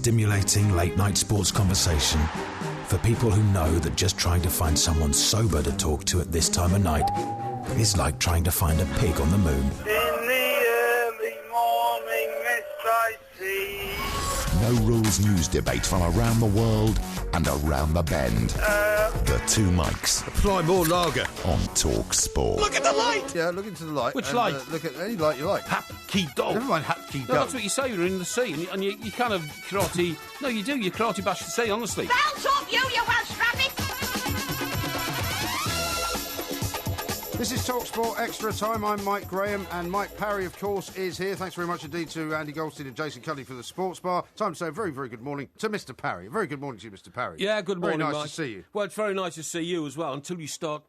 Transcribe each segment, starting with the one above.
Stimulating late-night sports conversation for people who know that just trying to find someone sober to talk to at this time of night is like trying to find a pig on the moon. In the early morning mist I see. No rules news debate from around the world and around the bend. The two mics. Apply more lager. On Talk Sport. Look at the light! Yeah, look into the light. Which light? Look at any light you like. Happy dog. Never mind happy dog. No, that's what you say. You're in the sea, and you kind of karate. No, you do. You karate bash the sea, honestly. Bells up, you Welsh rabbit! This is TalkSport Extra Time. I'm Mike Graham, and Mike Parry, of course, is here. Thanks very much indeed to Andy Goldstein and Jason Cuddy for the Sports Bar. Time to say a very, very good morning to Mr. Parry. A very good morning to you, Mr. Parry. Yeah, good morning, Very nice Mike. to see you. Well, it's very nice to see you as well, until you start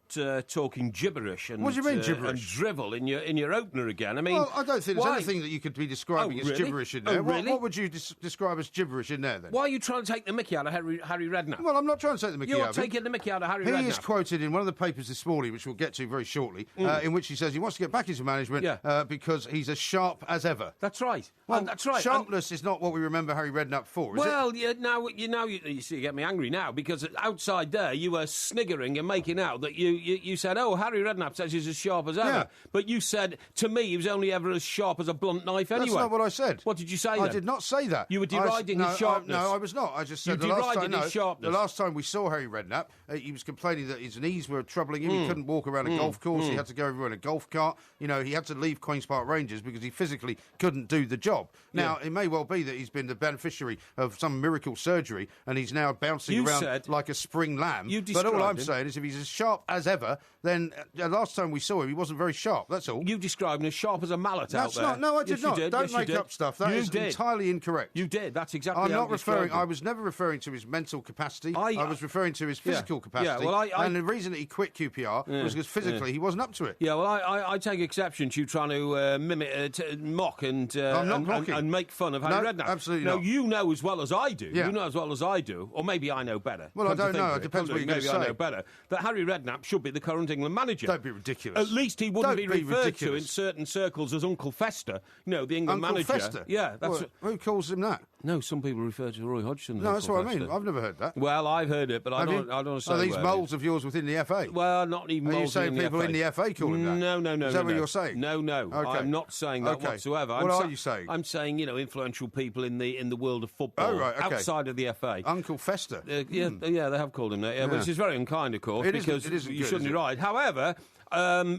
talking gibberish and What do you mean gibberish? and drivel in your opener again. I mean, Well, I don't think there's why? anything that you could be describing as really? gibberish in there. Oh, really? What would you describe as gibberish in there, then? Why are you trying to take the mickey out of Harry Redknapp? Well, I'm not trying to take the mickey You're out of him. taking the mickey out of Harry He Redknapp. is quoted in one of the papers this morning, which we'll get to very shortly, in which he says he wants to get back into management because he's as sharp as ever. That's right. Well, that's right. Sharpness is not what we remember Harry Redknapp for, is it? Well, you see, you get me angry now, because outside there you were sniggering and making out that you said, oh, Harry Redknapp says he's as sharp as ever. Yeah. But you said, to me, he was only ever as sharp as a blunt knife anyway. That's not what I said. What did you say I then? did not say that. You were deriding his sharpness. No, I was not. I just said You the last derided time, his sharpness. The last time we saw Harry Redknapp, he was complaining that his knees were troubling him. He couldn't walk around a golf course. He had to go everywhere in a golf cart. You know, he had to leave Queen's Park Rangers because he physically couldn't do the job. Now, it may well be that he's been the beneficiary of some miracle surgery and he's now bouncing around like a spring lamb. But all I'm saying is if he's as sharp as ever, then last time we saw him, he wasn't very sharp. That's all. You described him as sharp as a mallet out there. No, I did Yes, not. you did. Don't Yes, you make did. up stuff. That You is did. entirely incorrect. You did. That's exactly I'm how not you described referring. him. I was never referring to his mental capacity. I was referring to his physical capacity. Yeah, well, and the reason that he quit QPR was because physically he wasn't up to it. Yeah, well, I take exception to you trying to mock and make fun of Harry Redknapp. Absolutely not. not. You know as well as I do. Yeah. You know as well as I do, or maybe I know better. Well, I don't know. It depends what you're going to Maybe I say. know better. That Harry Redknapp should be the current England manager. Don't be ridiculous. At least he wouldn't Don't be be referred to in ridiculous. certain circles as Uncle Fester. You know, the England Uncle manager. Fester? Yeah, that's Who calls him that? no. Some people refer to Roy Hodgson. as No, that's Uncle what I mean. Fester. I've never heard that. Well, I've heard it, but I Have don't. you? I don't say Are these where it moles is. of yours within the FA? Well, not even Are you moles saying in the people FA. in the FA call him that? No. Is that what you're saying? No. Okay. I'm not saying that Okay. whatsoever. What are you saying? I'm saying, influential people in the world of football Oh, right, okay. outside of the FA. Uncle Fester. Yeah, they have called him that, which is very unkind, of course, It isn't- because it isn't you good, shouldn't is be it? right. However,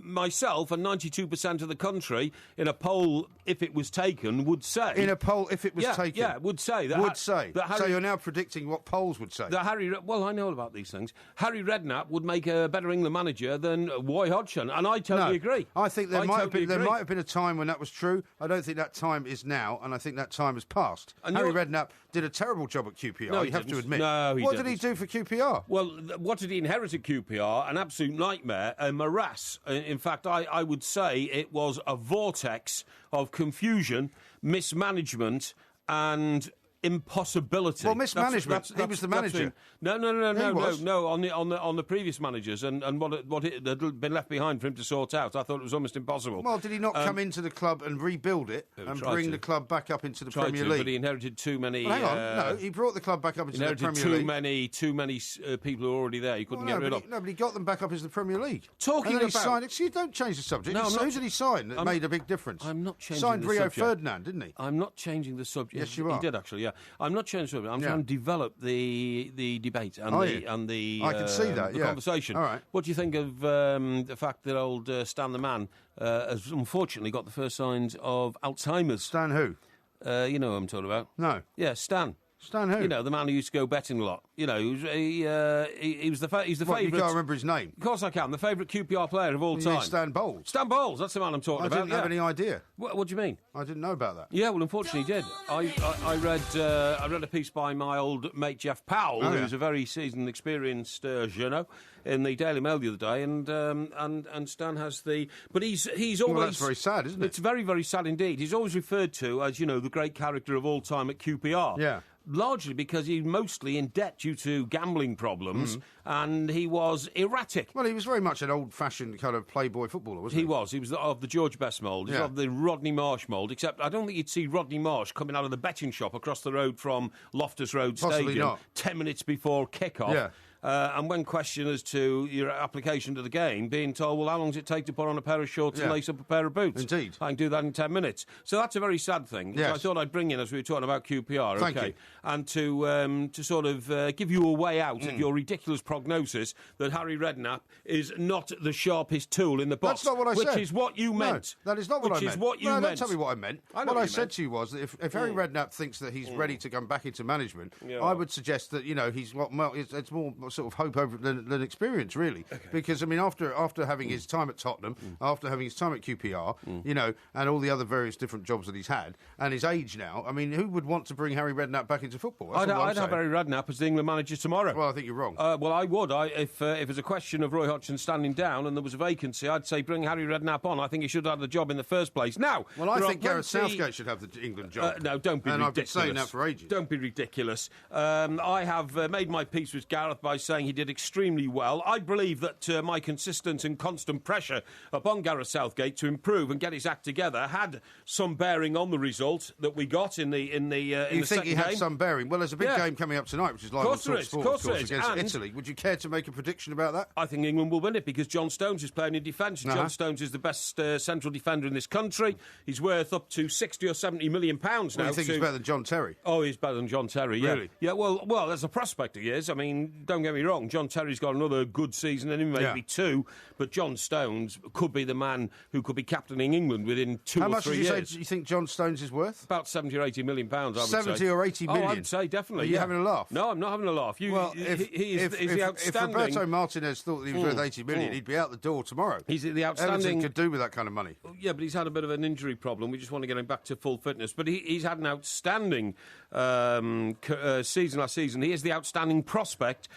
myself and 92% of the country, in a poll, if it was taken, would say... In a poll, if it was taken? Yeah, would say. That Would say. That Harry, So you're now predicting what polls would say? that well, I know all about these things. Harry Redknapp would make a better England manager than Roy Hodgson, and I totally agree. I think there might totally have been agree. a time when that was true. I don't think that time is now, and I think that time has passed. And Harry you're- Redknapp did a terrible job at QPR. No, you he have to didn't. admit. No, he What did he didn't. do for QPR? Well, what did he inherit at QPR? An absolute nightmare, a morass. In fact, I would say it was a vortex of confusion, mismanagement, and impossibility. Well, mismanagement. He was the manager. No. was. On the previous managers and what had been left behind for him to sort out. I thought it was almost impossible. Well, did he not come into the club and rebuild it and tried bring to. the club back up into the Tried Premier to, League? but he inherited too many. Well, hang on, no, he brought the club back up into the inherited Premier League. too many people who were already there. He couldn't get rid of. No, but he got them back up into the Premier League. Talking and then he about- signed. Excuse, don't change the subject. No, I'm Who not- did he sign that made a big difference? I'm not changing Signed the Rio subject. Ferdinand, didn't he? I'm not changing the subject. Yes, you are. He did actually. Yeah, I'm not changing the subject. I'm Yeah. trying to develop the debate and Are the you? and the I can see that, the yeah. conversation. All right. What do you think of the fact that old Stan the Man has unfortunately got the first signs of Alzheimer's? Stan who? You know who I'm talking about? No. Yeah, Stan. Stan who? You know, the man who used to go betting a lot. You know, he was he's the What, you favourite. can't remember his name? Of course I can. The favourite QPR player of all You time. mean Stan Bowles? Stan Bowles. That's the man I'm talking I about. didn't have any idea. What do you mean? I didn't know about that. Yeah, well, unfortunately, he did. I read a piece by my old mate Jeff Powell, Oh, yeah. who's a very seasoned, experienced journo, in the Daily Mail the other day, and Stan has the. But he's always. Well, that's very sad, isn't it? It's very, very sad indeed. He's always referred to as the great character of all time at QPR. Yeah. largely because he's mostly in debt due to gambling problems, and he was erratic. Well, he was very much an old-fashioned kind of playboy footballer, wasn't he? He was of the George Best mould. He was of the Rodney Marsh mould, except I don't think you'd see Rodney Marsh coming out of the betting shop across the road from Loftus Road Possibly Stadium not. 10 minutes before kick-off. Yeah. And when questioned as to your application to the game, being told, well, how long does it take to put on a pair of shorts and lace up a pair of boots? Indeed. I can do that in 10 minutes. So that's a very sad thing. Yes. So I thought I'd bring in, as we were talking about QPR, Thank you. and to sort of give you a way out of your ridiculous prognosis that Harry Redknapp is not the sharpest tool in the box. That's not what I said. Which is what you meant. No, that is not what I meant. Which is what you meant. meant. Don't tell me what I meant. What I said to you was that if Harry Redknapp thinks that he's ready to come back into management, I would suggest that, he's it's more sort of hope over than experience, really. Okay. Because, I mean, after having his time at Tottenham, after having his time at QPR, and all the other various different jobs that he's had, and his age now, I mean, who would want to bring Harry Redknapp back into football? I'd have Harry Redknapp as the England manager tomorrow. Well, I think you're wrong. Well, I would. If it was a question of Roy Hodgson standing down and there was a vacancy, I'd say bring Harry Redknapp on. I think he should have the job in the first place. Now, well, I think Gareth Southgate should have the England job. No, don't be ridiculous. And I've been saying that for ages. Don't be ridiculous. I have made my peace with Gareth by saying he did extremely well. I believe that my consistent and constant pressure upon Gareth Southgate to improve and get his act together had some bearing on the result that we got in the You think he had some bearing? Well, there's a big game coming up tonight, which is live on Talk Sport, of course, against Italy. Would you care to make a prediction about that? I think England will win it because John Stones is playing in defence. John Stones is the best central defender in this country. He's worth up to 60 or 70 million pounds now. You think he's better than John Terry? Oh, he's better than John Terry, yeah. Really? Yeah, well, as a prospect he is. I mean, don't get me wrong, John Terry's got another good season in him, maybe two, but John Stones could be the man who could be captaining England within 2 or 3 years. How much did you say you think John Stones is worth? About 70 or 80 million pounds, I would say. 70 or 80 million? Oh, I'd say definitely. Are you having a laugh? No, I'm not having a laugh. If Roberto Martinez thought that he was worth 80 million, he'd be out the door tomorrow. He's the outstanding... Everything could do with that kind of money. Yeah, but he's had a bit of an injury problem. We just want to get him back to full fitness. But he's had an outstanding season last season. He is the outstanding prospect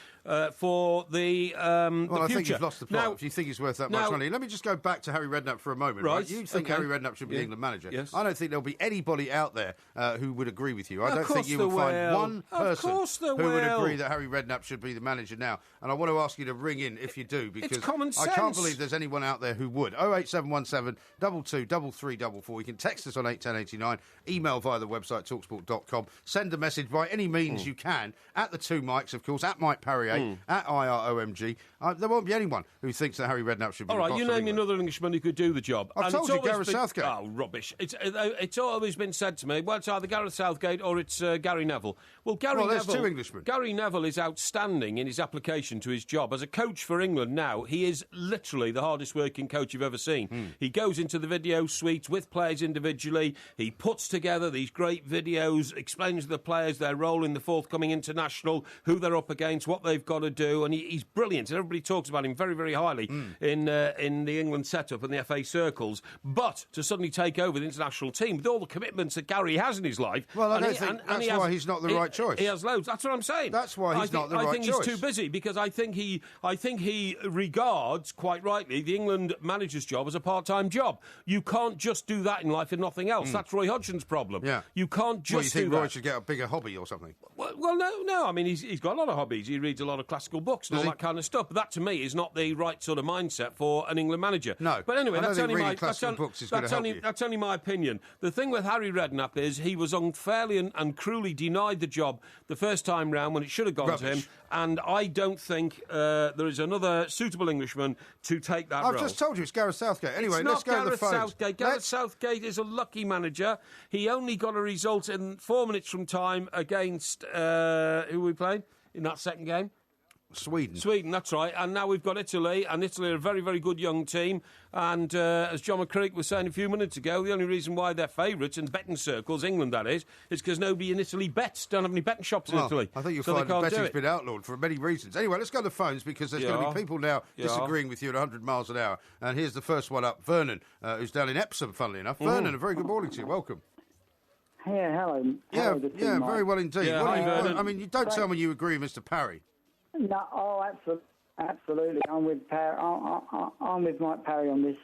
for the future. I think you've lost the plot. Now, if you think he's worth that much money. Let me just go back to Harry Redknapp for a moment. Right? You think Harry Redknapp should be the England manager. Yes. I don't think there'll be anybody out there who would agree with you. I don't think you would find one person who would agree that Harry Redknapp should be the manager now. And I want to ask you to ring in if you do, because it's common sense. I can't believe there's anyone out there who would. 08717 22 3344. You can text us on 81089, email via the website talksport.com, send a message by any means you can, at the two mics, of course, at Mike Parry 8, at IROMG. There won't be anyone who thinks that Harry Redknapp should be the boss of England. You name me another Englishman who could do the job. I've told you, Gareth Southgate. Oh, rubbish. It's always been said to me, well, it's either Gareth Southgate or it's Gary Neville. Well, there's two Englishmen. Gary Neville is outstanding in his application to his job. As a coach for England now, he is literally the hardest working coach you've ever seen. He goes into the video suite with players individually. He puts together these great videos, explains to the players their role in the forthcoming international, who they're up against, what they've got to do, and he's brilliant. And everybody talks about him very, very highly in the England setup and the FA circles. But to suddenly take over the international team with all the commitments that Gary has in his life... Well, I don't think that's why he's not the right choice. He has loads. That's what I'm saying. That's why he's not the right choice. I think he's too busy, because I think he regards, quite rightly, the England manager's job as a part-time job. You can't just do that in life and nothing else. That's Roy Hodgson's problem. Yeah. You can't just do that. You think Roy should get a bigger hobby or something? Well, no. I mean, he's got a lot of hobbies. He reads a lot of classical books and all that kind of stuff. But that, to me, is not the right sort of mindset for an England manager. No. But anyway, that's only my opinion. The thing with Harry Redknapp is he was unfairly and cruelly denied the job the first time round when it should have gone to him. And I don't think there is another suitable Englishman to take that role. I've just told you it's Gareth Southgate. Anyway, let's go to the phones. Southgate. Gareth Southgate is a lucky manager. He only got a result in 4 minutes from time against... who were we playing in that second game? Sweden, that's right. And now we've got Italy, and Italy are a very, very good young team. And as John McCrick was saying a few minutes ago, the only reason why they're favourites in betting circles, England that is because nobody in Italy bets. Don't have any betting shops in Italy. I think you'll find that betting's been outlawed for many reasons. Anyway, let's go to the phones, because there's going to be people now disagreeing with you at 100 miles an hour. And here's the first one up, Vernon, who's down in Epsom, funnily enough. Vernon, a very good morning to you. Welcome. Yeah, hello. Yeah, very well indeed. Yeah, hi, Vernon. I mean, you don't tell me you agree with Mr. Parry. No, absolutely. I'm with Parry. I'm with Mike Parry on this.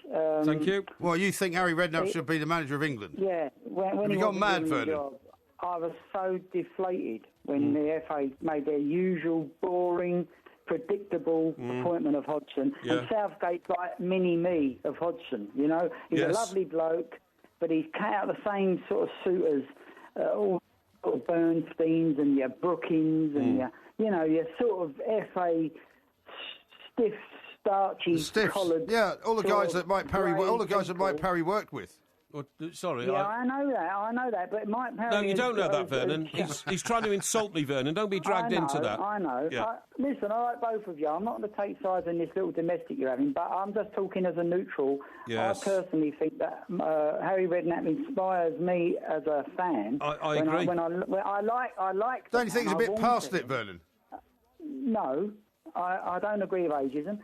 Thank you. Well, you think Harry Redknapp should be the manager of England? Yeah. When have you gone mad, Vernon? I was so deflated when the FA made their usual boring, predictable appointment of Hodgson. Yeah. And Southgate's like mini-me of Hodgson, you know. He's a lovely bloke, but he's cut out the same sort of suit as all sort of Bernsteins and your Brookings and your sort of FA stiff, starchy, collared. Yeah, all the guys that Mike Parry worked with. Sorry. Yeah, I know that, but Mike Parry... No, you don't know that, Vernon. He's trying to insult me, Vernon. Don't be dragged into that. I know. Yeah. Listen, I like both of you. I'm not going to take sides in this little domestic you're having, but I'm just talking as a neutral. Yes. I personally think that Harry Redknapp inspires me as a fan. I agree. I like... Don't you think it's a bit past it, Vernon? No, I don't agree with ageism.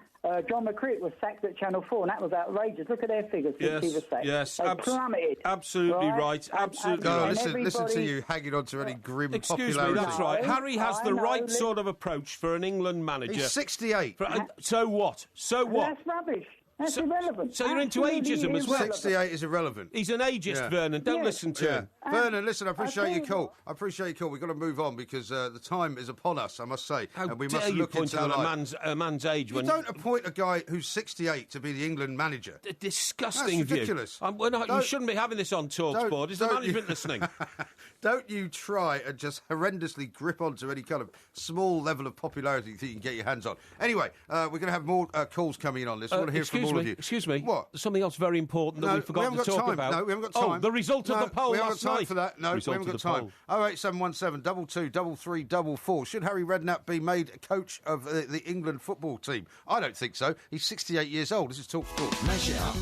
John McCrick was sacked at Channel 4, and that was outrageous. Look at their figures since he was sacked. Yes, they plummeted. Absolutely right. Absolutely right. Listen to you hanging on to any grim Excuse popularity. me, that's right. Harry has the right sort of approach for an England manager. He's 68. So what? So what? That's rubbish. That's irrelevant. So you're into ageism as well? 68 is irrelevant. He's an ageist, Vernon. Don't listen to him. Vernon, listen, I appreciate your call. We've got to move on because the time is upon us, I must say. How and we dare must you look point into out a man's age You when... don't appoint a guy who's 68 to be the England manager. Disgusting That's view. ridiculous. You shouldn't be having this on TalkSport. Is the management listening? Don't you try and just horrendously grip onto any kind of small level of popularity that you can get your hands on. Anyway, we're going to have more calls coming in on this. I want to hear from all of you. Excuse me. What? There's something else very important that we forgot to talk about. No, we haven't got time. Oh, the result of the poll we haven't last got time night. for that. No, we haven't got time. 08717 22 33 Should Harry Redknapp be made coach of the England football team? I don't think so. He's 68 years old. This is TalkSport. Measure up.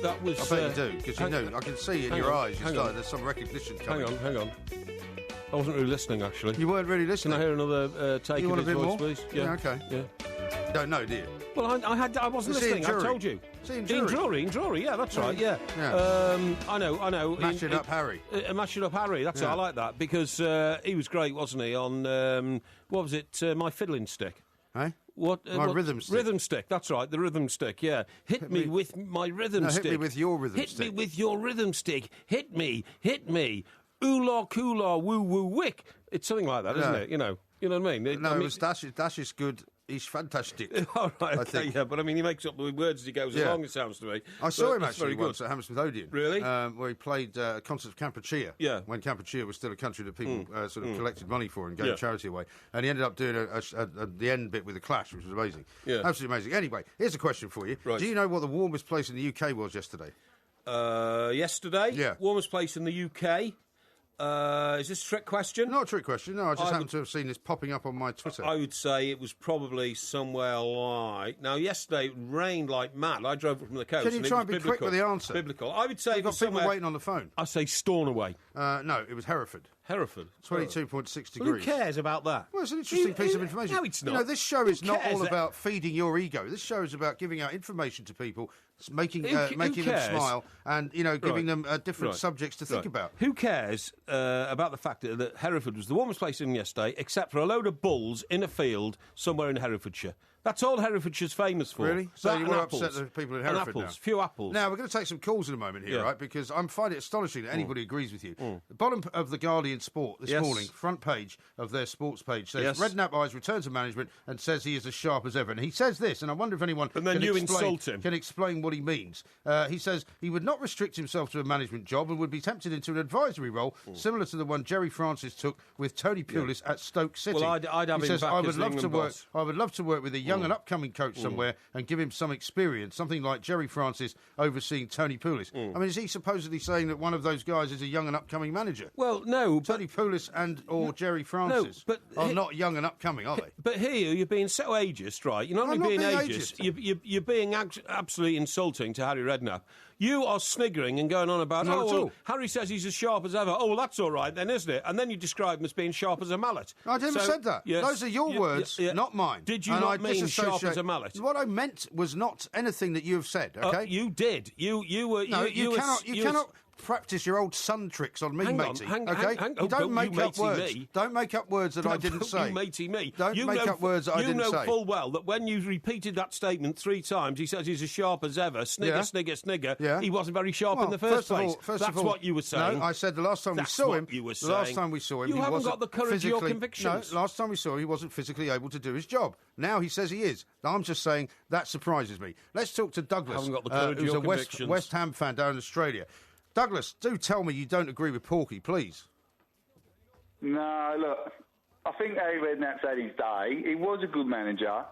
That was... I bet you do, because you know. I can see in your eyes there's some recognition coming. Hang on. I wasn't really listening, actually. You weren't really listening? Can I hear another take of his voice, please? Yeah, okay. Yeah. Don't know, do you? Well, I wasn't listening, I told you. In Drury, yeah, that's right, yeah. I know. Mashing up Harry. Mashing up Harry, that's it, I like that, because he was great, wasn't he, on, what was it, My Fiddling Stick? Eh? My rhythm stick. Rhythm stick, that's right, the rhythm stick, yeah. Hit me with my rhythm stick. Hit me with your rhythm stick. Hit me with your rhythm stick. Hit me. Oolah, coolah, woo, woo, wick. It's something like that, isn't it? You know what I mean? It was Dash is good. He's fantastic. All right, okay, yeah, but I mean, he makes up the words as he goes along, it sounds to me. I saw him actually once at Hammersmith Odeon. Really? Where he played a concert of Kampuchea. Yeah. When Kampuchea was still a country that people sort of collected money for and gave charity away. And he ended up doing the end bit with the Clash, which was amazing. Yeah. Absolutely amazing. Anyway, here's a question for you. Right. Do you know what the warmest place in the UK was yesterday? Yesterday? Yeah. Warmest place in the UK? Is this a trick question? Not a trick question, no. I just happen to have seen this popping up on my Twitter. I would say it was probably somewhere like... Now, yesterday it rained like mad. I drove up from the coast. Can you try and be quick with the answer? Biblical. I would say You've got people waiting on the phone. I say Stornoway. No, it was Hereford. 22.6 degrees. Well, who cares about that? Well, it's an interesting piece of information. No, it's not. You know, this show is not all about feeding your ego. This show is about giving out information to people, making them smile, and giving them different subjects to think about. Who cares about the fact that Hereford was the warmest place in yesterday, except for a load of bulls in a field somewhere in Herefordshire? That's all Herefordshire's famous for. Really? So you were upset that people in Hereford now? Few apples. Now, we're going to take some calls in a moment here, right? Because I'm finding it astonishing that anybody agrees with you. The bottom of the Guardian Sport this morning, front page of their sports page, says Redknapp eyes return to management and says he is as sharp as ever. And he says this, and I wonder if anyone can explain what he means. He says he would not restrict himself to a management job and would be tempted into an advisory role similar to the one Jerry Francis took with Tony Pulis at Stoke City. Well, I'd have him back as England boss. I would love to work with a young and upcoming coach somewhere and give him some experience, something like Jerry Francis overseeing Tony Pulis. I mean, is he supposedly saying that one of those guys is a young and upcoming manager? Well, no. Tony Pulis or Jerry Francis are not young and upcoming, are they? But here, you're being so ageist, right? You're not only being ageist. You're being absolutely insulting to Harry Redknapp. You are sniggering and going on about, Harry says he's as sharp as ever. Oh, well, that's all right then, isn't it? And then you describe him as being sharp as a mallet. I never said that. Yes, those are your words, not mine. Did you not mean sharp as a mallet? What I meant was not anything that you have said, okay? You did. You were... No, you cannot practice your old son tricks on me, matey. Hang on. You don't make up words. Me. Don't make up words that I didn't say. You matey me. Don't make up words that I didn't say. You know full well that when you repeated that statement 3 times, he says he's as sharp as ever. Snigger, snigger, snigger. Yeah. He wasn't very sharp in the first place. That's what you were saying. No, I said the last time we saw him. You last time we saw him, you haven't got the courage of your convictions. No, last time we saw him, he wasn't physically able to do his job. Now he says he is. I'm just saying that surprises me. Let's talk to Douglas, who's a West Ham fan down in Australia. Douglas, do tell me you don't agree with Porky, please. No, look, I think Harry Redknapp's had his day. He was a good manager,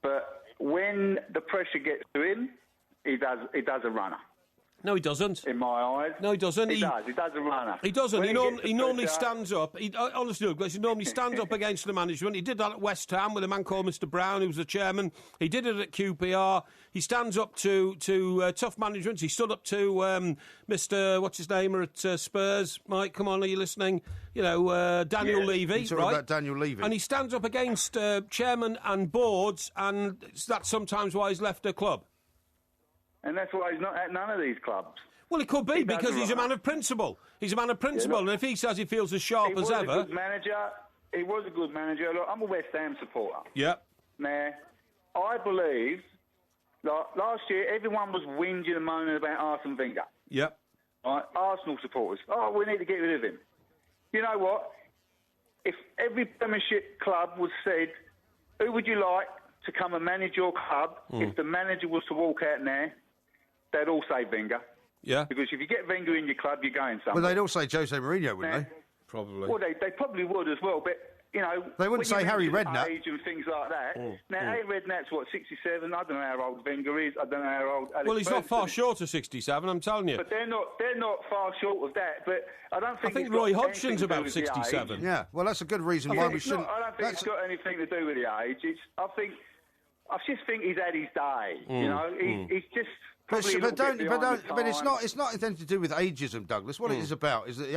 but when the pressure gets to him, he does a runner. No, he doesn't. In my eyes. No, he doesn't. He does. He does a runner. He doesn't. He normally stands up. Honestly, Douglas, he normally stands up against the management. He did that at West Ham with a man called Mr. Brown, who was the chairman. He did it at QPR. He stands up to tough management. He stood up to Mr. What's his name at Spurs. Mike, come on, are you listening? You know, Daniel Levy, right? About Daniel Levy. And he stands up against chairman and boards, and that's sometimes why he's left a club. And that's why he's not at none of these clubs. Well, it could be because he's a man of principle. He's a man of principle, and if he says he feels as sharp as ever... He was a good manager. Look, I'm a West Ham supporter. Yeah. Now, I believe, like, last year, everyone was whinging and moaning about Arsene Wenger. Yep. Right? Arsenal supporters. Oh, we need to get rid of him. You know what? If every Premiership club was said, who would you like to come and manage your club? If the manager was to walk out now, they'd all say Wenger. Yeah. Because if you get Wenger in your club, you're going somewhere. Well, they'd all say Jose Mourinho, wouldn't they? Probably. Well, they probably would as well, but, you know... They wouldn't say Harry Redknapp. Age and things like that. Now, Harry Redknapp's, 67? I don't know how old Wenger is. I don't know how old... Well, he's not far short of 67, I'm telling you. But they're not far short of that, but I don't think... I think Roy Hodgson's about 67. Yeah, well, that's a good reason why we shouldn't... I don't think it's got anything to do with the age. I just think he's had his day. You know, he's just... But it's not anything to do with ageism, Douglas. What it is about is that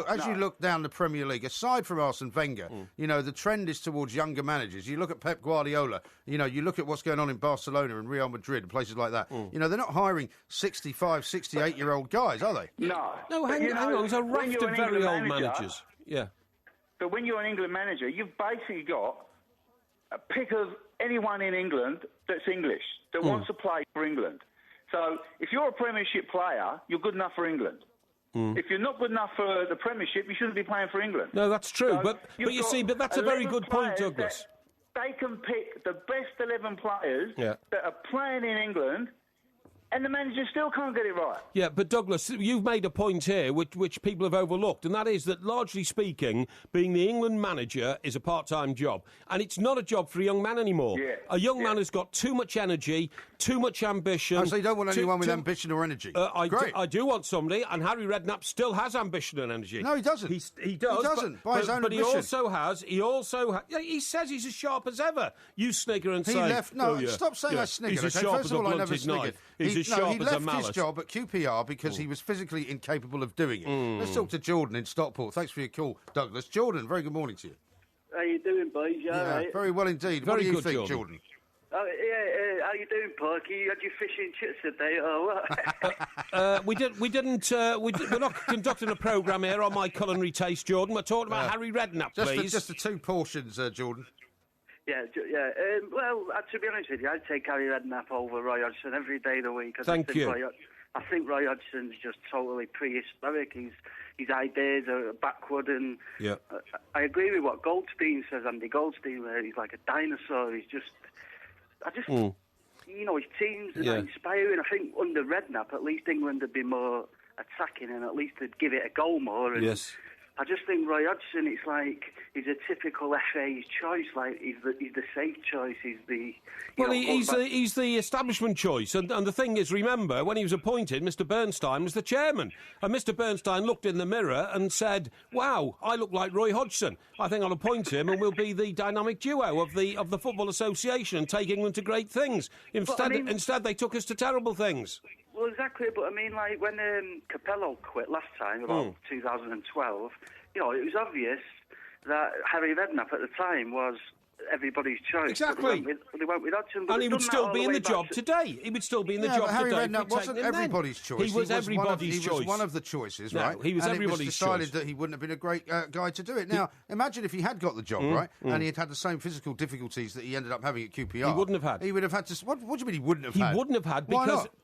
as you look down the Premier League, aside from Arsene Wenger, you know, the trend is towards younger managers. You look at Pep Guardiola, you know, you look at what's going on in Barcelona and Real Madrid and places like that. You know, they're not hiring 65, 68-year-old guys, are they? No. No, hang on. There's a raft of very old managers. Yeah. But when you're an England manager, you've basically got a pick of anyone in England that's English, that wants to play for England. So if you're a Premiership player, you're good enough for England. If you're not good enough for the Premiership, you shouldn't be playing for England. No, that's true. So but you see, but that's a very good point, Douglas. They can pick the best 11 players that are playing in England, and the manager still can't get it right. Yeah, but Douglas, you've made a point here which people have overlooked, and that is that, largely speaking, being the England manager is a part-time job. And it's not a job for a young man anymore. Yeah. A young man has got too much energy, too much ambition. Oh, so you don't want anyone with ambition or energy? I do want somebody, and Harry Redknapp still has ambition and energy. No, he doesn't. He does. He doesn't, by his own admission. But he also has... He says he's as sharp as ever. You snigger and say... Stop saying I sniggered. He's as sharp as a blunted knife. He left his job at QPR because he was physically incapable of doing it. Let's talk to Jordan in Stockport. Thanks for your call, Douglas. Jordan, very good morning to you. How you doing, boys? Right? Very well indeed. What do you think, Jordan? How you doing, Porky? You had your fish and chips today, or what? We're not conducting a programme here on my culinary taste, Jordan. We're talking about Harry Redknapp, please. Just the 2 portions, Jordan. Yeah. Well, to be honest with you, I'd take Harry Redknapp over Roy Hodgson every day of the week. Thank you. I think Roy Hodgson's just totally prehistoric. His ideas are backward, and I agree with what Goldstein says, Andy Goldstein, where he's like a dinosaur. His teams are not inspiring. I think under Redknapp, at least England would be more attacking, and at least they'd give it a go more. And yes. I just think Roy Hodgson, it's like he's a typical FA's choice. Like he's the safe choice. He's the establishment choice. And the thing is, remember when he was appointed, Mr. Bernstein was the chairman, and Mr. Bernstein looked in the mirror and said, "Wow, I look like Roy Hodgson. I think I'll appoint him, and we'll be the dynamic duo of the Football Association and take England to great things." Instead, they took us to terrible things. Well, exactly, but I mean, like, when Capello quit last time, about 2012, you know, it was obvious that Harry Redknapp at the time was everybody's choice. Exactly. They went with Hodgson. And he would still be in the job today. He would still be in the job Harry today. Redknapp wasn't everybody's choice. He was everybody's choice. He was one of the choices, no, right? He was and everybody's it was decided choice. that he wouldn't have been a great guy to do it. Now, imagine if he had got the job, right, and he had had the same physical difficulties that he ended up having at QPR. He wouldn't have had. He would have had to... What do you mean he wouldn't have had? He wouldn't have had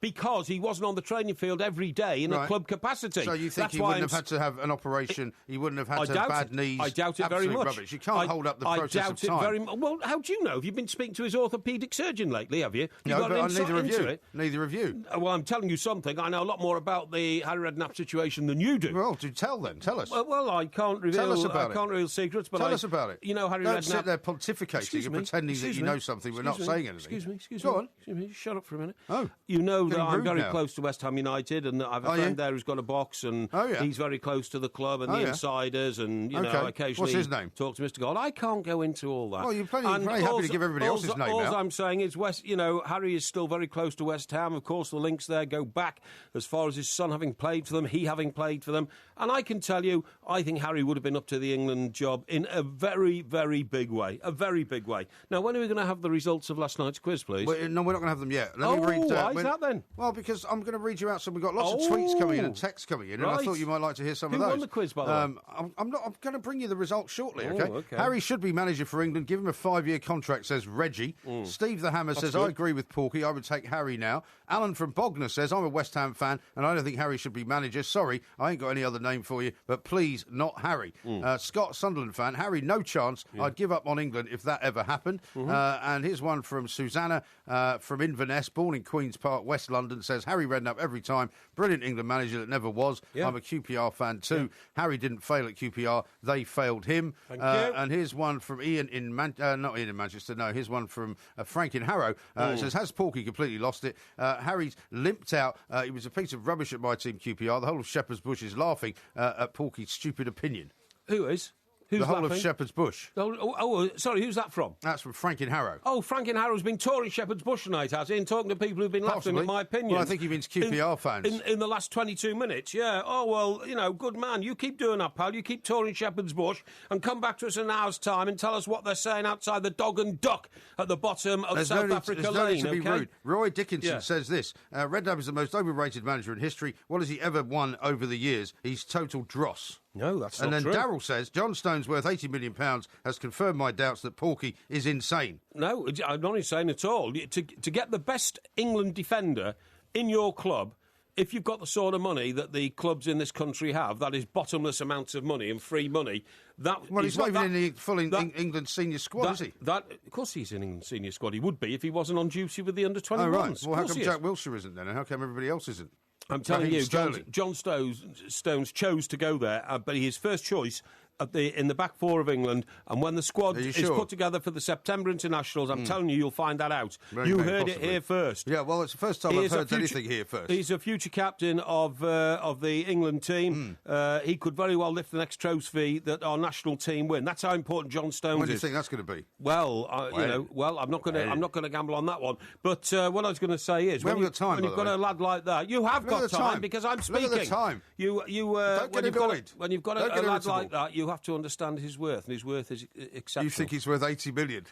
because he wasn't on the training field every day in a club capacity. So you think he wouldn't have had to have an operation? He wouldn't have had to have bad knees? I doubt it very much. Rubbish. You can't hold up the process of time. I doubt it very much. Well, how do you know? Have you been speaking to his orthopaedic surgeon lately, have you? No, but neither of you. Neither of you. Well, I'm telling you something. I know a lot more about the Harry Redknapp situation than you do. Well, do tell then. Tell us. Well, I can't reveal. Tell us about I can't reveal secrets. But tell us about it. You know, Harry Don't Redknapp. sit there pontificating and pretending that you know something. We're not saying anything. Excuse Go me. on. Excuse me. Shut up for a minute. Oh. You know that I'm very now. close to West Ham United, and I have a friend there who's got a box, and he's very close to the club and the insiders, and you know, occasionally. What's his name? Talk to Mr. Gold. I can't go into all that. Well, you're plenty happy to give everybody else's name out. All I'm saying is, Harry is still very close to West Ham. Of course, the links there go back as far as his son having played for them, he having played for them. And I can tell you, I think Harry would have been up to the England job in a very, very big way. A very big way. Now, when are we going to have the results of last night's quiz, please? Well, no, we're not going to have them yet. Let me read, why is that then? Well, because I'm going to read you out some. We've got lots of tweets coming in and texts coming in, and I thought you might like to hear some of those. Who won the quiz, by the way? I'm going to bring you the results shortly, okay? Okay? Harry should be manager for England. Give him a 5-year contract, says Reggie. Steve the Hammer says, I agree with Porky. I would take Harry now. Alan from Bognor says, I'm a West Ham fan, and I don't think Harry should be manager. Sorry, I ain't got any other name for you, but please, not Harry. Scott, Sunderland fan, Harry, no chance. I'd give up on England if that ever happened. And here's one from Susanna from Inverness, born in Queen's Park, West London, says, Harry Redknapp every time. Brilliant England manager that never was. I'm a QPR fan too. Harry didn't fail at QPR. They failed him. Thank you. And here's one from Ian in not Ian in Manchester, no. Here's one from Frank in Harrow. It says, has Porky completely lost it? Harry's limped out. He was a piece of rubbish at my team, QPR. The whole of Shepherd's Bush is laughing at Porky's stupid opinion. Who is? Who's the whole laughing? of Shepherd's Bush. Sorry, who's that from? That's from Frank in Harrow. Oh, Frank in Harrow's been touring Shepherd's Bush tonight, has he? And talking to people who've been laughing at my opinion. Well, I think he means QPR fans. In the last 22 minutes, yeah. Oh, well, good man. You keep doing that, pal. You keep touring Shepherd's Bush and come back to us in an hour's time and tell us what they're saying outside the Dog and Duck at the bottom of South Africa Lane, no need to be okay? rude. Roy Dickinson says this, Redknapp is the most overrated manager in history. What has he ever won over the years? He's total dross. No, that's not true. And true. then Darryl says, John Stones worth £80 million has confirmed my doubts that Porky is insane. No, I'm not insane at all. To get the best England defender in your club, if you've got the sort of money that the clubs in this country have, that is bottomless amounts of money and free money. He's not even in the full England senior squad, is he? Of course he's in England senior squad. He would be if he wasn't on duty with the under-21s. Oh, right. Well, how come Jack Wilshere isn't then, and how come everybody else isn't? I'm telling you, John Stones chose to go there, but his first choice in the back four of England, and when the squad is put together for the September internationals, I'm telling you, you'll find that out. You heard it here first. Yeah, well, it's the first time I've heard anything here first. He's a future captain of the England team. He could very well lift the next trophy that our national team win. That's how important John Stones is. When do you think that's going to be? Well, I'm not going to gamble on that one. But what I was going to say is, when you've got a lad like that, you have got time because I'm speaking. Look at the time. Don't get annoyed. When you've got a lad like that, you have to understand his worth, and his worth is exceptional. You think he's worth 80 million?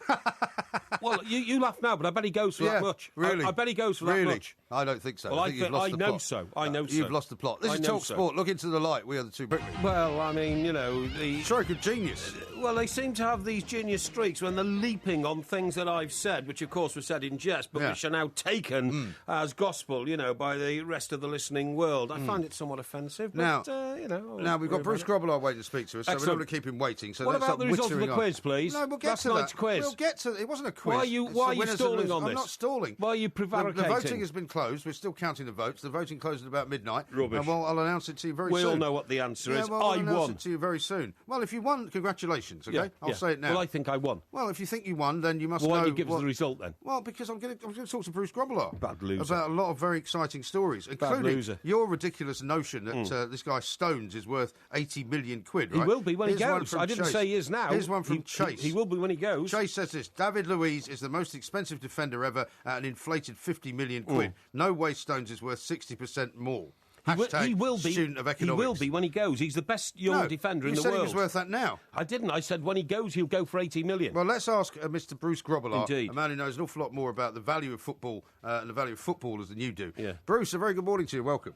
Well, you laugh now, but I bet he goes for that much. Really? I bet he goes for that much. I don't think so. Well, I think you've lost the plot. So. I know so. You've lost the plot. This is Talk Sport. Look into the light. We are the two Brickmen. Well, I mean, the stroke of genius. Well, they seem to have these genius streaks when they're leaping on things that I've said, which of course were said in jest, but which are now taken as gospel, by the rest of the listening world. I find it somewhat offensive. But, now we've got Bruce Grobbelaar waiting to speak to us, so we don't want to keep him waiting. So what about the result of the quiz, please? No, we'll get to that. Quiz. We'll get to it. It wasn't a quiz. Why are you stalling on this? I'm not stalling. Why are you prevaricating? The voting has been closed. We're still counting the votes. The voting closed at about midnight. Rubbish. And I'll announce it to you very soon. We all know what the answer is. I'll announce it to you very soon. Well, if you won, congratulations, okay? I'll say it now. Well, I think I won. Well, if you think you won, then you must know... Why don't you give us the result, then? Well, because I'm going to talk to Bruce Grobbelaar. Bad loser. About a lot of very exciting stories, including your ridiculous notion that this guy Stones is worth 80 million quid, right? He will be when he goes. I didn't say he is now. Here's one from Chase. He will be when he goes. Chase says this, David Luiz is the most expensive defender ever at an inflated 50 million quid. No way Stones is worth 60% more. Hashtag he will be, student of economics. He will be when he goes. He's the best young defender in the world. You said he was worth that now. I didn't. I said when he goes, he'll go for 80 million. Well, let's ask Mr. Bruce Grobbelaar, Indeed. a man who knows an awful lot more about the value of football and the value of footballers than you do. Yeah. Bruce, a very good morning to you. Welcome.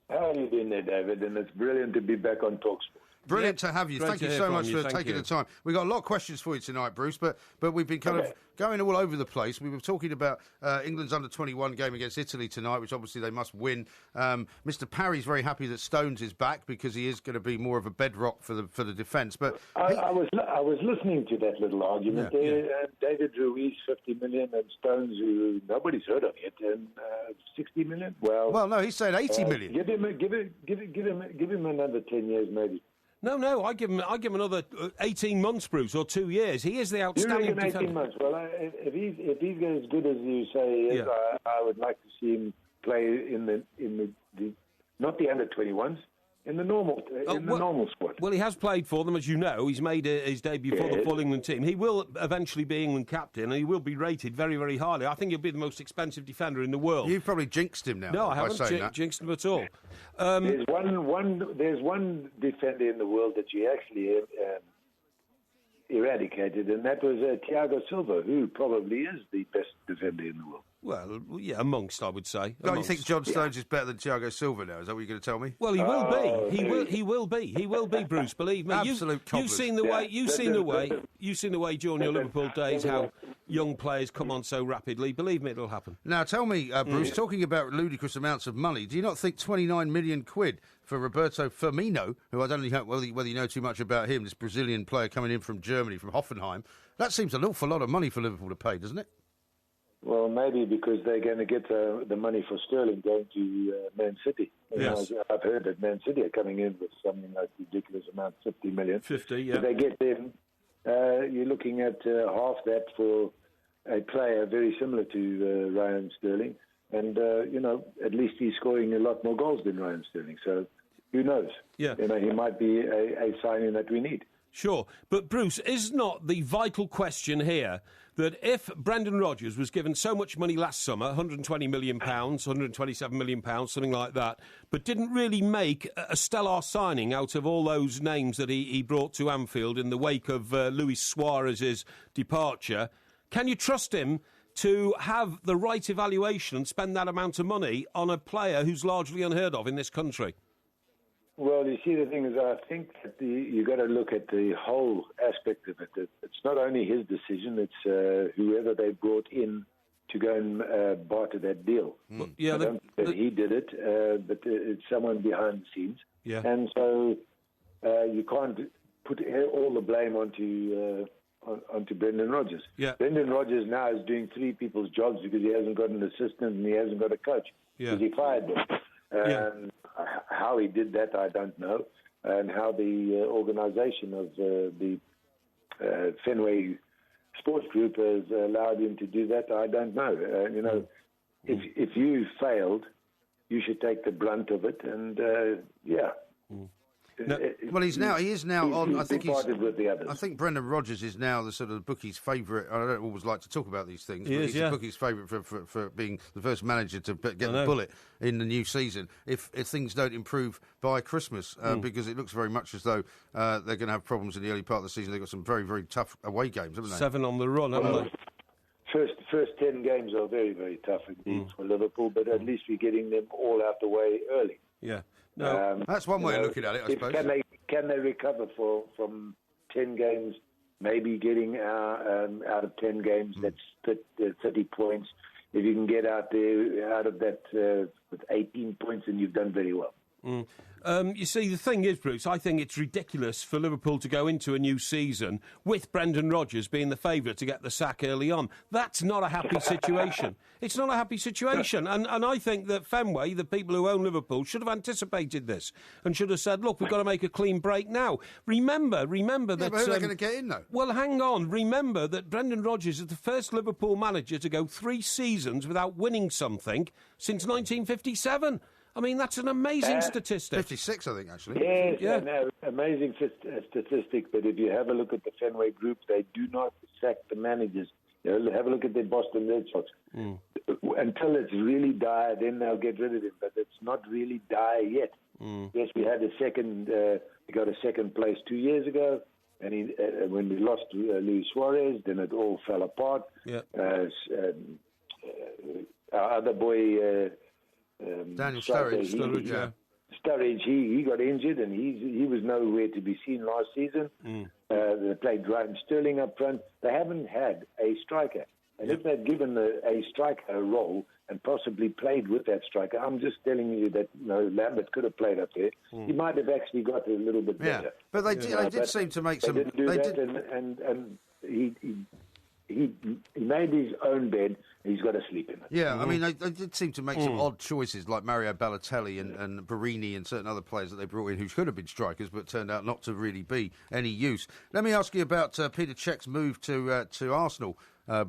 How are you doing there, David? And it's brilliant to be back on TalkSport. Brilliant to have you. Thank you so much for taking the time. We've got a lot of questions for you tonight, Bruce, but we've been kind of going all over the place. We were talking about England's under-21 game against Italy tonight, which obviously they must win. Mr. Parry's very happy that Stones is back because he is going to be more of a bedrock for the defence. But I was listening to that little argument there. David Ruiz, 50 million, and Stones, who nobody's heard of yet, and 60 million. Well, no, he's saying 80 million. Give him another 10 years, maybe. No, I give him another 18 months, Bruce, or 2 years. He is the outstanding defender. 18 months. Well, if he's as good as you say he is, I would like to see him play in the not the under-21s. In the normal squad. Well, he has played for them, as you know. He's made his debut for the full England team. He will eventually be England captain, and he will be rated very, very highly. I think he'll be the most expensive defender in the world. You've probably jinxed him now. No, I haven't jinxed him at all. There's one defender in the world that you actually eradicated, and that was Thiago Silva, who probably is the best defender in the world. Well, yeah, amongst, I would say. No, you think John Stones is better than Thiago Silva now? Is that what you're going to tell me? Well, he will be. He will be, Bruce. Believe me. You've seen the way. You've seen the way during your Liverpool days how young players come on so rapidly. Believe me, it'll happen. Now, tell me, Bruce, talking about ludicrous amounts of money, do you not think 29 million quid for Roberto Firmino, who I don't know whether you know too much about him, this Brazilian player coming in from Germany, from Hoffenheim, that seems an awful lot of money for Liverpool to pay, doesn't it? Well, maybe because they're going to get the money for Sterling going to Man City. Yes. I've heard that Man City are coming in with something like ridiculous amount, 50 million. 50, yeah. If they get them, you're looking at half that for a player very similar to Ryan Sterling. And, at least he's scoring a lot more goals than Ryan Sterling. So who knows? Yeah. He might be a signing that we need. Sure. But, Bruce, is not the vital question here that if Brendan Rodgers was given so much money last summer, £120 million, £127 million, something like that, but didn't really make a stellar signing out of all those names that he brought to Anfield in the wake of Luis Suarez's departure, can you trust him to have the right evaluation and spend that amount of money on a player who's largely unheard of in this country? Well, you see, the thing is, I think that you got to look at the whole aspect of it. It's not only his decision; it's whoever they brought in to go and barter that deal. Well, yeah, I don't think that he did it, but it's someone behind the scenes. Yeah. And so you can't put all the blame onto Brendan Rodgers. Yeah. Brendan Rodgers now is doing three people's jobs because he hasn't got an assistant and he hasn't got a coach. Yeah. Because he fired them. How he did that, I don't know. And how the organisation of the Fenway Sports Group has allowed him to do that, I don't know. If you failed, you should take the brunt of it. And, No, well, he is now on. I think with the others. I think Brendan Rodgers is now the sort of bookies' favourite. I don't always like to talk about these things, but he's the bookies' favourite for being the first manager to get the bullet in the new season. If things don't improve by Christmas, because it looks very much as though they're going to have problems in the early part of the season. They've got some very, very tough away games, haven't they? 7 on the run, haven't they? First 10 games are very, very tough indeed for Liverpool, but at least we're getting them all out the way early. Yeah. No, that's one way of looking at it, I suppose. Can they recover from 10 games? Maybe getting out of 10 games, that's 30 points. If you can get out of that with 18 points, then you've done very well. You see, the thing is, Bruce, I think it's ridiculous for Liverpool to go into a new season with Brendan Rodgers being the favourite to get the sack early on. That's not a happy situation. It's not a happy situation. And I think that Fenway, the people who own Liverpool, should have anticipated this and should have said, look, we've got to make a clean break now. Remember that... but who are they going to get in, though? Well, hang on. Remember that Brendan Rodgers is the first Liverpool manager to go 3 seasons without winning something since 1957. I mean, that's an amazing statistic. 56, I think, actually. Yes, yeah. No, amazing statistic. But if you have a look at the Fenway Group, they do not sack the managers Have a look at the Boston Red Sox. Until it's really dire, then they'll get rid of him. But it's not really dire yet. Yes, we had we got a second place 2 years ago, and when we lost Luis Suarez, then it all fell apart. Yeah. Our other boy, Daniel Sturridge. Sturridge, he got injured, and he was nowhere to be seen last season. They played Raheem Sterling up front. They haven't had a striker. And if they'd given a striker a role and possibly played with that striker, I'm just telling you that Lambert could have played up there. He might have actually got a little bit better. But they did seem to make some... They didn't do that, and he made his own bed. He's got to sleep in it. Yeah, I mean, they did seem to make some odd choices, like Mario Balotelli and Barini and certain other players that they brought in who should have been strikers, but turned out not to really be any use. Let me ask you about Peter Cech's move to Arsenal,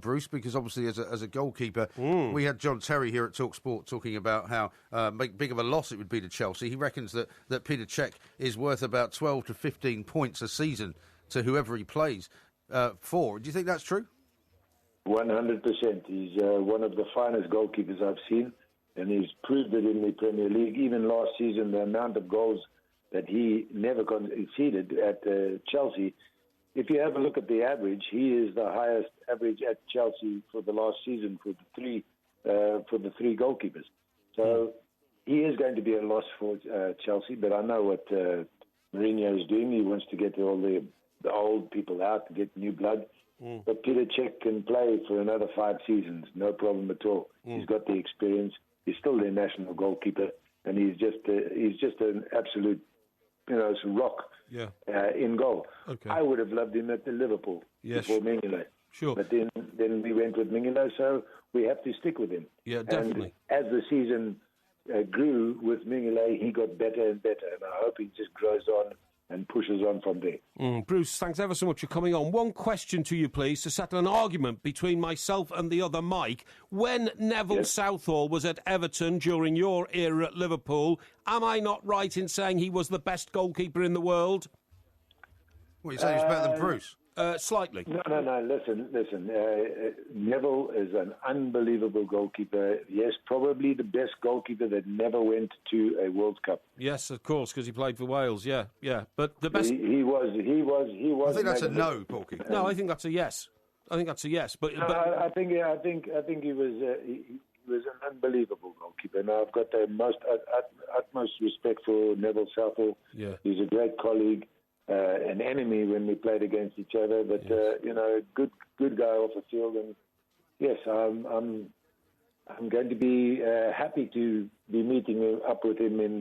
Bruce, because obviously as a goalkeeper, we had John Terry here at TalkSport talking about how big of a loss it would be to Chelsea. He reckons that Peter Cech is worth about 12 to 15 points a season to whoever he plays for. Do you think that's true? 100%. He's one of the finest goalkeepers I've seen, and he's proved it in the Premier League. Even last season, the amount of goals that he never conceded at Chelsea, if you have a look at the average, he is the highest average at Chelsea for the last season for the three goalkeepers. So he is going to be a loss for Chelsea, but I know what Mourinho is doing. He wants to get all the old people out to get new blood. But Peter Cech can play for another 5 seasons, no problem at all. He's got the experience. He's still their national goalkeeper, and he's just an absolute, rock in goal. Okay. I would have loved him at the Liverpool before Mignolet. Sure. But then we went with Mignolet, so we have to stick with him. Yeah, definitely. And as the season grew with Mignolet, he got better and better, and I hope he just grows on and pushes on from there. Bruce, thanks ever so much for coming on. One question to you, please, to settle an argument between myself and the other Mike. When Neville Southall was at Everton during your era at Liverpool, am I not right in saying he was the best goalkeeper in the world? Well, you say he's better than Bruce? Slightly. No. Listen. Neville is an unbelievable goalkeeper. Yes, probably the best goalkeeper that never went to a World Cup. Yes, of course, because he played for Wales. Yeah. But the best. He was. I think that's a no, Porky. No, I think that's a yes. But I think he was. He was an unbelievable goalkeeper. Now I've got the utmost respect for Neville Southall. Yeah. He's a great colleague. An enemy when we played against each other, but good guy off the field, and yes, I'm going to be happy to be meeting up with him in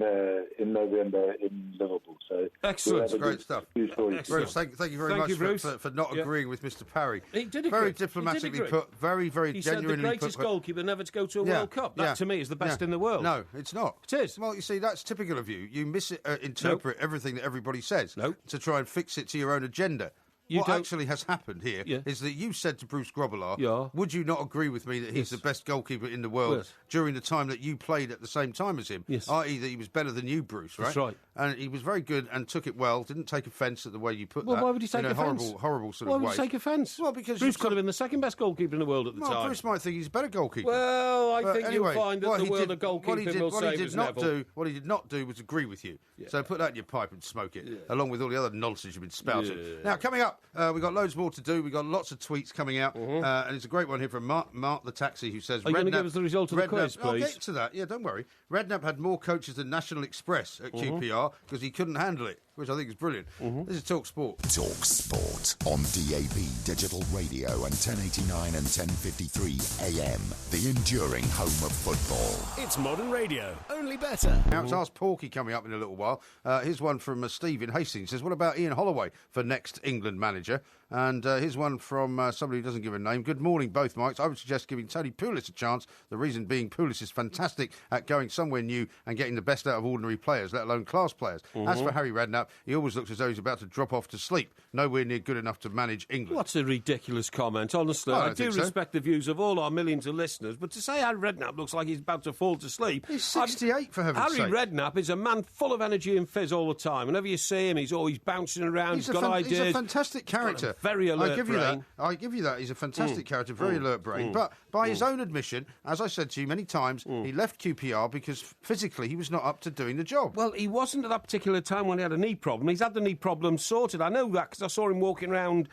November in Liverpool. So excellent, we'll great stuff. Bruce, thank you very much for not agreeing with Mr. Parry. He did agree. Very diplomatically put, very he genuinely said the greatest goalkeeper never to go to a World Cup. That to me is the best in the world. No, it's not. It is. Well, you see, that's typical of you. You misinterpret everything that everybody says to try and fix it to your own agenda. What actually has happened here is that you said to Bruce Grobbelaar, would you not agree with me that he's the best goalkeeper in the world during the time that you played at the same time as him, i.e. that he was better than you, Bruce, right? That's right. And he was very good and took it well, didn't take offence at the way you put that. Well, why would he take offence? Horrible sort of way. Why would he take offence? Well, because Bruce could have been the second best goalkeeper in the world at the time. Bruce might think he's a better goalkeeper. Well, I think you'll find that the world of goalkeeping will say it was Neville. What he did not do was agree with you. So put that in your pipe and smoke it, along with all the other nonsense you've been spouting. Now, coming up, we've got loads more to do. We've got lots of tweets coming out, and it's a great one here from Mark the Taxi, who says... Are you going to give us the result of the quiz, please? I'll get to that. Yeah, don't worry. Redknapp had more coaches than National Express at QPR because he couldn't handle it, which I think is brilliant. This is Talk Sport. Talk Sport on DAB, digital radio and 1089 and 1053 AM. The enduring home of football. It's modern radio, only better. Now it's Ask Porky coming up in a little while. Here's one from Steve in Hastings. Says, what about Ian Holloway for next England manager? And here's one from somebody who doesn't give a name. Good morning, both Mikes. I would suggest giving Tony Pulis a chance. The reason being Pulis is fantastic at going somewhere new and getting the best out of ordinary players, let alone class players. As for Harry Redknapp, Redknapp, he always looks as though he's about to drop off to sleep. Nowhere near good enough to manage England. What's a ridiculous comment, honestly. I do respect the views of all our millions of listeners, but to say Harry Redknapp looks like he's about to fall to sleep... He's 68, for heaven's sake. Harry Redknapp is a man full of energy and fizz all the time. Whenever you see him, he's always bouncing around, he's got ideas. He's a fantastic character. Very alert brain. I give you that. He's a fantastic character, very alert brain. But by his own admission, as I said to you many times, he left QPR because physically he was not up to doing the job. Well, he wasn't at that particular time when he had a knee problem. He's had the knee problem sorted. I know that because I saw him walking around,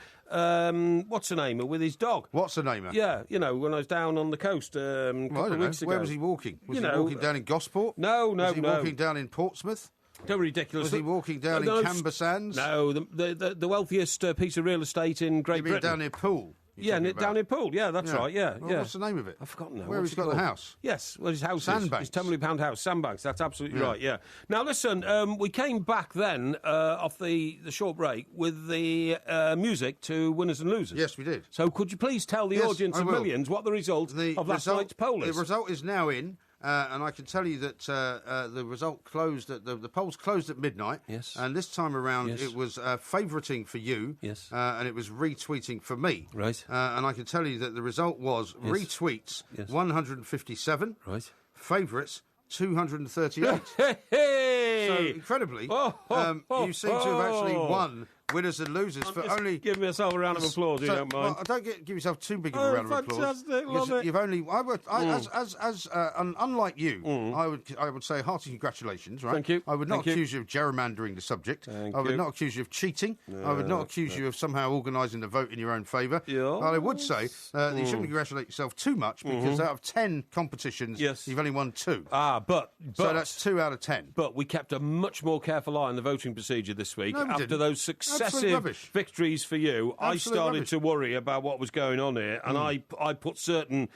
what's her name, with his dog. What's her name? Yeah, when I was down on the coast a couple of weeks ago. Where was he walking? Was he walking down in Gosport? No. Was he walking down in Portsmouth? Don't ridiculous. Was he walking down in Camber Sands? No, the wealthiest piece of real estate in Great Britain. Down near Poole? Yeah, down in Poole. Yeah, that's right. Yeah, well, what's the name of it? I've forgotten now. Where he's got the house? Yes, well, his house Sandbanks. His £10 million house, Sandbanks. That's absolutely right. Yeah. Now listen, we came back then off the short break with the music to Winners and Losers. Yes, we did. So could you please tell the audience of millions what the result of last night's poll is? The result is now in. And I can tell you that the result closed the polls closed at midnight. Yes. And this time around it was favouriting for you. Yes. And it was retweeting for me. Right. And I can tell you that the result was retweets 157. Right. Favourites 238. Hey! So incredibly, you seem to have actually won Winners and Losers for only... Give myself a round of applause, you don't mind. Well, don't give yourself too big of a round of applause. Fantastic, love it. You've only... unlike you, I would say hearty congratulations, right? Thank you. I would not accuse you of gerrymandering the subject. I would not accuse you of cheating. I would not accuse you of somehow organising the vote in your own favour. I would say that you shouldn't congratulate yourself too much because out of 10 competitions, you've only won 2. But so that's 2 out of 10. But we kept a much more careful eye on the voting procedure this week. No, after those successive victories for you, I started to worry about what was going on here, and I put certain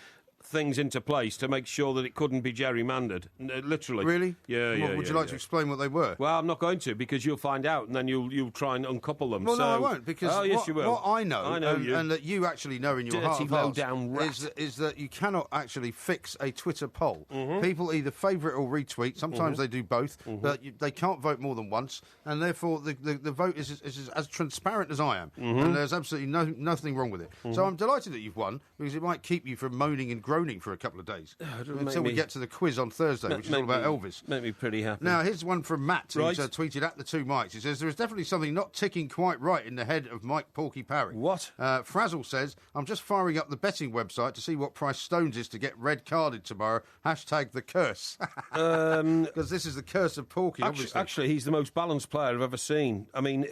things into place to make sure that it couldn't be gerrymandered. Literally. Really? Yeah. Would you like to explain what they were? Well, I'm not going to, because you'll find out, and then you'll try and uncouple them. Well, no, I won't, because yes, you will. What I know and that you actually know in your heart of hearts rat. is that you cannot actually fix a Twitter poll. People either favourite or retweet. Sometimes they do both, but they can't vote more than once, and therefore the vote is as transparent as I am, and there's absolutely nothing wrong with it. So I'm delighted that you've won, because it might keep you from moaning and groaning for a couple of days until we get to the quiz on Thursday, which is all about Elvis. Make me pretty happy. Now, here's one from Matt, who's tweeted at the two mics. He says, there is definitely something not ticking quite right in the head of Mike Porky Parry. What? Frazzle says, I'm just firing up the betting website to see what price Stones is to get red carded tomorrow. # the curse. Because this is the curse of Porky, obviously. Actually, he's the most balanced player I've ever seen. I mean,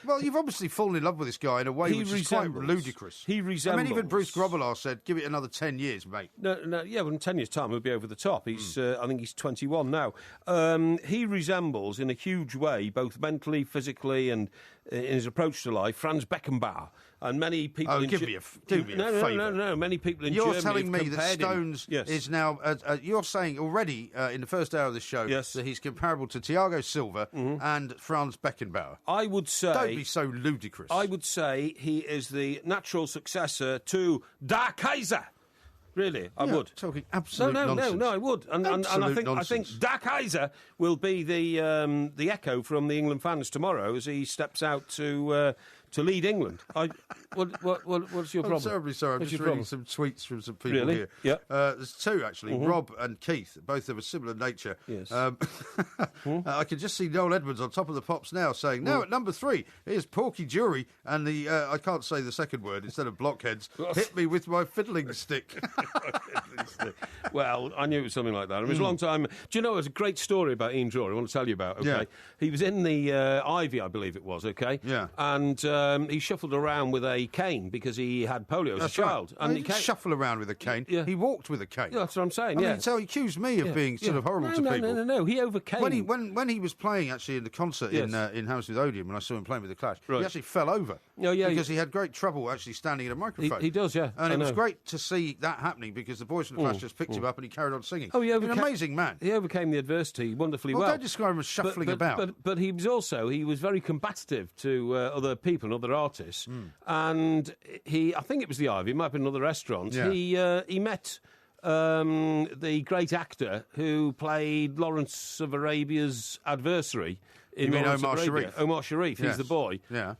Well, you've obviously fallen in love with this guy in a way which is quite ludicrous. He resembles... I mean, even Bruce Grobbelaar said, give it another 10 years, mate. No, yeah, well, in 10 years' time, he'll be over the top. He's, I think he's 21 now. He resembles, in a huge way, both mentally, physically, and in his approach to life, Franz Beckenbauer. And many people... do me a favour. No. Many people in Germany... You're telling me that Stones is now... you're saying already in the first hour of the show that he's comparable to Thiago Silva and Franz Beckenbauer. I would say... Don't be so ludicrous. I would say he is the natural successor to Der Kaiser. Really, I would. Talking absolute nonsense. No, I would, and I think Der Kaiser will be the echo from the England fans tomorrow as he steps out to lead England. What's your problem? I'm terribly sorry. I'm just reading some tweets from some people here. Yeah. There's two, actually. Rob and Keith, both of a similar nature. Yes. I can just see Noel Edmonds on top of the pops now saying, now at number 3, here's Porky Jury and the, I can't say the second word, instead of blockheads, hit me with my fiddling stick. Well, I knew it was something like that. It was a long time. Do you know, there's a great story about Ian Drury I want to tell you about, okay? Yeah. He was in the Ivy, I believe it was, okay? Yeah. And he shuffled around with a cane because he had polio as a child. Right. And he didn't shuffle around with a cane. Yeah. He walked with a cane. Yeah, that's what I'm saying, I mean, so he accused me of being sort of horrible to people. No. He overcame... When he was playing, actually, in the concert in Hammersmith Odeon, when I saw him playing with the Clash, he actually fell over. Oh, yeah, because he had great trouble actually standing in a microphone. He does, yeah. And it was great to see that happening because the boys from the Clash just picked him up and he carried on singing. Oh, he overcame... He's an amazing man. He overcame the adversity wonderfully well. Don't describe him as shuffling about. But he was very combative to other people and other artists. And I think it was the Ivy, it might have been another restaurant. Yeah. He met the great actor who played Lawrence of Arabia's adversary in Lawrence Omar of Arabia. Sharif? Omar Sharif, Yes. he's the boy. Yeah.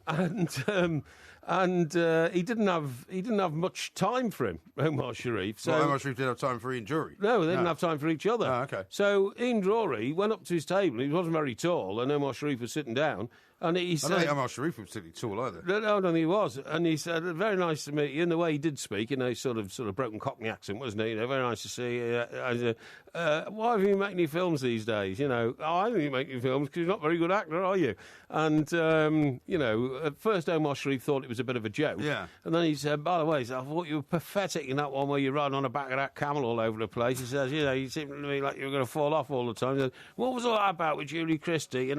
And he didn't have much time for him, Omar Sharif. So Omar Sharif didn't have time for Ian Drury. No, they didn't have time for each other. Oh, okay. So Ian Drury went up to his table. He wasn't very tall, and Omar Sharif was sitting down. And he said, I don't think Omar Sharif was particularly tall either. No, I don't think he was. And he said, very nice to meet you. And the way he did speak, in a sort of broken Cockney accent, wasn't he? Very nice to see you. Why have you made any films these days? I think you make any films because you're not a very good actor, are you? And, at first Omar Sharif thought it was a bit of a joke. Yeah. And then he said, by the way, I thought you were pathetic in that one where you're riding on the back of that camel all over the place. He says, you seem to me like you were going to fall off all the time. He said, what was all that about with Julie Christie,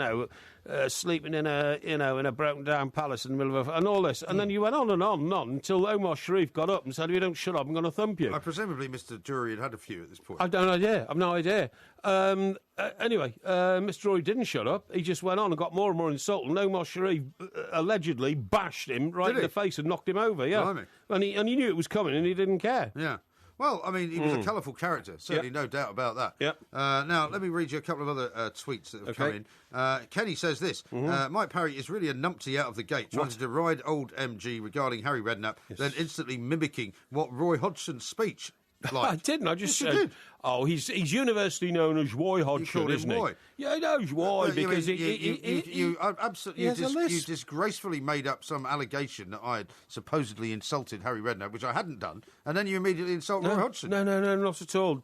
sleeping in a broken down palace in the middle of and all this, and then you went on and on and on until Omar Sharif got up and said, "If you don't shut up, I'm going to thump you." Presumably, Mr. Drury had a few at this point. I've no idea. Anyway, Mr. Drury didn't shut up. He just went on and got more and more insulting. Omar Sharif allegedly bashed him right in the face and knocked him over. Yeah, and he knew it was coming and he didn't care. Yeah. Well, I mean, he was a colourful character, certainly, no doubt about that. Yep. Now, let me read you a couple of other tweets that have come in. Kenny says this, Mike Parry is really a numpty out of the gate, trying to deride old MG regarding Harry Redknapp, then instantly mimicking what Roy Hodgson's speech like. I didn't, I just Yes, said... you did. Oh, he's universally known as Roy Hodgson, isn't he? Roy. Yeah, I know Roy because you disgracefully made up some allegation that I had supposedly insulted Harry Redknapp, which I hadn't done, and then you immediately insult Roy Hodgson. No, not at all.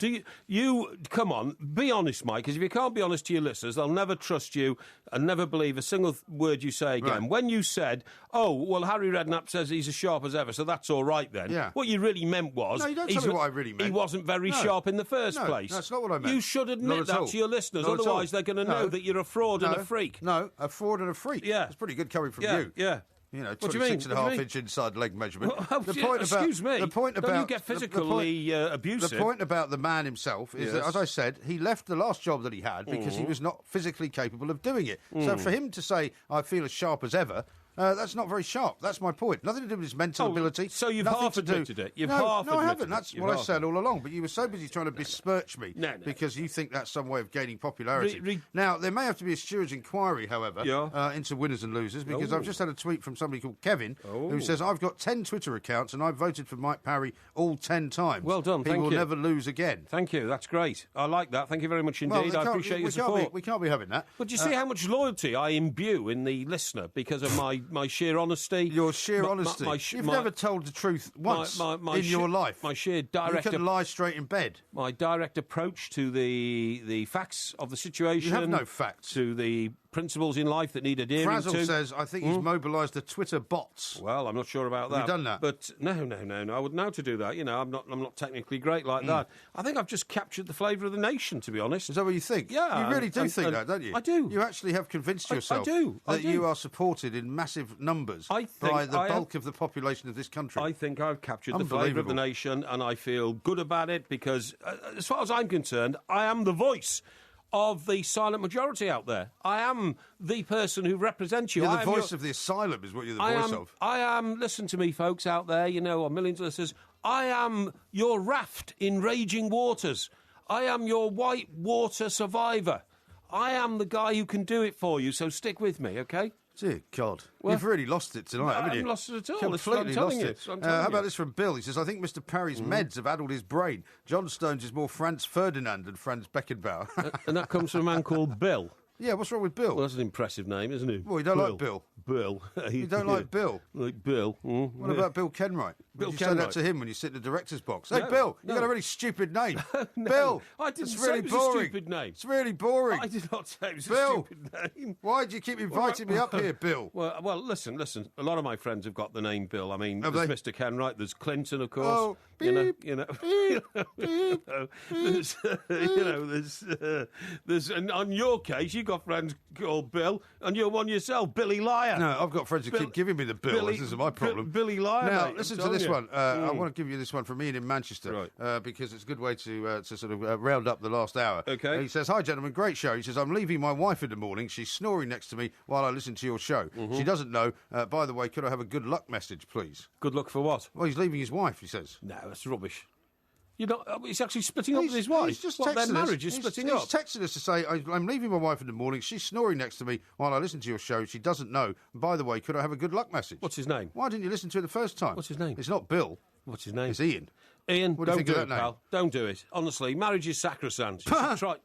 You come on, be honest, Mike, because if you can't be honest to your listeners, they'll never trust you and never believe a single word you say again. Right. When you said, "Oh, well, Harry Redknapp says he's as sharp as ever, so that's all right then," what you really meant was, no, you don't tell me what I really meant. He wasn't very sharp in the first place. No, that's not what I meant. You should admit that to your listeners, Not otherwise they're going to know that you're a fraud and a freak. No, a fraud and a freak. Yeah. It's pretty good coming from you. Yeah. 26.5-inch inside leg measurement. Excuse me. The point Don't about you get physically abusive? The point about the man himself is that, as I said, he left the last job that he had because he was not physically capable of doing it. So for him to say, "I feel as sharp as ever," that's not very sharp. That's my point. Nothing to do with his mental ability. So you've Nothing half to do- admitted it. You've no, half no, I admitted haven't. it. That's You've what I half said all along. But you were so busy trying to besmirch me because you think that's some way of gaining popularity. Now, there may have to be a steward's inquiry, however, into winners and losers, because I've just had a tweet from somebody called Kevin who says, "I've got 10 Twitter accounts and I've voted for Mike Parry all 10 times. Well done, He will never lose again." Thank you, that's great. I like that. Thank you very much indeed. I appreciate your support. We can't be having that. But do you see how much loyalty I imbue in the listener because of my sheer honesty? Your sheer honesty. You've never told the truth once in your life. My sheer direct... You couldn't lie straight in bed. My direct approach to the facts of the situation. You have no facts. To the principles in life that need adhering to. Frazzle says, "I think he's mobilised the Twitter bots." Well, I'm not sure about that. Have you done that? But no. I wouldn't know how to do that. I'm not technically great like that. I think I've just captured the flavour of the nation, to be honest. Is that what you think? Yeah. You really do think that, don't you? I do. You actually have convinced yourself I do. you are supported in massive numbers by the bulk of the population of this country. I think I've captured the flavour of the nation, and I feel good about it because, as far as I'm concerned, I am the voice of the silent majority out there. I am the person who represents you. You're the voice of the asylum is what you're the voice of. I am, listen to me, folks out there, or millions of listeners, I am your raft in raging waters. I am your white water survivor. I am the guy who can do it for you, so stick with me, OK? Dear God. You've really lost it tonight, haven't you? I haven't lost it at all. Completely lost it. How about this from Bill? He says, "I think Mr. Parry's meds have addled his brain. John Stones is more Franz Ferdinand than Franz Beckenbauer." And that comes from a man called Bill. Yeah, what's wrong with Bill? Well, that's an impressive name, isn't it? Well, you don't like Bill. Bill. You don't like Bill? Like Bill. What about Bill Kenwright? Bill Would you say that to him when you sit in the director's box? Hey, No, Bill, no. you've got a really stupid name. No, Bill, I didn't it's say really it was boring. a stupid name. It's really boring. I did not say it was Bill, a stupid name. Why do you keep inviting me up here, Bill? Well, listen. A lot of my friends have got the name Bill. I mean, there's Mr. Kenwright, there's Clinton, of course. Oh, beep, there's and on your case, you've got friends called Bill, and you're one yourself, Billy Liar. No, I've got friends who keep giving me the Bill. This is my problem. Billy Liar. Now, mate, listen to this one. I want to give you this one from Ian in Manchester because it's a good way to sort of round up the last hour. Okay. He says, "Hi, gentlemen, great show." He says, "I'm leaving my wife in the morning. She's snoring next to me while I listen to your show. She doesn't know. By the way, could I have a good luck message, please?" Good luck for what? Well, he's leaving his wife, he says. No, that's rubbish. You're not. He's actually splitting up with his wife. He's just their texted marriage us. is splitting up. He's texted us to say, I'm leaving my wife in the morning. She's snoring next to me while I listen to your show. She doesn't know. And by the way, could I have a good luck message? What's his name? Why didn't you listen to it the first time? What's his name? It's not Bill. What's his name? It's Ian. Ian, what do you don't think do of it, that name? pal. Don't do it. Honestly, marriage is sacrosanct.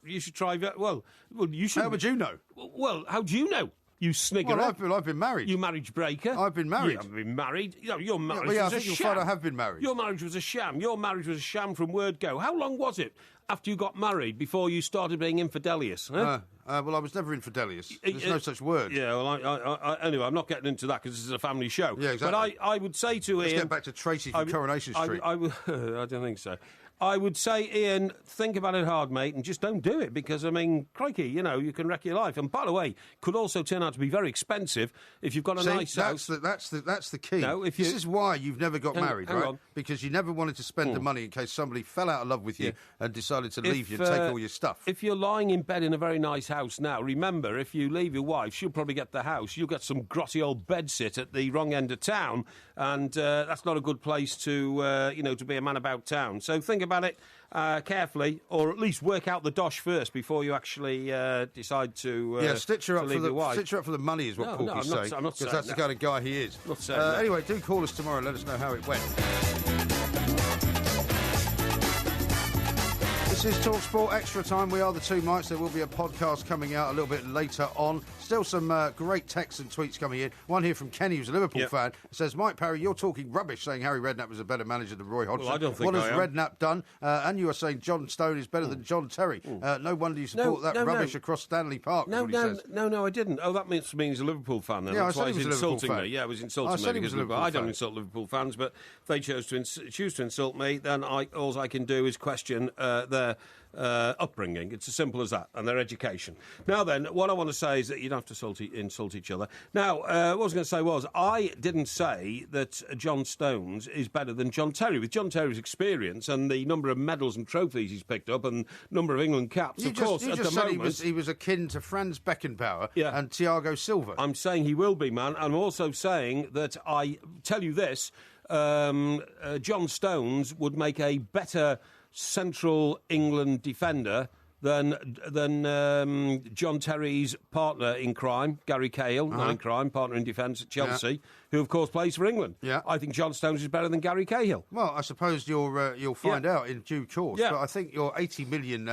You should try. Well, you should. How would you know? Well, how do you know? You snigger. Well, I've been married. You marriage breaker. I've been married. You haven't been married. Your marriage I was a think you'll sham. find I have been married. Your marriage was a sham. Your marriage was a sham from word go. How long was it after you got married before you started being infidelious? Huh? Well, I was never infidelious. There's no such word. Yeah, well, anyway, I'm not getting into that because this is a family show. Yeah, exactly. But I would say to Let's Ian... get back to Tracy from Coronation Street. I don't think so. I would say, Ian, think about it hard, mate, and just don't do it because, I mean, crikey, you can wreck your life. And by the way, could also turn out to be very expensive if you've got a nice house. That's the key. No, this is why you've never got married, hang right? on. Because you never wanted to spend the money in case somebody fell out of love with you and decided to leave you and take all your stuff. If you're lying in bed in a very nice house now, remember, if you leave your wife, she'll probably get the house. You'll get some grotty old bedsit at the wrong end of town, and that's not a good place to be a man about town. So think about it carefully, or at least work out the dosh first before you actually decide to stitch her up to leave your wife. Stitch her up for the money is what Porky's saying. I'm not saying because that's the kind of guy he is. Not saying that. Anyway, do call us tomorrow and let us know how it went. This is TalkSport Extra Time. We are the Two Mics. There will be a podcast coming out a little bit later on. Still some great texts and tweets coming in. One here from Kenny, who's a Liverpool fan. It says, Mike Parry, you're talking rubbish saying Harry Redknapp was a better manager than Roy Hodgson. Well, I don't think what I has am. Redknapp done? And you are saying John Stone is better than John Terry. No wonder you support that rubbish across Stanley Park. No, I didn't. Oh, that means he's a Liverpool fan then. Yeah, That's I said why he he's was a Liverpool insulting fan. me. Yeah, he was insulting me because I don't insult Liverpool fans, but if they choose to insult me, then all I can do is question their upbringing. It's as simple as that, and their education. Now then, what I want to say is that you don't have to insult each other. Now, what I was going to say was, I didn't say that John Stones is better than John Terry. With John Terry's experience and the number of medals and trophies he's picked up and number of England caps, You just said he was akin to Franz Beckenbauer and Thiago Silva. I'm saying he will be, man. I'm also saying that I tell you this, John Stones would make a better Central England defender than John Terry's partner in crime, Gary Cahill, not in crime, partner in defence at Chelsea, who of course plays for England. Yeah. I think John Stones is better than Gary Cahill. Well, I suppose you'll find out in due course. Yeah. But I think your 80 million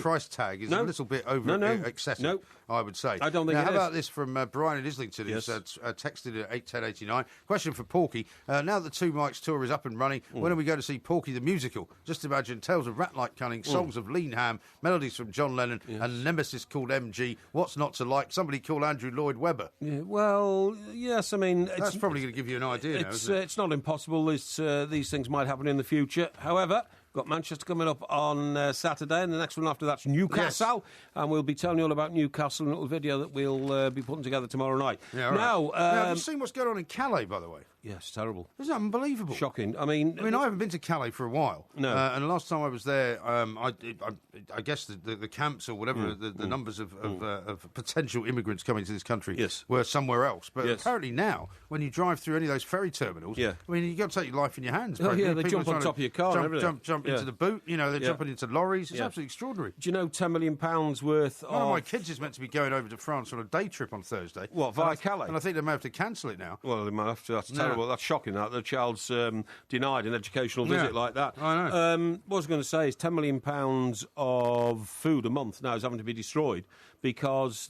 price tag is a little bit excessive. No. I would say. I don't think how it is. about this from Brian in Islington, who's texted at 81089. Question for Porky. Now that the Two Mics tour is up and running, when are we going to see Porky the musical? Just imagine tales of rat-like cunning, songs of lean ham, melodies from John Lennon, and nemesis called MG. What's not to like? Somebody called Andrew Lloyd Webber. Yeah, well, yes, I mean... That's probably going to give you an idea now, isn't it? It's not impossible. These things might happen in the future. However... Got Manchester coming up on Saturday, and the next one after that's Newcastle, and we'll be telling you all about Newcastle in a little video that we'll be putting together tomorrow night. Yeah, right. Now, have you seen what's going on in Calais, by the way? Yes, terrible. It's unbelievable. Shocking. I mean, I haven't been to Calais for a while. No. And the last time I was there, I guess the camps or whatever, the numbers of potential immigrants coming to this country were somewhere else. But apparently now, when you drive through any of those ferry terminals, I mean, you've got to take your life in your hands. Oh, yeah, they jump on top of your car and everything. Jump into the boot, they're jumping into lorries. It's absolutely extraordinary. Do you know £10 million worth of... One of my kids is meant to be going over to France on a day trip on Thursday. What, via Calais? And I think they may have to cancel it now. Well, they might have to. That's terrible. That's shocking, that. The child's denied an educational visit like that. I know. What I was going to say is £10 million of food a month now is having to be destroyed because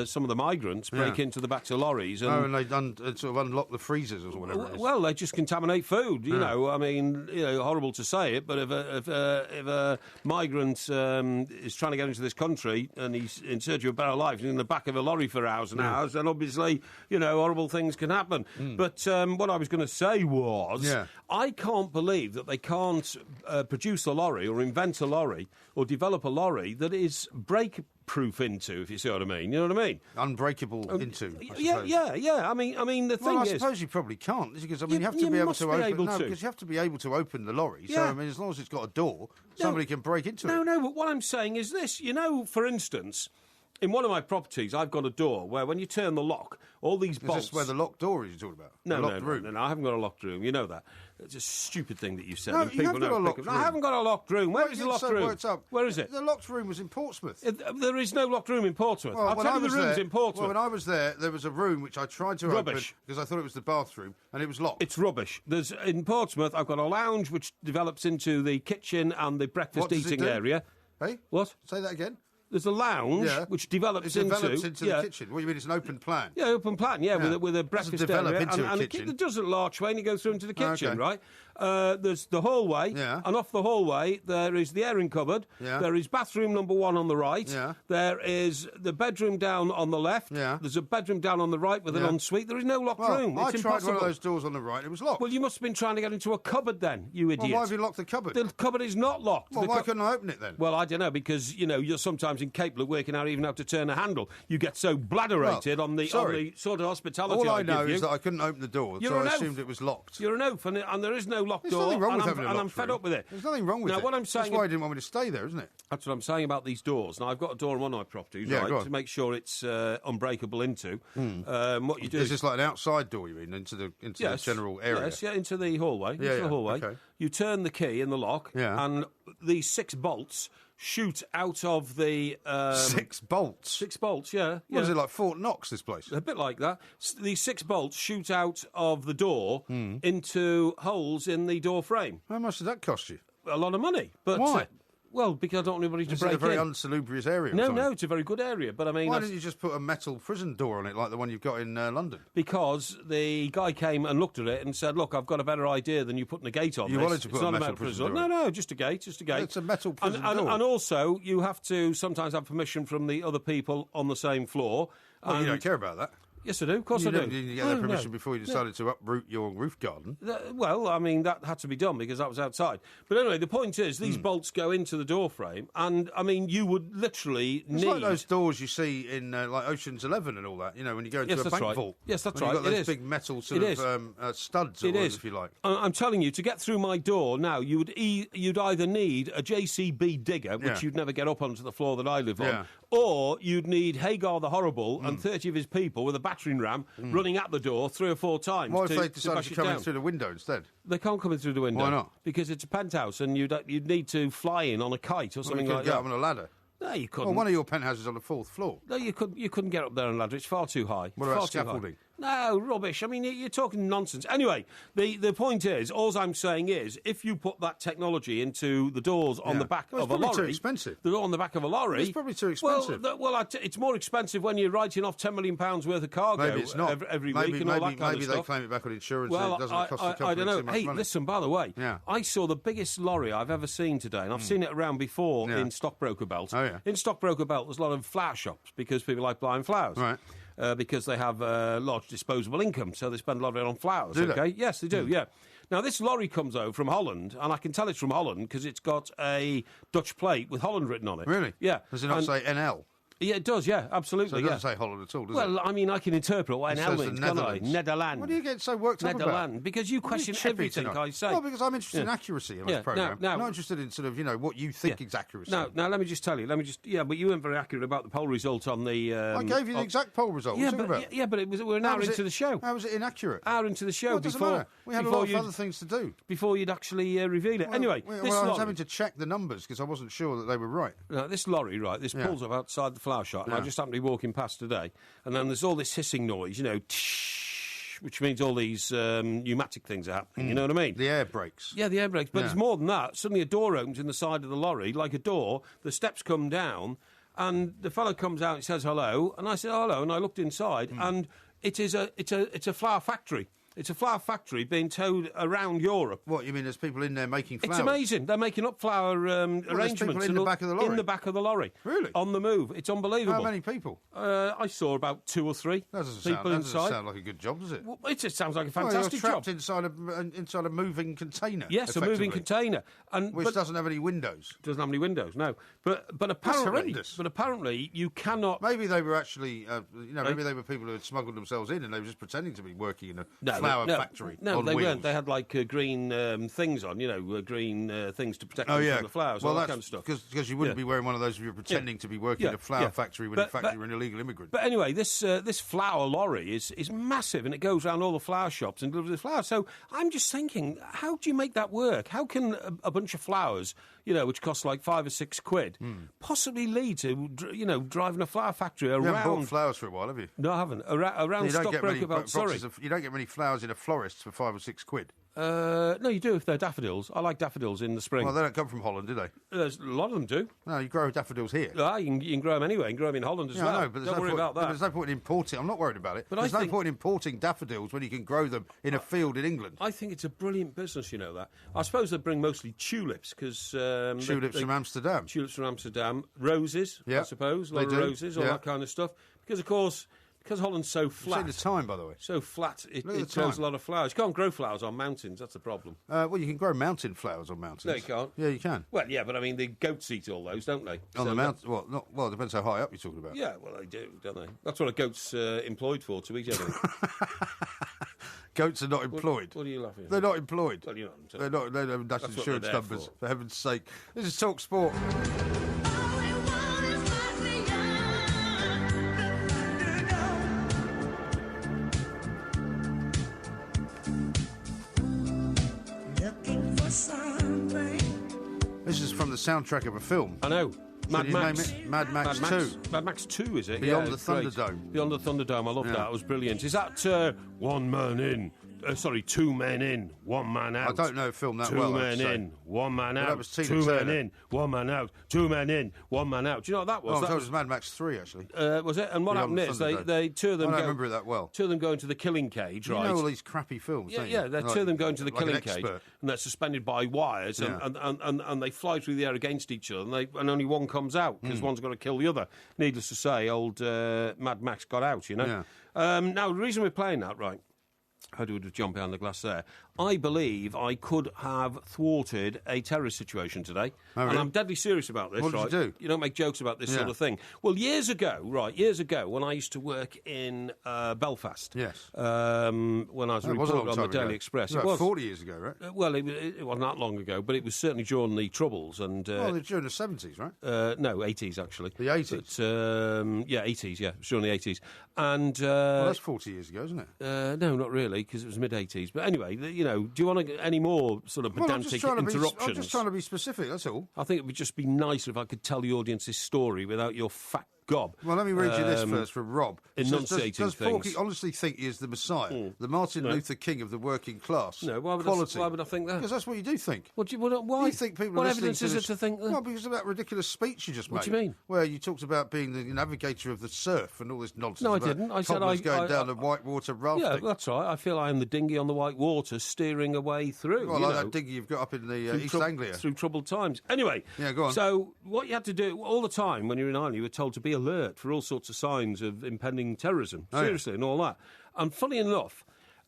some of the migrants break into the backs of lorries. And they sort of unlock the freezers or whatever it is. Well, they just contaminate food, you know. I mean, horrible to say it, but if a migrant is trying to get into this country and he's in search of a better life and in the back of a lorry for hours and hours, then obviously, horrible things can happen. But what I was going to say was, I can't believe that they can't produce a lorry or invent a lorry or develop a lorry that is brake-proof into, if you see what I mean. You know what I mean? Unbreakable into, I suppose. Yeah. I mean, the thing is... I suppose you probably can't, because, you have to be able to open... No, because you have to be able to open the lorry. So, as long as it's got a door, somebody can break into it. No, but what I'm saying is this. For instance... In one of my properties, I've got a door where when you turn the lock, all these bolts... Is this where the locked door is you're talking about? No, the locked room? No, I haven't got a locked room. You know that. It's a stupid thing that you said. No, and you people have got a locked room. I haven't got a locked room. Where is the locked room? Worked up? Where is it? The locked room was in Portsmouth. There is no locked room in Portsmouth. Well, I'll tell you the room's in Portsmouth. Well, when I was there was a room which I tried to open because I thought it was the bathroom, and it was locked. It's rubbish. In Portsmouth, I've got a lounge which develops into the kitchen and the breakfast eating area. Hey? What? Say that again. There's a lounge which develops into the kitchen. What do you mean? It's an open plan? Yeah, open plan. Yeah, with a breakfast area into and a kitchen. It does a archway and you go through into the kitchen, right? There's the hallway, and off the hallway there is the airing cupboard. Yeah. There is bathroom number 1 on the right. Yeah. There is the bedroom down on the left. Yeah. There's a bedroom down on the right with an ensuite. There is no locked room. I It's tried impossible. one of those doors on the right. It was locked. Well, you must have been trying to get into a cupboard then, you idiot. Well, why have you locked the cupboard? The cupboard is not locked. Well, why couldn't I open it then? Well, I don't know, because, you're sometimes incapable of working out even how to turn a handle. You get so bladderated on the sort of hospitality All I know give you. is that I couldn't open the door, so I assumed it was locked. You're an oaf, and there is no locked door. Nothing wrong with having a locked I'm fed up with it. There's nothing wrong with it. What I'm saying, that's why I didn't want me to stay there, isn't it? That's what I'm saying about these doors. Now, I've got a door on one of my properties, right, to make sure it's unbreakable into. What you do is this like an outside door, you mean, into the general area? Yes, into the hallway. The hallway. Okay. You turn the key in the lock, and these 6 bolts shoot out of the... 6 bolts? 6 bolts, yeah. What is it, like Fort Knox, this place? A bit like that. These 6 bolts shoot out of the door into holes in the door frame. How much did that cost you? A lot of money. But why? Well, because I don't want anybody to break in. It's a very unsalubrious area. No, it's a very good area. But I mean, why didn't you just put a metal prison door on it like the one you've got in London? Because the guy came and looked at it and said, "Look, I've got a better idea than you putting a gate on." You wanted to put a metal prison door? No, just a gate, just a gate. It's a metal prison door. And also, you have to sometimes have permission from the other people on the same floor. Well, you don't care about that. Yes, I do. Of course I do. You didn't get that permission before you decided to uproot your roof garden. Well, I mean, that had to be done because that was outside. But anyway, the point is, these bolts go into the door frame, and, I mean, you would literally need... It's like those doors you see in, like, Ocean's 11 and all that, when you go into a bank vault. Yes, that's right. You've got those big metal sort of studs, or whatever, if you like. I'm telling you, to get through my door now, you'd either need a JCB digger, which you'd never get up onto the floor that I live on, or you'd need Hagar the Horrible and 30 of his people with a battering ram running at the door 3 or 4 times. What if they decided to come in through the window instead? They can't come in through the window. Why not? Because it's a penthouse and you'd need to fly in on a kite or something like that. You couldn't get up on a ladder? No, you couldn't. Well, one of your penthouses on the 4th floor. No, you couldn't get up there on a ladder. It's far too high. What about scaffolding? No, rubbish. I mean, you're talking nonsense. Anyway, the point is, all I'm saying is, if you put that technology into the doors on the back of a lorry... It's probably too expensive. The door on the back of a lorry... It's probably too expensive. It's more expensive when you're writing off £10 million worth of cargo maybe it's not. every week and all that kind of stuff. Maybe they claim it back on insurance and it doesn't cost the company I don't know. too much money. Listen, by the way, I saw the biggest lorry I've ever seen today, and I've seen it around before in Stockbroker Belt. Oh, yeah. In Stockbroker Belt, there's a lot of flower shops because people like buying flowers. Right. Because they have large disposable income, so they spend a lot of it on flowers. Do they? Yes, they do, yeah. Now, this lorry comes over from Holland, and I can tell it's from Holland because it's got a Dutch plate with Holland written on it. Really? Yeah. Does it not say NL? Yeah, it does, yeah, absolutely. So it doesn't say Holland at all, does it? Well, I mean, I can interpret what NL means, can't I? Netherlands. What do you get so worked up about? Because you question everything I say. Well, because I'm interested in accuracy in this programme. No, I'm not interested in sort of, what you think is accuracy. Now, let me just tell you. But you weren't very accurate about the poll result on the... I gave you the exact poll result. Yeah, but we're an hour into the show. How was it inaccurate? Hour into the show. Well, it doesn't matter. We had a lot of other things to do. Before you'd actually reveal it. Anyway, I was having to check the numbers because I wasn't sure that they were right. Now, this lorry, right, this pulls up outside the flower shop, and I just happened to be walking past today, and then there's all this hissing noise, which means all these pneumatic things are happening, you know what I mean? The air brakes. Yeah, the air brakes, but it's more than that. Suddenly a door opens in the side of the lorry, like a door, the steps come down, and the fellow comes out and says hello, and I said hello, and I looked inside, and it's a flower factory. It's a flower factory being towed around Europe. What, you mean there's people in there making flowers? It's amazing. They're making up flower arrangements. People in the back of the lorry? In the back of the lorry. Really? On the move. It's unbelievable. How many people? I saw about 2 or 3 people inside. That doesn't sound like a good job, does it? Well, it just sounds like a fantastic job. You're trapped inside a moving container. Yes, a moving container. Which doesn't have any windows. Doesn't have any windows, no. But apparently... That's horrendous. But apparently you cannot... Maybe they were actually... maybe they were people who had smuggled themselves in and they were just pretending to be working in a flower flower factory. No, on they wheels. weren't. They had like green things on, green things to protect them from the flowers, all that kind of stuff. Because you wouldn't be wearing one of those if you're pretending to be working in a flower factory when in fact you're an illegal immigrant. But anyway, this flower lorry is massive, and it goes around all the flower shops and delivers the flowers. So I'm just thinking, how do you make that work? How can a bunch of flowers, which cost like £5 or £6, possibly lead to, driving a flower factory around? You haven't bought flowers for a while, have you? No, I haven't. Around Stockbroker Belt, sorry. You don't get many flowers in a florist for £5 or £6. No, you do if they're daffodils. I like daffodils in the spring. Well, they don't come from Holland, do they? A lot of them do. No, you grow daffodils here. You can grow them anyway. You can grow them in Holland as well. I know, but don't worry about that. But there's no point in importing. I'm not worried about it. But there's no point in importing daffodils when you can grow them in a field in England. I think it's a brilliant business, you know that. I suppose they bring mostly tulips because... tulips from Amsterdam. Tulips from Amsterdam. Roses, I suppose. A lot of roses, all that kind of stuff. Because, of course... Because Holland's so flat. You've seen the time, by the way. So flat, it grows a lot of flowers. You can't grow flowers on mountains, that's the problem. Well, you can grow mountain flowers on mountains. No, you can't. Yeah, you can. Well, yeah, but I mean, the goats eat all those, don't they? On the mountain? Well, it depends how high up you're talking about. Yeah, well, they do, don't they? That's what a goat's employed for, to eat everything. Goats are not employed. What are you laughing at? They're not employed. Well, you're not. They're not. They don't have national insurance numbers, for heaven's sake. This is Talk Sport. This is from the soundtrack of a film. I know. Mad Max. Mad Max 2. Mad Max 2, is it? Beyond the Thunderdome. Beyond the Thunderdome. I love that. It was brilliant. Is that one man in? Two men in, one man out. I don't know a film that well. 2 men in, 1 man out. That was Tina 2 men Turner. in, 1 man out. 2 men in, 1 man out. Do you know what that was? That was Mad Max 3, actually. Was it? And what happened is they two of them. I don't remember it that well. 2 of them go into the killing cage, right? You know all these crappy films, don't you? Yeah, they're 2 of them go into the killing cage, and they're suspended by wires, and they fly through the air against each other, and only one comes out because one's got to kill the other. Needless to say, old Mad Max got out. Now, the reason we're playing that, right? How do we jump behind the glass there? I believe I could have thwarted a terrorist situation today. Oh, really? And I'm deadly serious about this, What did you do? You don't make jokes about this sort of thing. Well, years ago, when I used to work in Belfast. Yes. When I was a reporter on the Daily Express. It was 40 years ago, right? Well, it wasn't that long ago, but it was certainly during the Troubles. And during the 70s, right? No, 80s, actually. The 80s? But, 80s, yeah. It was during the 80s. And, well, that's 40 years ago, isn't it? No, not really, because it was mid-80s. But anyway, do you want any more sort of pedantic interruptions? I'm just trying to be specific, that's all. I think it would just be nicer if I could tell the audience this story without your fat gob. Well, let me read you this first from Rob. Enunciating does Porky honestly think he is the Messiah, the Martin Luther King of the working class? No, why would I think that? Because that's what you do think. Why? You think people what are listening evidence is it to think that? Well, because of that ridiculous speech you just made. What do you mean? Where you talked about being the navigator of the surf and all this nonsense. No, I didn't. I said I going down the whitewater rafting. Yeah, that's right. I feel I am the dinghy on the white water steering away through. Well, that dinghy you've got up in the East Anglia. Through troubled times. Anyway. Yeah, go on. So what you had to do all the time when you were in Ireland, you were told to be alert for all sorts of signs of impending terrorism. Seriously, and all that. And funny enough,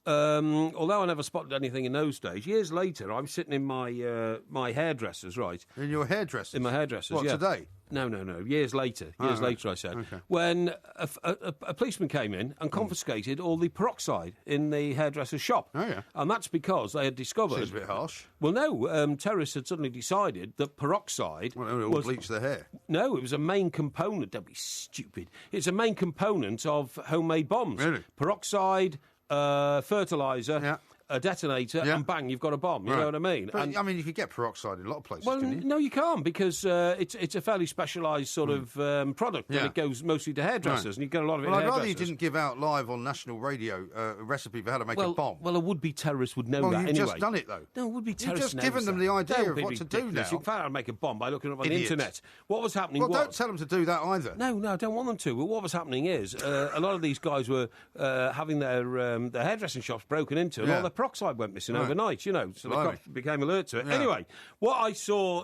although I never spotted anything in those days, years later, I'm sitting in my my hairdresser's, right? In your hairdresser's? In my hairdresser's, What, today? No. Years later, I said. Okay. When a policeman came in and confiscated all the peroxide in the hairdresser's shop. Oh, yeah. And that's because they had discovered... Seems a bit harsh. Well, no, terrorists had suddenly decided that peroxide... Well, it all bleach their hair. No, it was a main component. Don't be stupid. It's a main component of homemade bombs. Really? Peroxide, fertiliser... Yeah. A detonator, and bang, you've got a bomb. You know what I mean? But, you could get peroxide in a lot of places, well, couldn't you? No, you can't, because it's a fairly specialised sort of product, and it goes mostly to hairdressers, and you get a lot of it in hairdressers. I'd rather you didn't give out live on national radio a recipe for how to make a bomb. Well, a would-be terrorist would know that anyway. You've just done it, though. No, a would-be terrorist You've just given them the idea of what to do now. In fact, I'd make a bomb by looking up on the internet. What was happening was... Well, don't tell them to do that either. No, I don't want them to. But what was happening is a lot of these guys were having their hairdressing shops broken into, and all their peroxide went missing overnight, so the cops became alert to it. Anyway, what I saw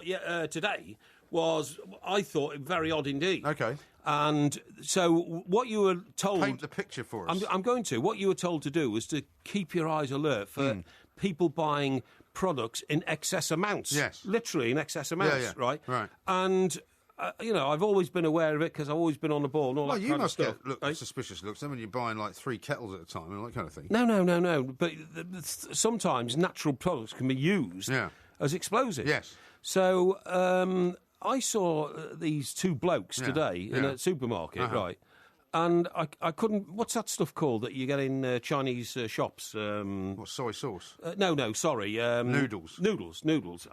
today was, I thought, very odd indeed. Okay. And so what you were told... Paint the picture for us. I'm going to. What you were told to do was to keep your eyes alert for people buying products in excess amounts. Yes. Literally in excess amounts, right? Right. And I've always been aware of it because I've always been on the ball and all that kind of stuff. You must get suspicious looks then when you're buying like 3 kettles at a time and all that kind of thing. No. But sometimes natural products can be used as explosives. Yes. So I saw these 2 blokes today in a supermarket, right? And I couldn't... What's that stuff called that you get in Chinese shops? What, soy sauce? No, sorry. Noodles. Noodles. Noodles?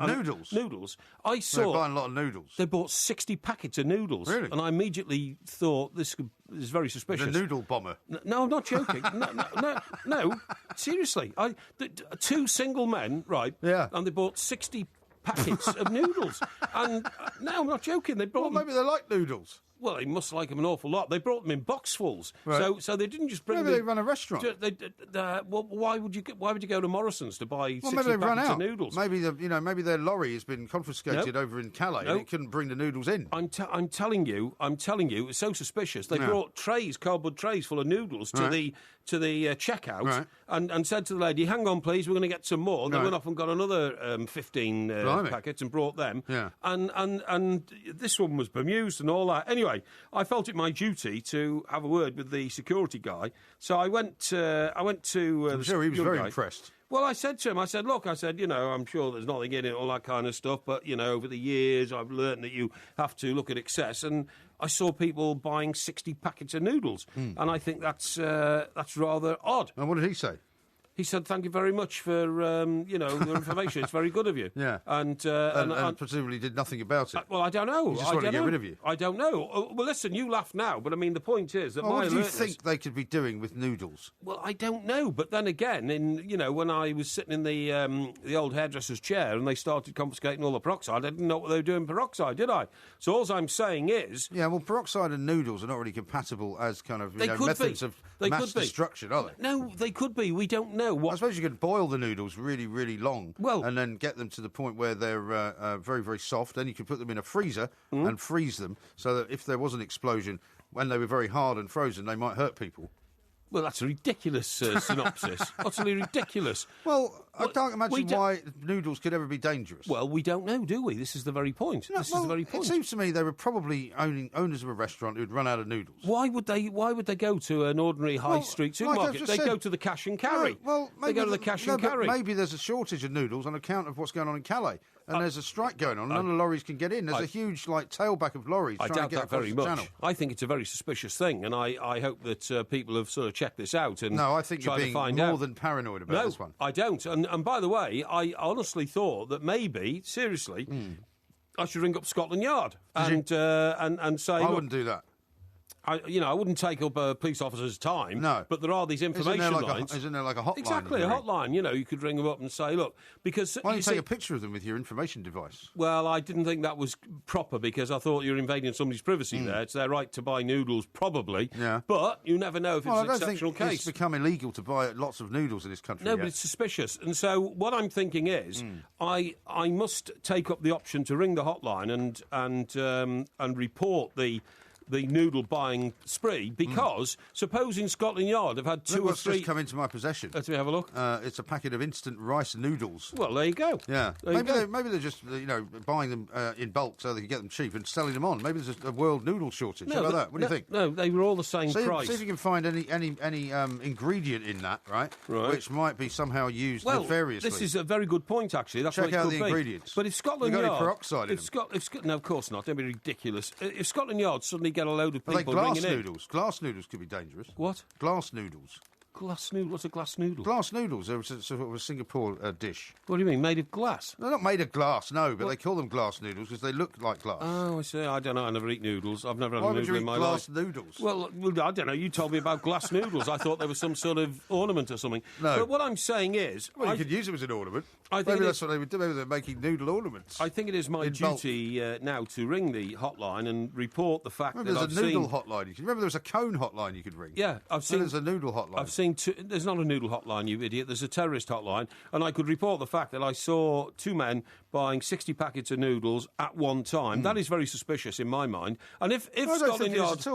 Noodles. I saw... They're buying a lot of noodles. They bought 60 packets of noodles. Really? And I immediately thought this is very suspicious. The noodle bomber. No, I'm not joking. No. Seriously. 2 single men, right? Yeah. And they bought 60 packets of noodles. And no, I'm not joking. They brought maybe they like noodles. Well, they must like them an awful lot. They brought them in boxfuls, right. So they didn't just bring. Maybe they run a restaurant. Why would you go to Morrison's to buy 60 maybe they run packets out. of noodles? Maybe their lorry has been confiscated over in Calais and it couldn't bring the noodles in. I'm telling you, it's so suspicious. They brought cardboard trays full of noodles to the checkout and said to the lady, "Hang on, please, we're going to get some more." And they went off and got another 15 packets and brought them. Yeah. And this one was bemused and all that. Anyway, I felt it my duty to have a word with the security guy. So I went to. I'm sure he was very impressed. Well, I said to him, look, I'm sure there's nothing in it, all that kind of stuff, but, over the years I've learned that you have to look at excess, and I saw people buying 60 packets of noodles, and I think that's rather odd. And what did he say? He said, "Thank you very much for your information. It's very good of you." Yeah, and presumably did nothing about it. Well, I don't know. He just wanted to get rid of you. I don't know. Well, listen, you laugh now, but I mean the point is that what do you think they could be doing with noodles? Well, I don't know. But then again, when I was sitting in the old hairdresser's chair and they started confiscating all the peroxide, I didn't know what they were doing with peroxide, did I? So all I'm saying is, peroxide and noodles are not really compatible as kind of methods of mass destruction, are they? No, they could be. We don't know. I suppose you could boil the noodles really, really long and then get them to the point where they're very, very soft. Then you could put them in a freezer and freeze them so that if there was an explosion, when they were very hard and frozen, they might hurt people. Well, that's a ridiculous synopsis. Utterly ridiculous. Well, I can't imagine why noodles could ever be dangerous. Well, we don't know, do we? This is the very point. This is the very point. It seems to me they were probably owners of a restaurant who'd run out of noodles. Why would they go to an ordinary high street supermarket? They go to the cash and carry. They go to the cash and carry. Maybe there's a shortage of noodles on account of what's going on in Calais. And there's a strike going on. None of the lorries can get in. There's a huge tailback of lorries trying to get across the channel. I doubt that very much. I think it's a very suspicious thing, and I hope that people have sort of checked this out. And no, I think you're being more than paranoid about this one. I don't. And by the way, I honestly thought that maybe, seriously, I should ring up Scotland Yard and say, I wouldn't do that. I wouldn't take up a police officer's time. No. But there are these information lines. Isn't there like a hotline? Exactly, a hotline. You could ring them up and say, look, because... Why don't you take a picture of them with your information device? Well, I didn't think that was proper because I thought you were invading somebody's privacy there. It's their right to buy noodles, probably. Yeah. But you never know if it's an exceptional case. It's become illegal to buy lots of noodles in this country. No, but it's suspicious. And so what I'm thinking is I must take up the option to ring the hotline and report the noodle buying spree because supposing Scotland Yard have had two or three... just come into my possession. Let me have a look. It's a packet of instant rice noodles. Well, there you go. Yeah. Maybe they're just buying them in bulk so they can get them cheap and selling them on. Maybe there's a world noodle shortage. How about that? What do you think? No, they were all the same price. See if you can find any ingredient in that, right? Which might be somehow used nefariously. This is a very good point, actually. That's Check out the ingredients. But if Scotland Yard... Got any peroxide in them? No, of course not. Don't be ridiculous. If Scotland Yard suddenly get a load of people glass noodles. Glass noodles could be dangerous. What? Glass noodles. Glass noodle? What's a glass noodle? Glass noodles. They're sort of a Singapore dish. What do you mean? Made of glass? They're not made of glass, no, but they call them glass noodles because they look like glass. Oh, I see. I don't know. I never eat noodles. I've never had a noodle in my life. Why would you eat glass noodles? Well, I don't know. You told me about glass noodles. I thought they were some sort of ornament or something. No. But what I'm saying is... Well, you could use them as an ornament. Maybe that's what they would do. Maybe they're making noodle ornaments. I think it is my duty now to ring the hotline and report the fact that I've seen... There's a noodle hotline. Remember, there's a cone hotline you could ring. Yeah, I've seen... There's a noodle hotline. I've seen two... There's not a noodle hotline, you idiot. There's a terrorist hotline. And I could report the fact that I saw two men buying 60 packets of noodles at one time. That is very suspicious in my mind. And if Scotland Yard...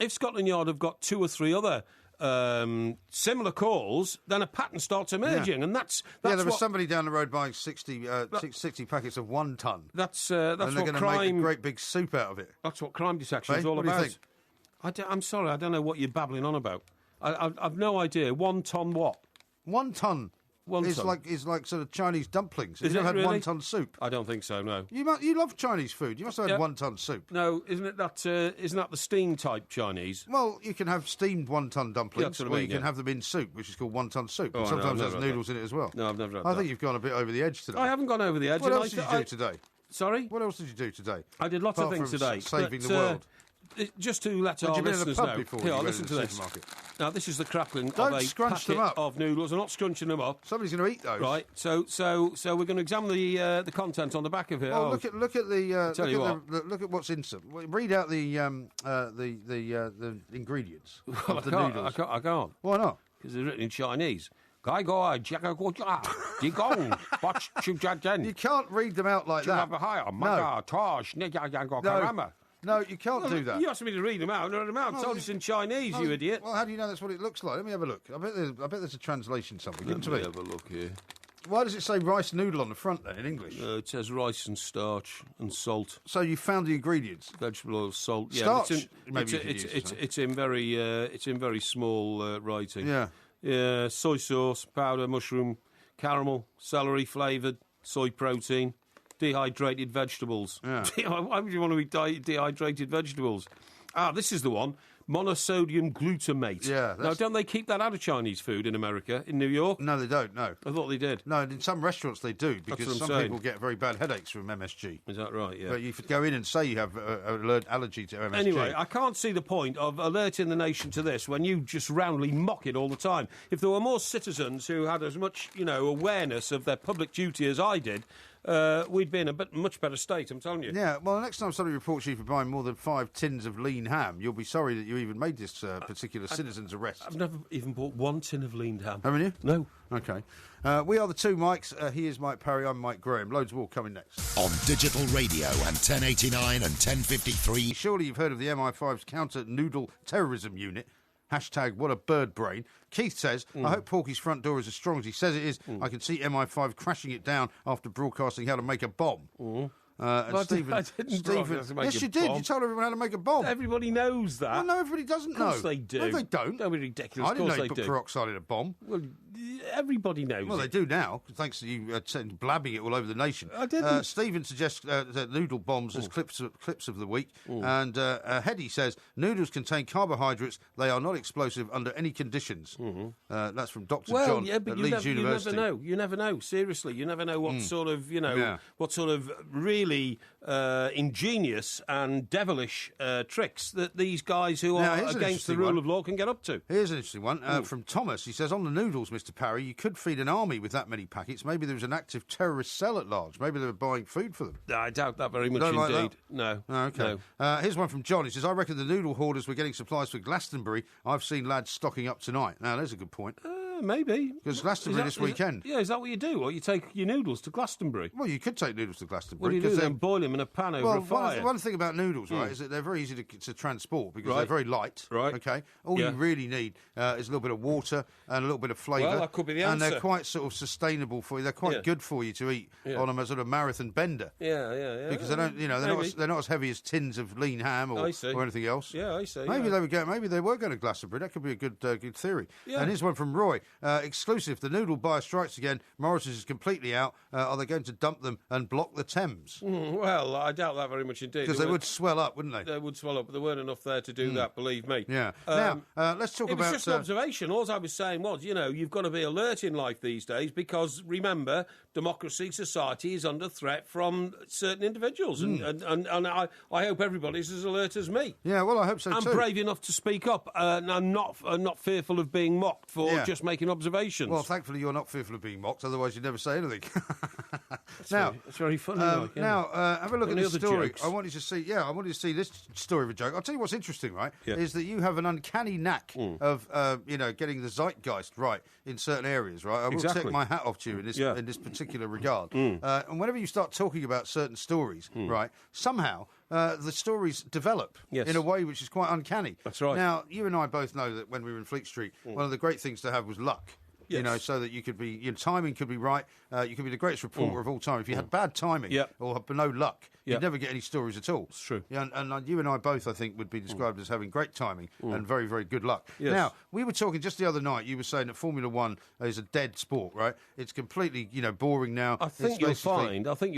If Scotland Yard have got two or three other similar calls, then a pattern starts emerging, and that's there was somebody down the road buying 60 packets of 1 ton. That's and what they're going to crime. make a great big soup out of it. That's what crime detection is all what about. Do you think? I'm sorry, I don't know what you're babbling on about. I've no idea. 1 ton what? 1 ton. Is like sort of Chinese dumplings. Have you ever had really? 1 ton soup? I don't think so. No. You love Chinese food. You must have had 1 ton soup. No, isn't that the steam type Chinese? Well, you can have steamed 1 ton dumplings, or you can have them in soup, which is called 1 ton soup. Oh, sometimes there's noodles in it as well. No, I've never had I think you've gone a bit over the edge today. I haven't gone over the edge. What else did you do today? Sorry? What else did you do today? I did lots of Apart things from today. Saving the world. Just to let our listeners know. Here, listen to this. Now, this is the crackling of a packet of noodles. I'm not scrunching them up. Somebody's going to eat those. Right. So we're going to examine the content on the back of it. Oh, look at what's in some. Read out the ingredients of the noodles. I can't. Why not? Because they're written in Chinese. You can't read them out like that. No, you can't do that. You asked me to read them out. Told us in Chinese, you idiot. Well, how do you know that's what it looks like? Let me have a look. I bet there's a translation somewhere. Give it to me. Have a look here. Why does it say rice noodle on the front then in English? It says rice and starch and salt. So you found the ingredients? Vegetable oil, salt. Starch. Yeah, it's in very small writing. Yeah. Yeah. Soy sauce, powder, mushroom, caramel, celery flavoured, soy protein. Dehydrated vegetables. Yeah. Why would you want to eat dehydrated vegetables? This is the one. Monosodium glutamate. Yeah. Now, don't they keep that out of Chinese food in America, in New York? No, they don't, no. I thought they did. No, in some restaurants they do, because some people get very bad headaches from MSG. Is that right, yeah? But you could go in and say you have an allergy to MSG. Anyway, I can't see the point of alerting the nation to this when you just roundly mock it all the time. If there were more citizens who had as much, awareness of their public duty as I did, we'd be in a much better state, I'm telling you. Yeah, well, the next time somebody reports you for buying more than 5 tins of lean ham, you'll be sorry that you even made this particular citizen's arrest. I've never even bought 1 tin of lean ham. Haven't you? No. OK. We are the two Mikes. He is Mike Parry, I'm Mike Graham. Loads more coming next. On digital radio and 1089 and 1053. Surely you've heard of the MI5's counter-noodle terrorism unit. Hashtag what a bird brain. Keith says, I hope Porky's front door is as strong as he says it is. I can see MI5 crashing it down after broadcasting how to make a bomb. And Stephen, I didn't broadcast how to make yes, a you did. bomb. You told everyone how to make a bomb. Everybody knows that. Well, no, everybody doesn't know. Of course they do. No, they don't. Don't be ridiculous. I didn't know they you put do. peroxide in a bomb. Well, everybody knows Well, it. they do now, thanks to you blabbing it all over the nation. I didn't. Stephen suggests that noodle bombs as clips of the week. And Heddy says, noodles contain carbohydrates. They are not explosive under any conditions. That's from Dr. John at Leeds University. You never know. Seriously, you never know what sort of, what sort of really ingenious and devilish tricks that these guys who are against the rule of law can get up to. Here's an interesting one from Thomas. He says, on the noodles, Mr. Parry, you could feed an army with that many packets. Maybe there was an active terrorist cell at large. Maybe they were buying food for them. I doubt that very much Don't indeed. like that? No. Oh, okay. No. Here's one from John. He says, I reckon the noodle hoarders were getting supplies for Glastonbury. I've seen lads stocking up tonight. Now, there's a good point. Maybe. Because Glastonbury this weekend. Is that what you do? Or you take your noodles to Glastonbury? Well, you could take noodles to Glastonbury. What do you do then? Boil them in a pan over a fire? One thing about noodles, right, is that they're very easy to transport because they're very light. Right. Okay. All you really need is a little bit of water and a little bit of flavour. Well, that could be the answer. And they're quite sort of sustainable for you. They're quite good for you to eat on a sort of marathon bender. Yeah. Because they don't, they're not as heavy as tins of lean ham or anything else. Yeah, I see. Maybe they were going to Glastonbury. That could be a good theory. Yeah. And here's one from Roy. Exclusive. The noodle buyer strikes again. Morris's is completely out. Are they going to dump them and block the Thames? Well, I doubt that very much indeed. Because they would swell up, wouldn't they? They would swell up, but there weren't enough there to do that, believe me. Yeah. Now, let's talk about... It was just an observation. All I was saying was, you've got to be alert in life these days because, remember, democracy, society is under threat from certain individuals. And I hope everybody's as alert as me. Yeah, well, I hope so too. I'm brave enough to speak up and I'm not fearful of being mocked for just making observations. Well, thankfully you're not fearful of being mocked, otherwise you'd never say anything. It's very funny. Have a look at this story. Jokes? I wanted to see this story of a joke. I'll tell you what's interesting, right? Yeah. Is that you have an uncanny knack of getting the zeitgeist right in certain areas, right? I will take my hat off to you in this particular regard. And whenever you start talking about certain stories, right, somehow the stories develop in a way which is quite uncanny. That's right. Now, you and I both know that when we were in Fleet Street, one of the great things to have was luck. Yes. You know, so that you could be, your timing could be right. You could be the greatest reporter of all time. If you had bad timing or no luck, you'd never get any stories at all. It's true. Yeah, and you and I both, I think, would be described as having great timing and very, very good luck. Yes. Now, we were talking just the other night. You were saying that Formula One is a dead sport, right? It's completely, boring now. I think you'll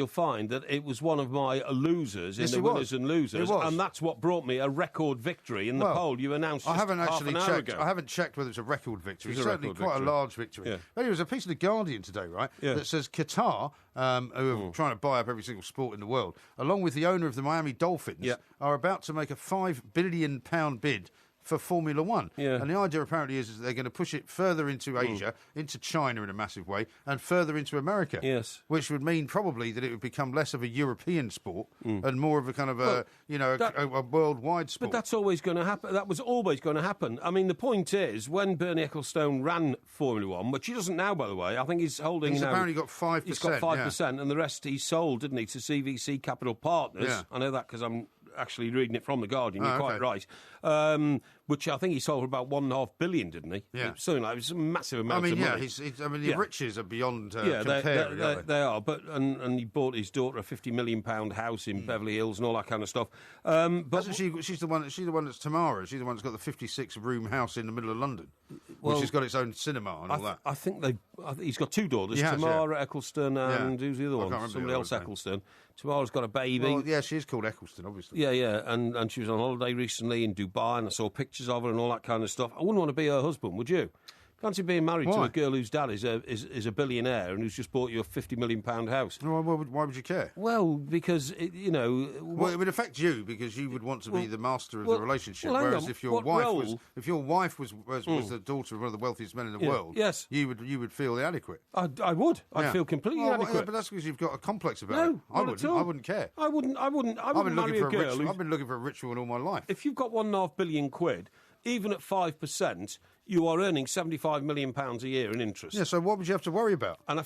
find that it was one of my losers in the winners and losers, and that's what brought me a record victory in the poll you announced. I haven't half an hour ago. I haven't checked whether it's a record victory. It's certainly quite a large victory. Yeah. But anyway, there's a piece of The Guardian today, right, that says Qatar, who are trying to buy up every single sport in the world, along with the owner of the Miami Dolphins, are about to make a £5 billion bid for Formula One. Yeah. And the idea apparently is that they're going to push it further into Asia, into China in a massive way, and further into America. Yes. Which would mean probably that it would become less of a European sport and more of a kind of a worldwide sport. But that's always going to happen. That was always going to happen. I mean, the point is, when Bernie Ecclestone ran Formula One, which he doesn't now, by the way, I think he's holding... He's apparently got 5%. He's got 5%, and the rest he sold, didn't he, to CVC Capital Partners. Yeah. I know that because I'm actually reading it from The Guardian. You're quite right. Which I think he sold for about $1.5 billion, didn't he? Yeah. Something like it was a massive amount of money. The riches are beyond comparing. They are. But and he bought his daughter a £50 million house in Beverly Hills and all that kind of stuff. But she's the one that's Tamara. She's the one that's got the 56-room house in the middle of London, which has got its own cinema and all that. I think he's got two daughters, Tamara Ecclestone and who's the other one? Somebody else Ecclestone. Tamara's got a baby. Well, yeah, she is called Ecclestone, obviously. Yeah, and she was on holiday recently in Dubai, and I saw pictures of her and all that kind of stuff. I wouldn't want to be her husband, would you? Fancy being married to a girl whose dad is a billionaire and who's just bought you a £50 million house. Why would you care? Well, because, Well, it would affect you because you would want to be the master of the relationship, whereas if your wife was the daughter of one of the wealthiest men in the world, you would feel inadequate. I would. I'd feel completely inadequate. But that's because you've got a complex about it. I wouldn't care. I wouldn't marry a girl. I've been looking for a ritual all my life. If you've got £1.5 billion, even at 5%, you are earning £75 million a year in interest. Yeah, so what would you have to worry about? And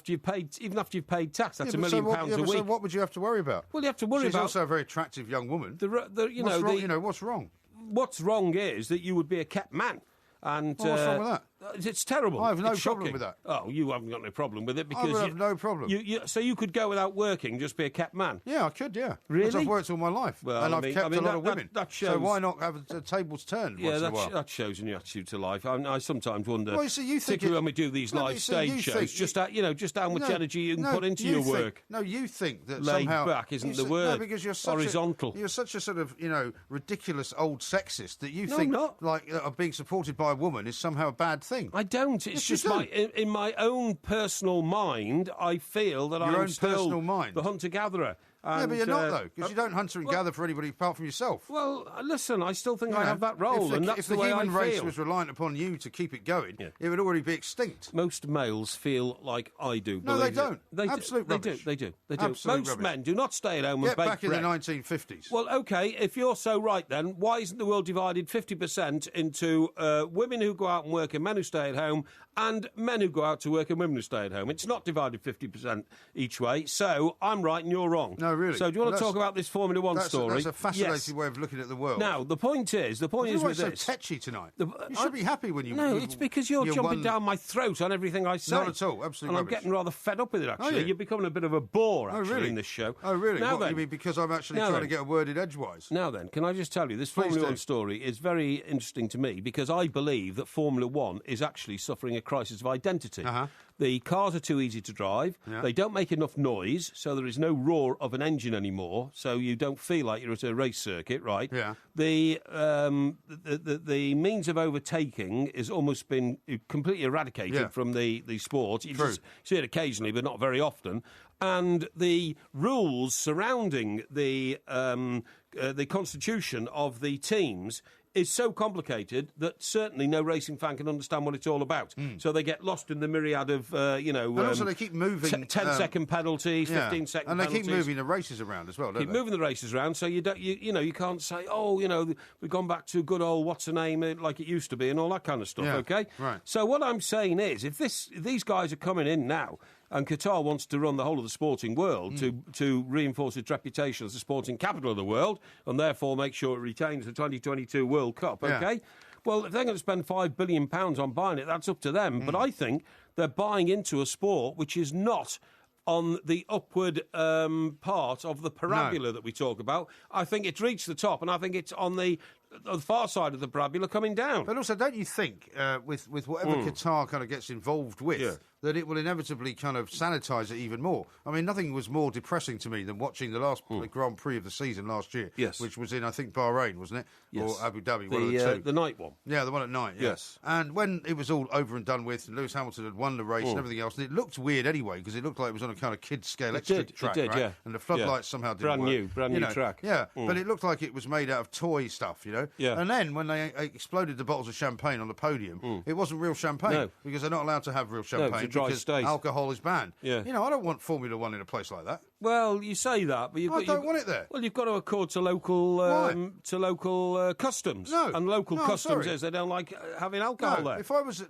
even after you've paid tax, that's £1 million a week. So what would you have to worry about? Well, you have to worry about... She's also a very attractive young woman. What's wrong? What's wrong is that you would be a kept man. And what's wrong with that? It's terrible. I have no problem with that. Oh, you haven't got no problem with it because I have no problem. So you could go without working, just be a kept man. Yeah, I could. Yeah, really. Because I've worked all my life, and I've kept a lot of women. That shows. So why not have the tables turned? Yeah, once in a while? That shows in your attitude to life. I sometimes wonder. Well, so you think particularly when we do these live stage shows, just how much energy you can put into your work. No, you think that laid somehow back isn't the word. No, because you're horizontal. You're such a sort of ridiculous old sexist that you think being supported by a woman is somehow a bad thing. I don't. It's just in my own personal mind, I feel that I'm still the hunter-gatherer. Yeah, but you're not, though, because you don't hunt and gather for anybody apart from yourself. Well, listen, I still think I have that role, and that's the way I feel. If the human race was reliant upon you to keep it going, it would already be extinct. Most males feel like I do. No, they don't. Absolute rubbish. They do. Most men do not stay at home and bake bread. Get back in the 1950s. Well, OK, if you're so right, then why isn't the world divided 50% into women who go out and work and men who stay at home, and men who go out to work and women who stay at home? It's not divided 50% each way, so I'm right and you're wrong. No, really. So do you want to talk about this Formula One story? That's a fascinating way of looking at the world. Now, the point is with this... so tetchy tonight. You should be happy when you... No, it's because you're jumping down my throat on everything I say. Not at all, absolutely. And I'm getting rather fed up with it, actually. You're becoming a bit of a bore, actually, in this show. Oh, really? Now what, you mean because I'm actually trying to get a word in edgewise? Now then, can I just tell you, this Formula One story is very interesting to me because I believe that Formula One is actually suffering a crisis of identity. The cars are too easy to drive. Yeah. They don't make enough noise, so there is no roar of an engine anymore, so you don't feel like you're at a race circuit, right? Yeah. The means of overtaking has almost been completely eradicated from the sport. You just see it occasionally, but not very often. And the rules surrounding the constitution of the teams is so complicated that certainly no racing fan can understand what it's all about. So they get lost in the myriad of, And also they keep moving... 10-second penalties, 15-second penalties. And they keep moving the races around as well, don't they? Keep moving the races around, so you can't say, we've gone back to good old what's-her-name like it used to be and all that kind of stuff, okay? Right. So what I'm saying is, if these guys are coming in now and Qatar wants to run the whole of the sporting world to reinforce its reputation as the sporting capital of the world and therefore make sure it retains the 2022 World Cup, okay? Well, if they're going to spend £5 billion on buying it, that's up to them. But I think they're buying into a sport which is not on the upward part of the parabola that we talk about. I think it's reached the top, and I think it's on the far side of the parabola coming down. But also, don't you think, with whatever Qatar kind of gets involved with, that it will inevitably kind of sanitise it even more? I mean, nothing was more depressing to me than watching the last Grand Prix of the season last year, which was in, I think, Bahrain, wasn't it? Yes. Or Abu Dhabi, one of the two. The night one. Yeah, the one at night, yes. And when it was all over and done with, and Lewis Hamilton had won the race and everything else, and it looked weird anyway, because it looked like it was on a kind of kid-scale electric track, right? Yeah. And the floodlights somehow didn't work. Brand new track. Yeah, but it looked like it was made out of toy stuff, you know? Yeah. And then when they exploded the bottles of champagne on the podium, it wasn't real champagne, because they're not allowed to have real champagne it's a dry because state. alcohol is banned. Yeah. You know, I don't want Formula One in a place like that. Well, you say that, but I don't want it there. Well, you've got to accord to local customs. No, and local customs sorry. is they don't like having alcohol there. If I was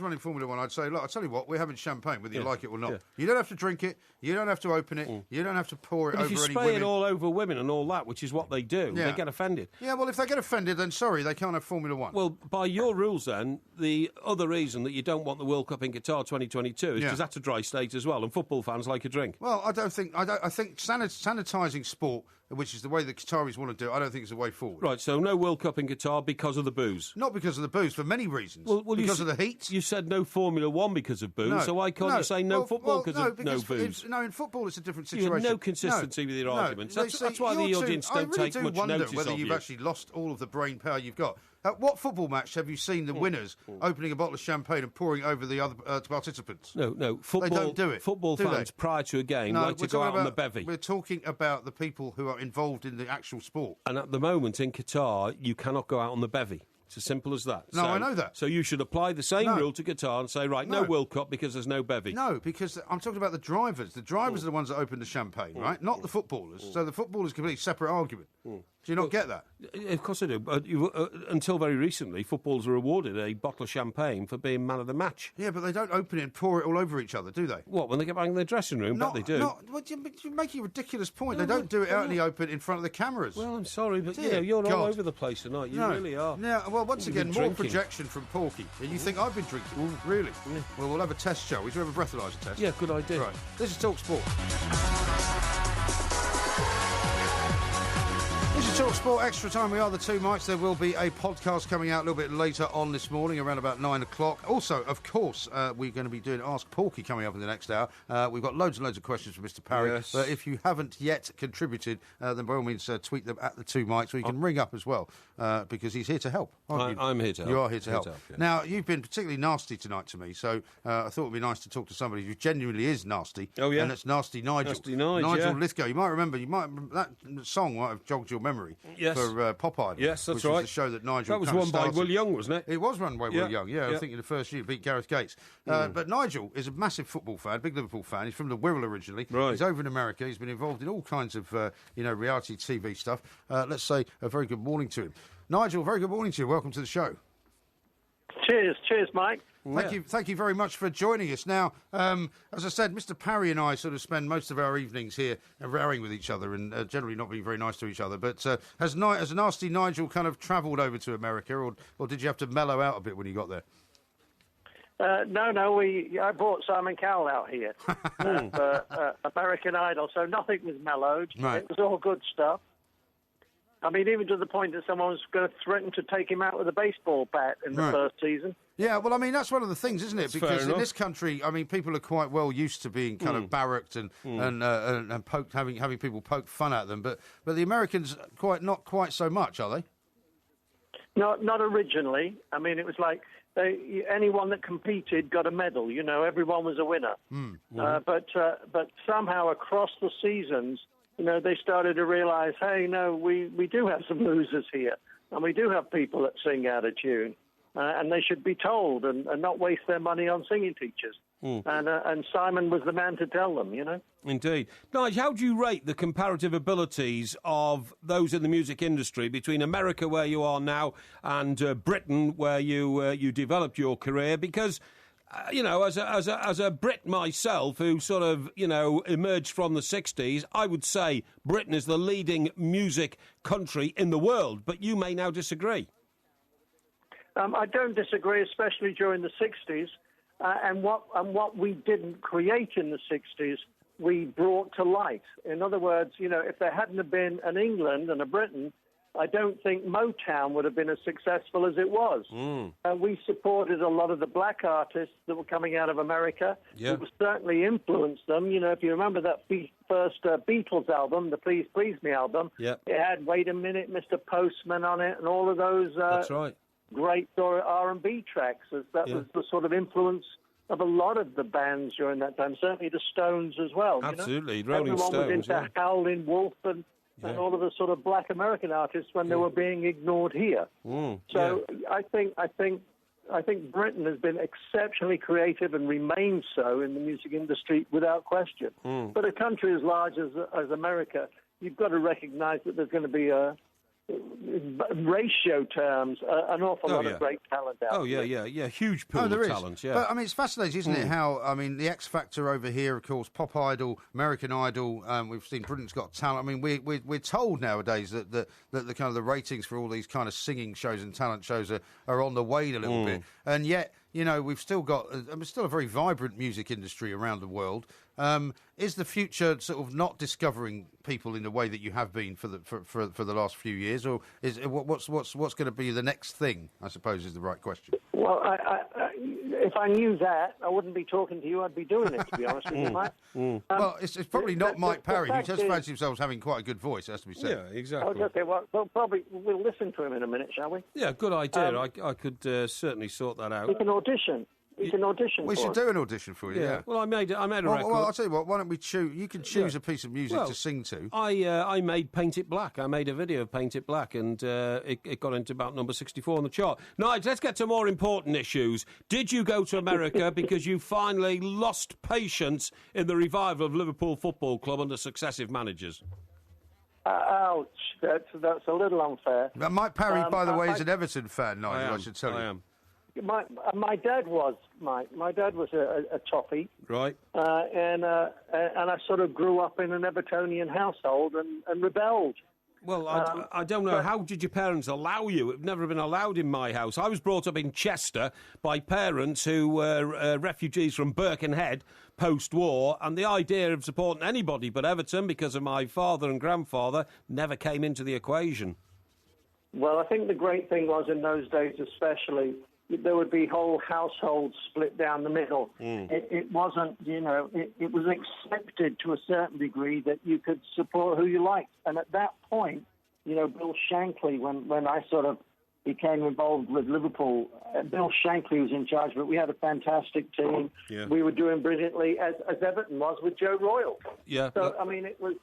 running Formula One, I'd say, look, I tell you what, we're having champagne, whether you like it or not. Yeah. You don't have to drink it. You don't have to open it. You don't have to pour it But over if you any spray women. it all over women and all that, which is what they do, they get offended. Yeah, well, if they get offended, then sorry, they can't have Formula One. Well, by your rules, then, the other reason that you don't want the World Cup in Qatar 2022 is because that's a dry state as well, and football fans like a drink. Well, I think sanitising sport, which is the way the Qataris want to do it, I don't think it's the way forward. Right, so no World Cup in Qatar because of the booze. Not because of the booze, for many reasons. Well, because of the heat. You said no Formula One because of booze, so why can't you say no football because of no booze? No, in football it's a different situation. You have no consistency with your arguments. That's why the audience don't take much notice of you. I really do wonder whether you've actually lost all of the brain power you've got. At what football match have you seen the winners opening a bottle of champagne and pouring over the other participants? No. Football, they don't do it. Football fans, prior to a game, like to go out on the bevy. We're talking about the people who are involved in the actual sport. And at the moment in Qatar, you cannot go out on the bevy. It's as simple as that. No, I know that. So you should apply the same rule to Qatar and say, no World Cup because there's no bevy. No, because I'm talking about the drivers. The drivers are the ones that open the champagne, right? Not the footballers. So the footballers is a completely separate argument. Do you not get that? Of course I do. Until very recently, footballers were awarded a bottle of champagne for being man of the match. Yeah, but they don't open it and pour it all over each other, do they? What, when they get back in their dressing room? Bet they do. You're making a ridiculous point. They don't do it out in the open in front of the cameras. Well, I'm sorry, but you're all over the place tonight. You really are. Yeah, well, once again, more projection from Porky. And you think I've been drinking? Really? Yeah. Well, we'll have a test, shall we? Should we have a breathalyser test? Yeah, good idea. Right. This is Talk Sport. This is Talk Sport Extra Time. We are the two mics. There will be a podcast coming out a little bit later on this morning, around about 9 o'clock. Also, of course, we're going to be doing Ask Porky coming up in the next hour. We've got loads and loads of questions from Mr. Parry. Yes. But if you haven't yet contributed, then by all means tweet them at the two mics, or you can ring up as well, because he's here to help. I'm here to help. You are here to help. Yeah. Now, you've been particularly nasty tonight to me, so I thought it would be nice to talk to somebody who genuinely is nasty. Oh, yeah? And it's Nasty Nigel. Nigel Lythgoe. You might remember that song might have jogged your memory. Yes. For Pop Idol. Yes, that's which right. Was the show that Nigel. That was won by Will Young, wasn't it? It was run by Will Young. Yeah, I think in the first year beat Gareth Gates. But Nigel is a massive football fan, big Liverpool fan. He's from the Wirral originally. Right. He's over in America. He's been involved in all kinds of reality TV stuff. Let's say a very good morning to him. Nigel, very good morning to you. Welcome to the show. Cheers, Mike. Thank you very much for joining us. Now, as I said, Mr. Parry and I sort of spend most of our evenings here rowing with each other and generally not being very nice to each other. But has Nasty Nigel kind of travelled over to America, or did you have to mellow out a bit when you got there? No. I brought Simon Cowell out here for American Idol, so nothing was mellowed. Right. It was all good stuff. I mean, even to the point that someone was going to threaten to take him out with a baseball bat in the first season. Yeah, well, I mean, that's one of the things, isn't it? That's because in this country, I mean, people are quite well used to being kind of barracked and poked, having people poke fun at them. But the Americans not quite so much, are they? Not originally. I mean, it was like anyone that competed got a medal. You know, everyone was a winner. But somehow across the seasons, you know, they started to realise, hey, no, we do have some losers here. And we do have people that sing out of tune. And they should be told and not waste their money on singing teachers. And Simon was the man to tell them, you know. Indeed. Nigel, how do you rate the comparative abilities of those in the music industry between America, where you are now, and Britain, where you developed your career? Because, you know, as a Brit myself, who sort of, you know, emerged from the 60s, I would say Britain is the leading music country in the world. But you may now disagree. I don't disagree, especially during the 60s. And what we didn't create in the 60s, we brought to light. In other words, you know, if there hadn't have been an England and a Britain, I don't think Motown would have been as successful as it was. We supported a lot of the black artists that were coming out of America. Yeah. It certainly influenced them. You know, if you remember that first Beatles album, the Please Please Me album, yeah. It had Wait a Minute, Mr. Postman on it, and all of those... That's right. Great R&B tracks. That was the sort of influence of a lot of the bands during that time. Certainly the Stones as well. Absolutely, you know? Rolling Everyone Stones. was into Howlin' Wolf and all of the sort of black American artists when they were being ignored here. So I think Britain has been exceptionally creative and remains so in the music industry without question. But a country as large as America, you've got to recognise that there's going to be ratio terms, an awful lot of great talent out there. Yeah, huge pool of talent, yeah. But, I mean, it's fascinating, isn't it, how, I mean, the X Factor over here, of course, Pop Idol, American Idol, we've seen Britain's Got Talent. I mean, we're told nowadays that the kind of the ratings for all these kind of singing shows and talent shows are on the wane a little bit. And yet, you know, we've still got, still a very vibrant music industry around the world. Is the future sort of not discovering people in the way that you have been for the last few years, or is what's going to be the next thing? I suppose is the right question. Well, if I knew that, I wouldn't be talking to you. I'd be doing it, to be honest with you, Mike. Well, it's probably not Mike Parry, who just fancies himself having quite a good voice, has to be said. Yeah, exactly. Okay, well, probably we'll listen to him in a minute, shall we? Yeah, good idea. I could certainly sort that out. We can audition. We can audition. We should do an audition for you. Yeah. Well, I made a record. Well, I'll tell you what. Why don't we choose? You can choose a piece of music to sing to. I made Paint It Black. I made a video of Paint It Black, and it got into about number 64 on the chart. Nigel, let's get to more important issues. Did you go to America because you finally lost patience in the revival of Liverpool Football Club under successive managers? Ouch! That's a little unfair. Mike Parry, by the way, is an Everton fan, Nigel. I should tell you. I am. My dad was, Mike. My dad was a toffee, right? And I sort of grew up in an Evertonian household and rebelled. Well, I don't know. How did your parents allow you? It never been allowed in my house. I was brought up in Chester by parents who were refugees from Birkenhead post-war, and the idea of supporting anybody but Everton because of my father and grandfather never came into the equation. Well, I think the great thing was in those days especially, there would be whole households split down the middle. It wasn't, you know, it was accepted to a certain degree that you could support who you liked. And at that point, you know, Bill Shankly, when I sort of became involved with Liverpool, Bill Shankly was in charge, but we had a fantastic team. Yeah. We were doing brilliantly, as Everton was with Joe Royle. Yeah. So, I mean, it was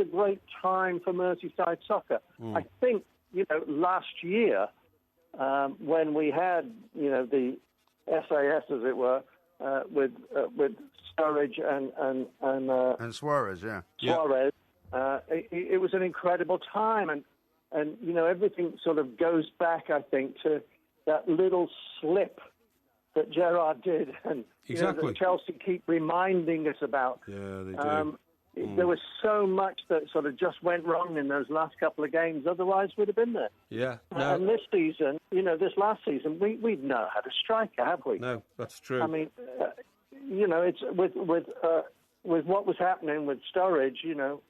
a great time for Merseyside soccer. I think, you know, last year, when we had, you know, the SAS, as it were, with Sturridge and Suarez, Suarez, it was an incredible time, and you know, everything sort of goes back, I think, to that little slip that Gerrard did, and exactly. You know, that Chelsea keep reminding us about. Yeah, they do. There was so much that sort of just went wrong in those last couple of games. Otherwise, we'd have been there. Yeah. No. And this season, you know, this last season, we've not had a striker, have we? No, that's true. I mean, you know, it's with what was happening with Sturridge, you know,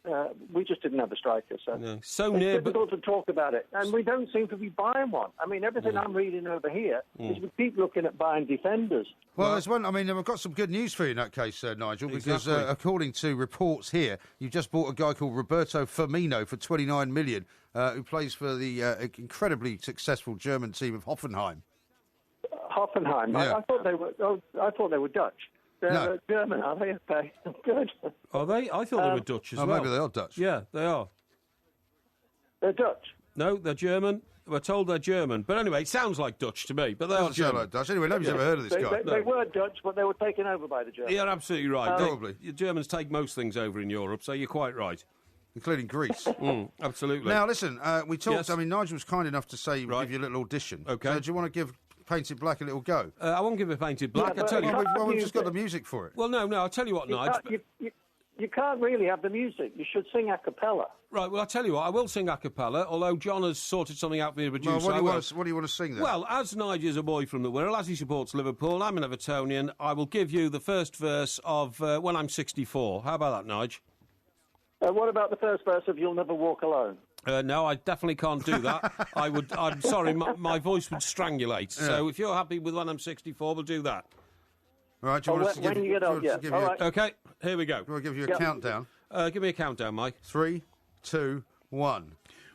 we just didn't have a striker. So, it's difficult to talk about it. And we don't seem to be buying one. I mean, everything I'm reading over here is we keep looking at buying defenders. Well, there's one. I mean, I've got some good news for you in that case, Nigel, because according to reports here, you've just bought a guy called Roberto Firmino for $29 million, who plays for the incredibly successful German team of Hoffenheim. Hoffenheim. Yeah. I thought they were Dutch. They're German, are they? Okay, good. Are they? I thought they were Dutch as well. Maybe they are Dutch. Yeah, they are. They're Dutch. No, they're German. We're told they're German. But anyway, it sounds like Dutch to me, but they are Doesn't sound German. like Dutch. Anyway, nobody's ever heard of this guy. They were Dutch, but they were taken over by the Germans. You're absolutely right. Probably. The Germans take most things over in Europe, so you're quite right. Including Greece. Absolutely. Now, listen, we talked... Yes. I mean, Nigel was kind enough to say give you a little audition. OK. So do you want to give Painted Black a little go? I won't give it Painted Black. Yeah, I tell you. Well, we've just got the music for it. Well, no, I'll tell you what, Nigel. You can't really have the music. You should sing a cappella. Right, well, I'll tell you what, I will sing a cappella, although John has sorted something out for me to produce. Well, what do you want to sing then? Well, as Nigel's a boy from the Wirral, as he supports Liverpool, I'm an Evertonian, I will give you the first verse of When I'm 64. How about that, Nigel? What about the first verse of You'll Never Walk Alone? No, I definitely can't do that. I'm sorry, my voice would strangulate. Yeah. So if you're happy with When I'm 64, we'll do that. All right, do you want us to give you... OK, here we go. Do I give you a countdown? Give me a countdown, Mike. 3, 2, 1.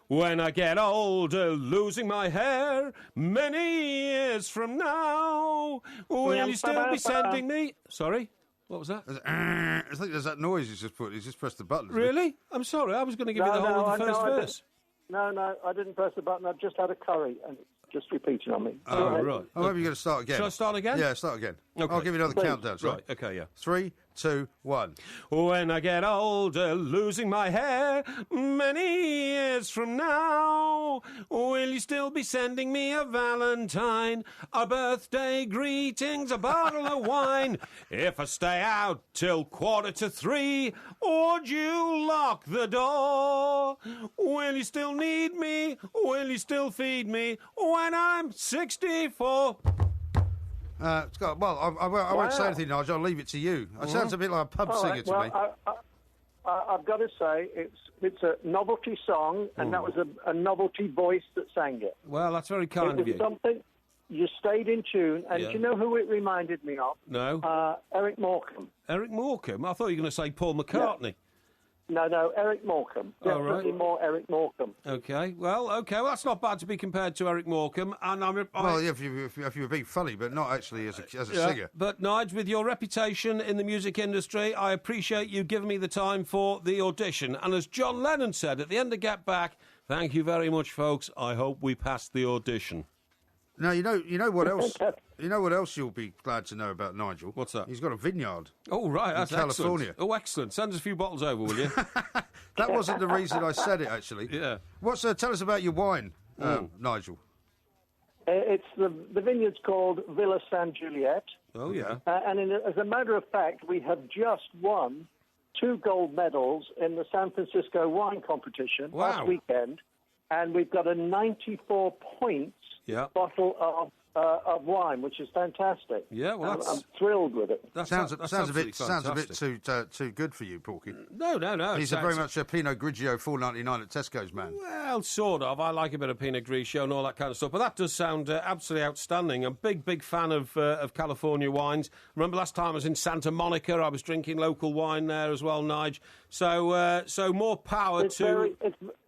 When I get older, losing my hair, many years from now, will you still be sending me... Sorry? What was that? I think there's that noise he's just put. He's just pressed the button. Really? I'm sorry. I was going to give you the whole of the first verse. No, I didn't press the button. I've just had a curry and it's just repeating on me. Oh, right. Oh, maybe you're going to start again. Shall I start again? Yeah, start again. Okay. I'll give you another countdown. Right, OK, yeah. 3, 2, 1. When I get older, losing my hair, many years from now, will you still be sending me a valentine, a birthday greetings, a bottle of wine? If I stay out till 2:45, would you lock the door? Will you still need me? Will you still feed me when I'm 64? Scott, well, I won't say anything, Nigel. I'll leave it to you. It sounds a bit like a pub singer to me. I've got to say, it's a novelty song, and that was a novelty voice that sang it. Well, that's very kind of you. It was something... You stayed in tune, and do you know who it reminded me of? No. Eric Morecambe. Eric Morecambe? I thought you were going to say Paul McCartney. Yeah. No, Eric Morecambe. Definitely more Eric Morecambe. OK, well, that's not bad to be compared to Eric Morecambe. And well, yeah, if you were being funny, but not actually as a singer. But, Nigel, with your reputation in the music industry, I appreciate you giving me the time for the audition. And as John Lennon said at the end of Get Back, thank you very much, folks. I hope we passed the audition. Now, you know what else? You know what else you'll be glad to know about Nigel? What's that? He's got a vineyard. Oh, right, that's California. Excellent. Oh, excellent. Send us a few bottles over, will you? That wasn't the reason I said it, actually. Yeah. Tell us about your wine, Nigel. It's the vineyard's called Villa San Juliet. Oh, yeah. And as a matter of fact, we have just won 2 gold medals in the San Francisco wine competition last weekend, and we've got a 94 points bottle of wine, which is fantastic. Yeah, well, I'm thrilled with it. That sounds a bit too good for you, Porky. No. He's very much a Pinot Grigio $4.99 at Tesco's man. Well, sort of. I like a bit of Pinot Grigio and all that kind of stuff. But that does sound absolutely outstanding. I'm a big fan of California wines. Remember last time I was in Santa Monica, I was drinking local wine there as well, Nige. So more power to...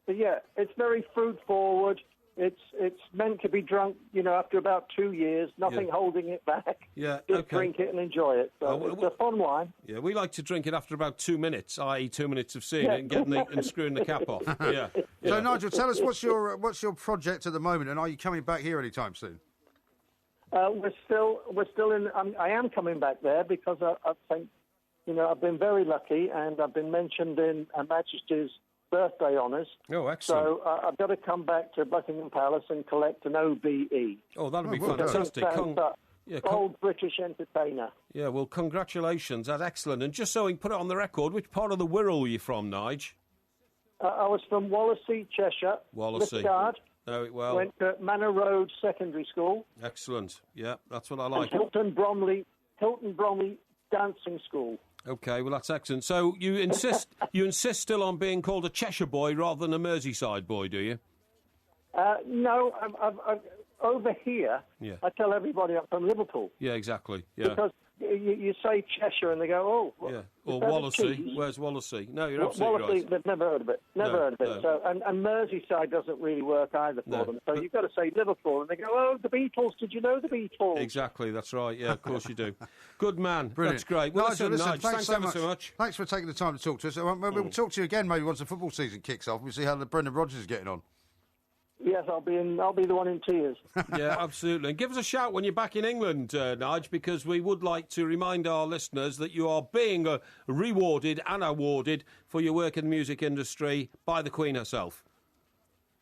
It's very fruit forward. It's meant to be drunk, after about 2 years, nothing holding it back. Yeah, Just drink it and enjoy it. So it's a fun wine. Yeah, we like to drink it after about 2 minutes, i.e. 2 minutes of seeing it and screwing the cap off. Yeah. So, Nigel, tell us what's your project at the moment, and are you coming back here anytime soon? We're still in. I am coming back there because I think, I've been very lucky, and I've been mentioned in Her Majesty's birthday honours. Oh, excellent. So I've got to come back to Buckingham Palace and collect an OBE. Oh, that'll be fantastic. Old British entertainer. Yeah, well, congratulations. That's excellent. And just so we can put it on the record, which part of the Wirral were you from, Nige? I was from Wallasey, Cheshire. Wallasey. Know it well. Went to Manor Road Secondary School. Excellent. Yeah, that's what I like. And Hilton Bromley Dancing School. OK, well, that's excellent. So you insist still on being called a Cheshire boy rather than a Merseyside boy, do you? No, I've over here, I tell everybody I'm from Liverpool. Yeah, exactly. Yeah. Because you say Cheshire and they go, oh. Yeah. Or Wallasey. Where's Wallasey? No, you're absolutely Wallasey, right. they've never heard of it. Never heard of it. So, and Merseyside doesn't really work either for them. So you've got to say Liverpool, and they go, oh, the Beatles. Did you know the Beatles? Exactly. That's right. Yeah, of course you do. Good man. Brilliant. That's great. Well, Nigel, listen, thanks so much. Thanks for taking the time to talk to us. We'll talk to you again maybe once the football season kicks off. We'll see how Brendan Rodgers is getting on. Yes, I'll be the one in tears. Yeah, absolutely. And give us a shout when you're back in England, Nige, because we would like to remind our listeners that you are being rewarded and awarded for your work in the music industry by the Queen herself.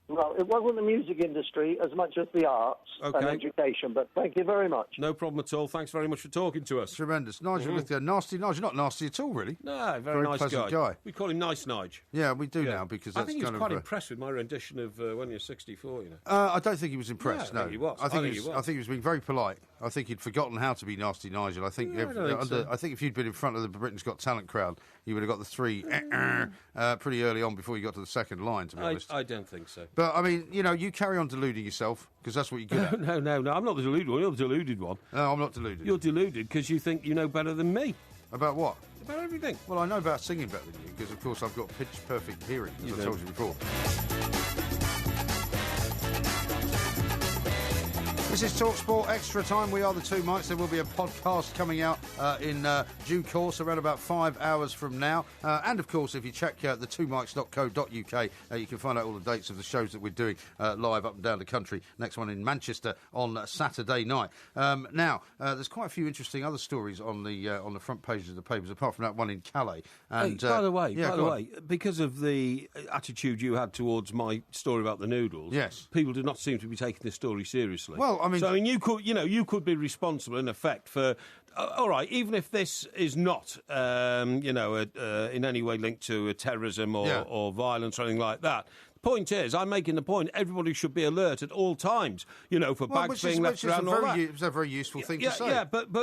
Well, it wasn't the music industry as much as the arts and education, but thank you very much. No problem at all. Thanks very much for talking to us. Tremendous. Nigel Lythgoe, nasty Nigel, not nasty at all, really. No, very nice pleasant guy. We call him Nice Nige. Yeah, we do now, because that's I think he kind was of... quite impressed with my rendition of When You're 64, you know. I don't think he was impressed, no. I think he was. I think he was being very polite. I think he'd forgotten how to be nasty Nigel. I think, I think if you'd been in front of the Britain's Got Talent crowd, you would have got the three pretty early on before you got to the second line, to be honest. I don't think so. But, I mean, you know, you carry on deluding yourself, because that's what you're good at. No, I'm not the deluded one. You're the deluded one. No, I'm not deluded. You're deluded because you think you know better than me. About what? About everything. Well, I know about singing better than you, because, of course, I've got pitch-perfect hearing, as I told you before. This is TalkSport Extra Time. We are the Two Mics. There will be a podcast coming out in due course, around about 5 hours from now. And, of course, if you check thetwomics.co.uk, you can find out all the dates of the shows that we're doing live up and down the country. Next one in Manchester on Saturday night. Now, there's quite a few interesting other stories on the front pages of the papers, apart from that one in Calais. And, by the way, because of the attitude you had towards my story about the noodles, yes, people do not seem to be taking this story seriously. Well, I mean, you could be responsible in effect for. All right, even if this is not, in any way linked to terrorism or violence or anything like that. Point is, I'm making the point, everybody should be alert at all times, for bags being left around all that. It's a very useful thing to say. Yeah, but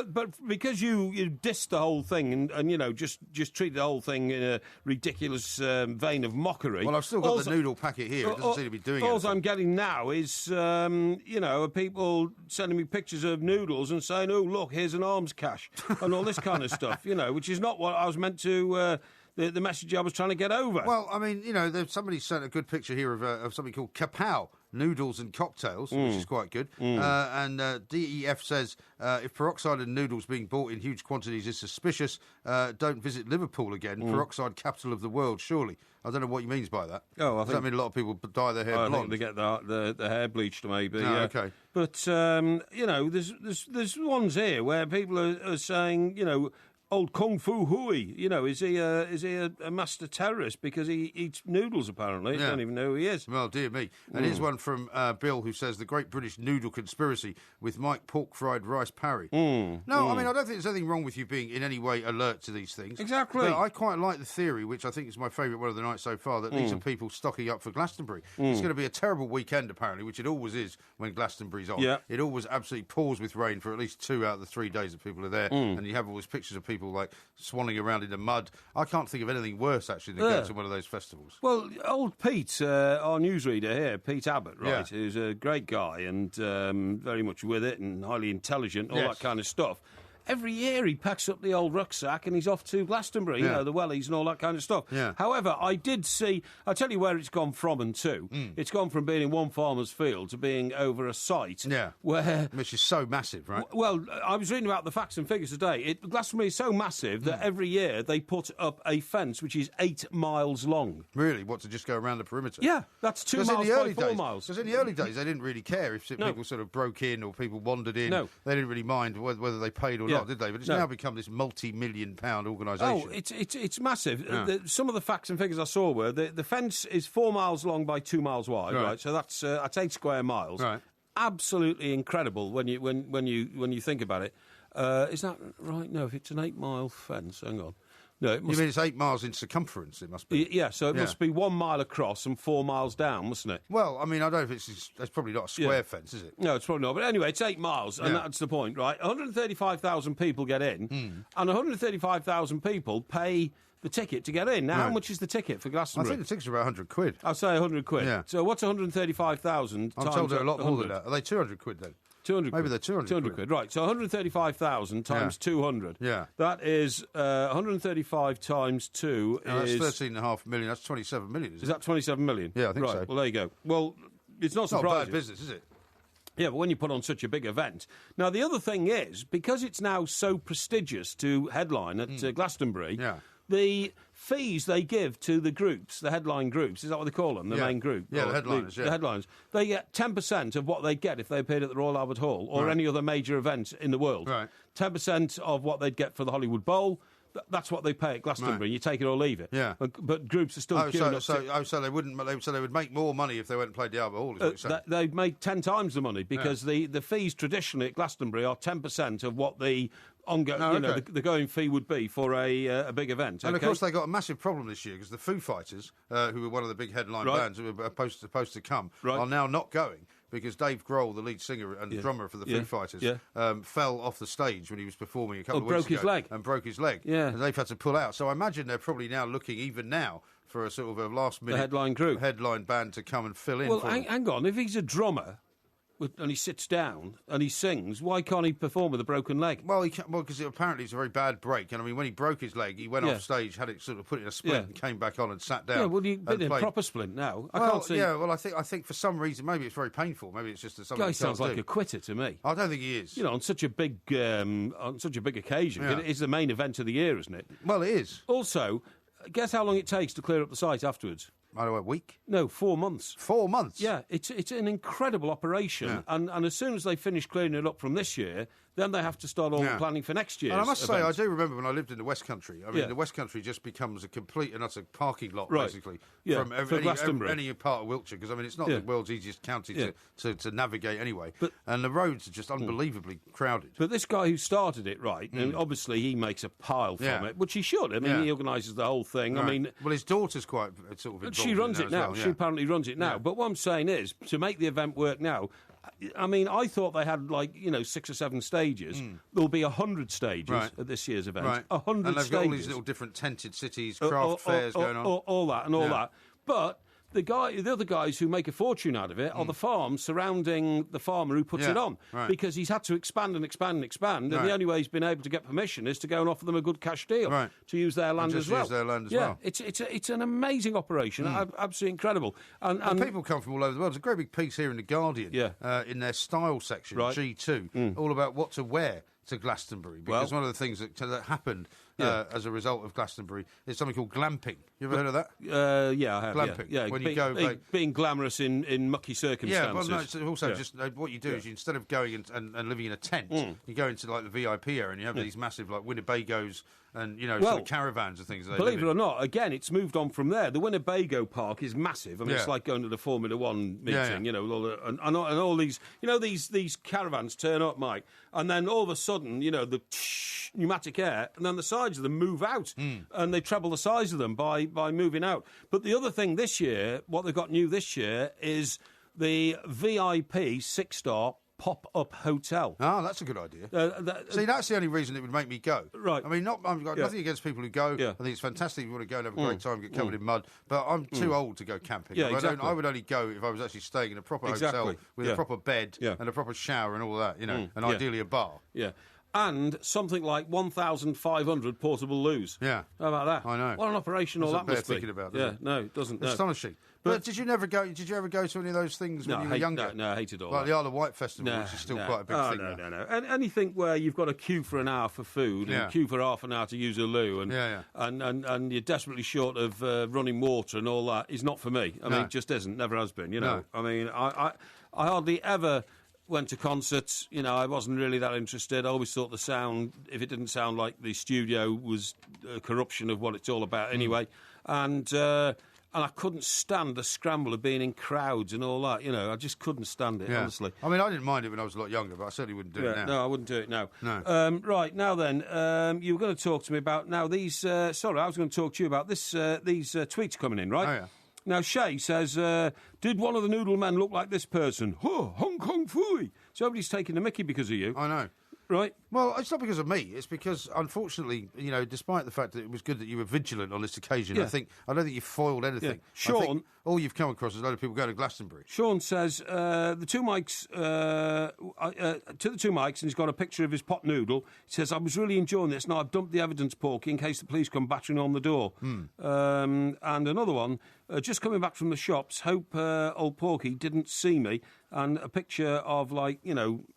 because you dissed the whole thing and just treated the whole thing in a ridiculous vein of mockery. Well, I've still got the noodle packet here. It doesn't seem to be doing anything. All I'm getting now is, people sending me pictures of noodles and saying, oh, look, here's an arms cache and all this kind of stuff, which is not what I was meant to... The message I was trying to get over. Well, I mean, somebody sent a good picture here of something called Kapow, noodles and cocktails, which is quite good. And DEF says, if peroxide and noodles being bought in huge quantities is suspicious, don't visit Liverpool again, peroxide capital of the world, surely. I don't know what he means by that. Does that mean a lot of people dye their hair blonde? I think they get the hair bleached, maybe. Oh, okay. But, there's ones here where people are saying, old Kung Fu Hui, is he a master terrorist because he eats noodles, apparently? I don't even know who he is. Well, dear me. And here's one from Bill, who says, the Great British Noodle Conspiracy with Mike Pork Fried Rice Parry. No, I mean, I don't think there's anything wrong with you being in any way alert to these things. Exactly. But I quite like the theory, which I think is my favourite one of the night so far, that these are people stocking up for Glastonbury. It's going to be a terrible weekend, apparently, which it always is when Glastonbury's on. Yeah. It always absolutely pours with rain for at least 2 out of the 3 days that people are there. And you have all these pictures of people like swanning around in the mud. I can't think of anything worse, actually, than going to one of those festivals. Well, old Pete, our newsreader here, Pete Abbott, right, who's a great guy and very much with it and highly intelligent, all that kind of stuff. Every year he packs up the old rucksack and he's off to Glastonbury, the wellies and all that kind of stuff. Yeah. However, I did see... I'll tell you where it's gone from and to. It's gone from being in one farmer's field to being over a site where... Which is so massive, right? Well, I was reading about the facts and figures today. Glastonbury is so massive that every year they put up a fence which is 8 miles long. Really? What, to just go around the perimeter? Yeah, that's 2 miles by 4 miles. Because in the early days, they didn't really care if people sort of broke in or people wandered in. No. They didn't really mind whether they paid or not, did they? But it's now become this multi-million-pound organisation. Oh, it's massive. Yeah. Some of the facts and figures I saw were the fence is 4 miles long by 2 miles wide, right? So that's 8 square miles. Right. Absolutely incredible when you think about it. Is that right? No, if it's an 8 mile fence, hang on. No, it must... You mean it's 8 miles in circumference, it must be? Yeah, so it must be 1 mile across and 4 miles down, mustn't it? Well, I mean, I don't know if it's probably not a square fence, is it? No, it's probably not. But anyway, it's 8 miles, and that's the point, right? 135,000 people get in, and 135,000 people pay the ticket to get in. Now, how much is the ticket for Glastonbury? I think the ticket's about £100. I'll say £100. Yeah. So what's 135,000 times... I'm told they're a lot more 100? than that. Are they £200 then? 200 Maybe they're 200 quid. Right, so 135,000 times 200. Yeah. That is 135 times 2 is... That's 13.5 million. That's 27 million, isn't it? Is that 27 million? Yeah, I think so. Well, there you go. Well, it's not surprising. Not bad business, is it? Yeah, but when you put on such a big event. Now, the other thing is, because it's now so prestigious to headline at Glastonbury, the fees they give to the groups, the headline groups, is that what they call them, the main group? Yeah, the headliners, The headliners. They get 10% of what they get if they appeared at the Royal Albert Hall or any other major event in the world. Right. 10% of what they'd get for the Hollywood Bowl. That's what they pay at Glastonbury. You take it or leave it. Yeah. But groups are still queuing up. So they wouldn't. So they would make more money if they went and played the Albert Hall. Is what you're saying? They'd make 10 times the money because the fees traditionally at Glastonbury are 10% of what the the going fee would be for a big event. And of course they got a massive problem this year because the Foo Fighters, who were one of the big headline bands who were supposed to come, are now not going. Because Dave Grohl, the lead singer and drummer for the Foo Fighters, fell off the stage when he was performing a couple of weeks ago. And broke his leg. Yeah. And they've had to pull out. So I imagine they're probably now looking, even now, for a sort of a last-minute headline band to come and fill in. Well, hang on. If he's a drummer and he sits down and he sings, why can't he perform with a broken leg? Well, because apparently it's a very bad break. And I mean, when he broke his leg, he went off stage, had it sort of put in a splint, and came back on and sat down. Yeah, well, you've been in a proper splint now. I can't see. Yeah, well, I think for some reason maybe it's very painful. Maybe it's just something. Guy sounds like a quitter to me. I don't think he is. On such a big occasion, it's the main event of the year, isn't it? Well, it is. Also, guess how long it takes to clear up the site afterwards? I don't know, a week? No, 4 months. 4 months? Yeah, it's an incredible operation. Yeah. And as soon as they finish clearing it up from this year, then they have to start all the planning for next year. And I must say, I do remember when I lived in the West Country. I mean, the West Country just becomes a complete and utter parking lot, basically, from any part of Wiltshire. Because, I mean, it's not the world's easiest county to navigate anyway. And the roads are just unbelievably crowded. But this guy who started it, and obviously he makes a pile from it, which he should. I mean, he organises the whole thing. Right. I mean... Well, his daughter's quite sort of involved. She runs it now. Well, She apparently runs it now. Yeah. But what I'm saying is, to make the event work now, I mean, I thought they had 6 or 7 stages. There'll be 100 stages at this year's event. 100 stages. And they've got all these little different tented cities, craft fairs going on. All that. But the other guys who make a fortune out of it are the farms surrounding the farmer who puts it on. Right. Because he's had to expand and expand and expand, and the only way he's been able to get permission is to go and offer them a good cash deal to use their land as well. Use their land as well. It's an amazing operation, absolutely incredible. And people come from all over the world. There's a great big piece here in The Guardian, in their style section, G2, all about what to wear to Glastonbury, because one of the things that happened as a result of Glastonbury is something called glamping. You ever heard of that? Yeah, I have. Glamping. Yeah. When you go being glamorous in mucky circumstances. Yeah, well, no, it's also just what you do is instead of going and living in a tent, you go into the VIP area and you have these massive Winnebagos and sort of caravans and things. Believe it or not, again, it's moved on from there. The Winnebago Park is massive. I mean, it's like going to the Formula One meeting, and all these, these caravans turn up, Mike, and then all of a sudden, the pneumatic air, and then the sides of them move out, and they treble the size of them by moving out. But the other thing this year, what they've got new this year, is the VIP 6-star pop-up hotel. Oh, that's a good idea. See, that's the only reason it would make me go. Right. I mean, I've got nothing against people who go. Yeah. I think it's fantastic if you want to go and have a great time, get covered in mud. But I'm too old to go camping. Yeah, exactly. I would only go if I was actually staying in a proper hotel with a proper bed and a proper shower and all that, and ideally a bar. Yeah. And something like 1,500 portable loos. Yeah. How about that? I know. What an operation all that must be. Thinking about, doesn't it? No, it doesn't. Astonishing. But did you ever go to any of those things when you were younger? No, I hated all like that. the Isle of Wight Festival, which is still quite a big thing. No. And anything where you've got a queue for an hour for food and a queue for half an hour to use a loo and you're desperately short of running water and all that is not for me. I mean, it just isn't. Never has been, No. I mean, I hardly ever went to concerts, I wasn't really that interested. I always thought the sound, if it didn't sound like the studio, was a corruption of what it's all about anyway. And I couldn't stand the scramble of being in crowds and all that, I just couldn't stand it, honestly. I mean, I didn't mind it when I was a lot younger, but I certainly wouldn't do it now. No, I wouldn't do it now. No. Right, now then, you were going to talk to me about, now these, I was going to talk to you about these tweets coming in, right? Oh, yeah. Now, Shay says, did one of the noodle men look like this person? Hong Kong Fooey. So everybody's taking the mickey because of you. I know. Right? Well, it's not because of me. It's because, unfortunately, despite the fact that it was good that you were vigilant on this occasion, I don't think you foiled anything. Yeah. Sean, all you've come across is a load of people going to Glastonbury. Sean says the 2 mics to the 2 mics, and he's got a picture of his pot noodle. He says, "I was really enjoying this. Now I've dumped the evidence, Porky, in case the police come battering on the door." And another one, just coming back from the shops. Hope old Porky didn't see me. And a picture of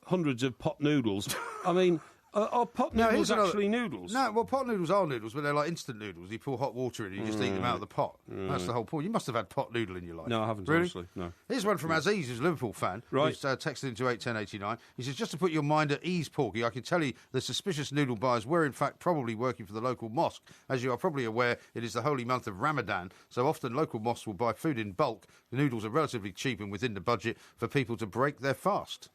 hundreds of pot noodles. I mean, Are pot noodles actually noodles? No, well, pot noodles are noodles, but they're like instant noodles. You pour hot water in and you just eat them out of the pot. That's the whole point. You must have had pot noodle in your life. No, I haven't, really? honestly. No. Here's one from Aziz, who's a Liverpool fan. Right. Who's texted into 81089. He says, just to put your mind at ease, Porky, I can tell you the suspicious noodle buyers were, in fact, probably working for the local mosque. As you are probably aware, it is the holy month of Ramadan, so often local mosques will buy food in bulk. The noodles are relatively cheap and within the budget for people to break their fast.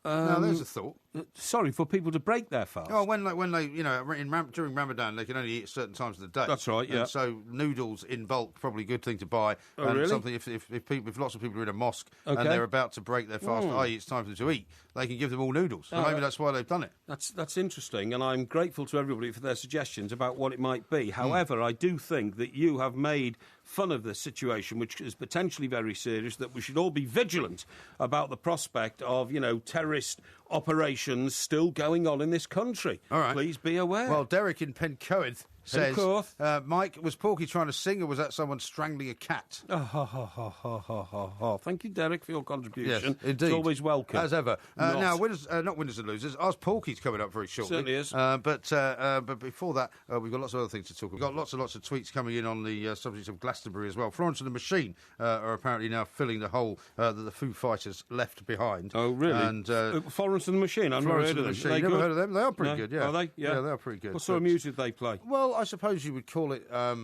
Now, there's a thought. Sorry, for people to break their fast? Oh, when they during Ramadan, they can only eat at certain times of the day. That's right, yeah. And so noodles in bulk, probably a good thing to buy. Oh, and really? Something, if lots of people are in a mosque Okay. and they're about to break their fast, i.e. it's time for them to eat, they can give them all noodles. And maybe that's why they've done it. That's interesting, and I'm grateful to everybody for their suggestions about what it might be. However, I do think that you have made fun of this situation, which is potentially very serious, that we should all be vigilant about the prospect of, terrorist operations still going on in this country. All right. Please be aware. Well, Derek in Pencoed says, Mike, was Porky trying to sing or was that someone strangling a cat? Thank you, Derek, for your contribution. Yes, indeed. It's always welcome. As ever. Now, not winners and losers. Ask Porky's coming up very shortly. Certainly is. But before that, we've got lots of other things to talk about. We've got lots and lots of tweets coming in on the subject of Glastonbury as well. Florence and the Machine are apparently now filling the hole that the Foo Fighters left behind. Oh, really? And Florence and the Machine, I've never heard of them. You've never heard of them? They are pretty good, yeah. Are they? Yeah, they are pretty good. What sort of music do they play? Well, I suppose you would call it, I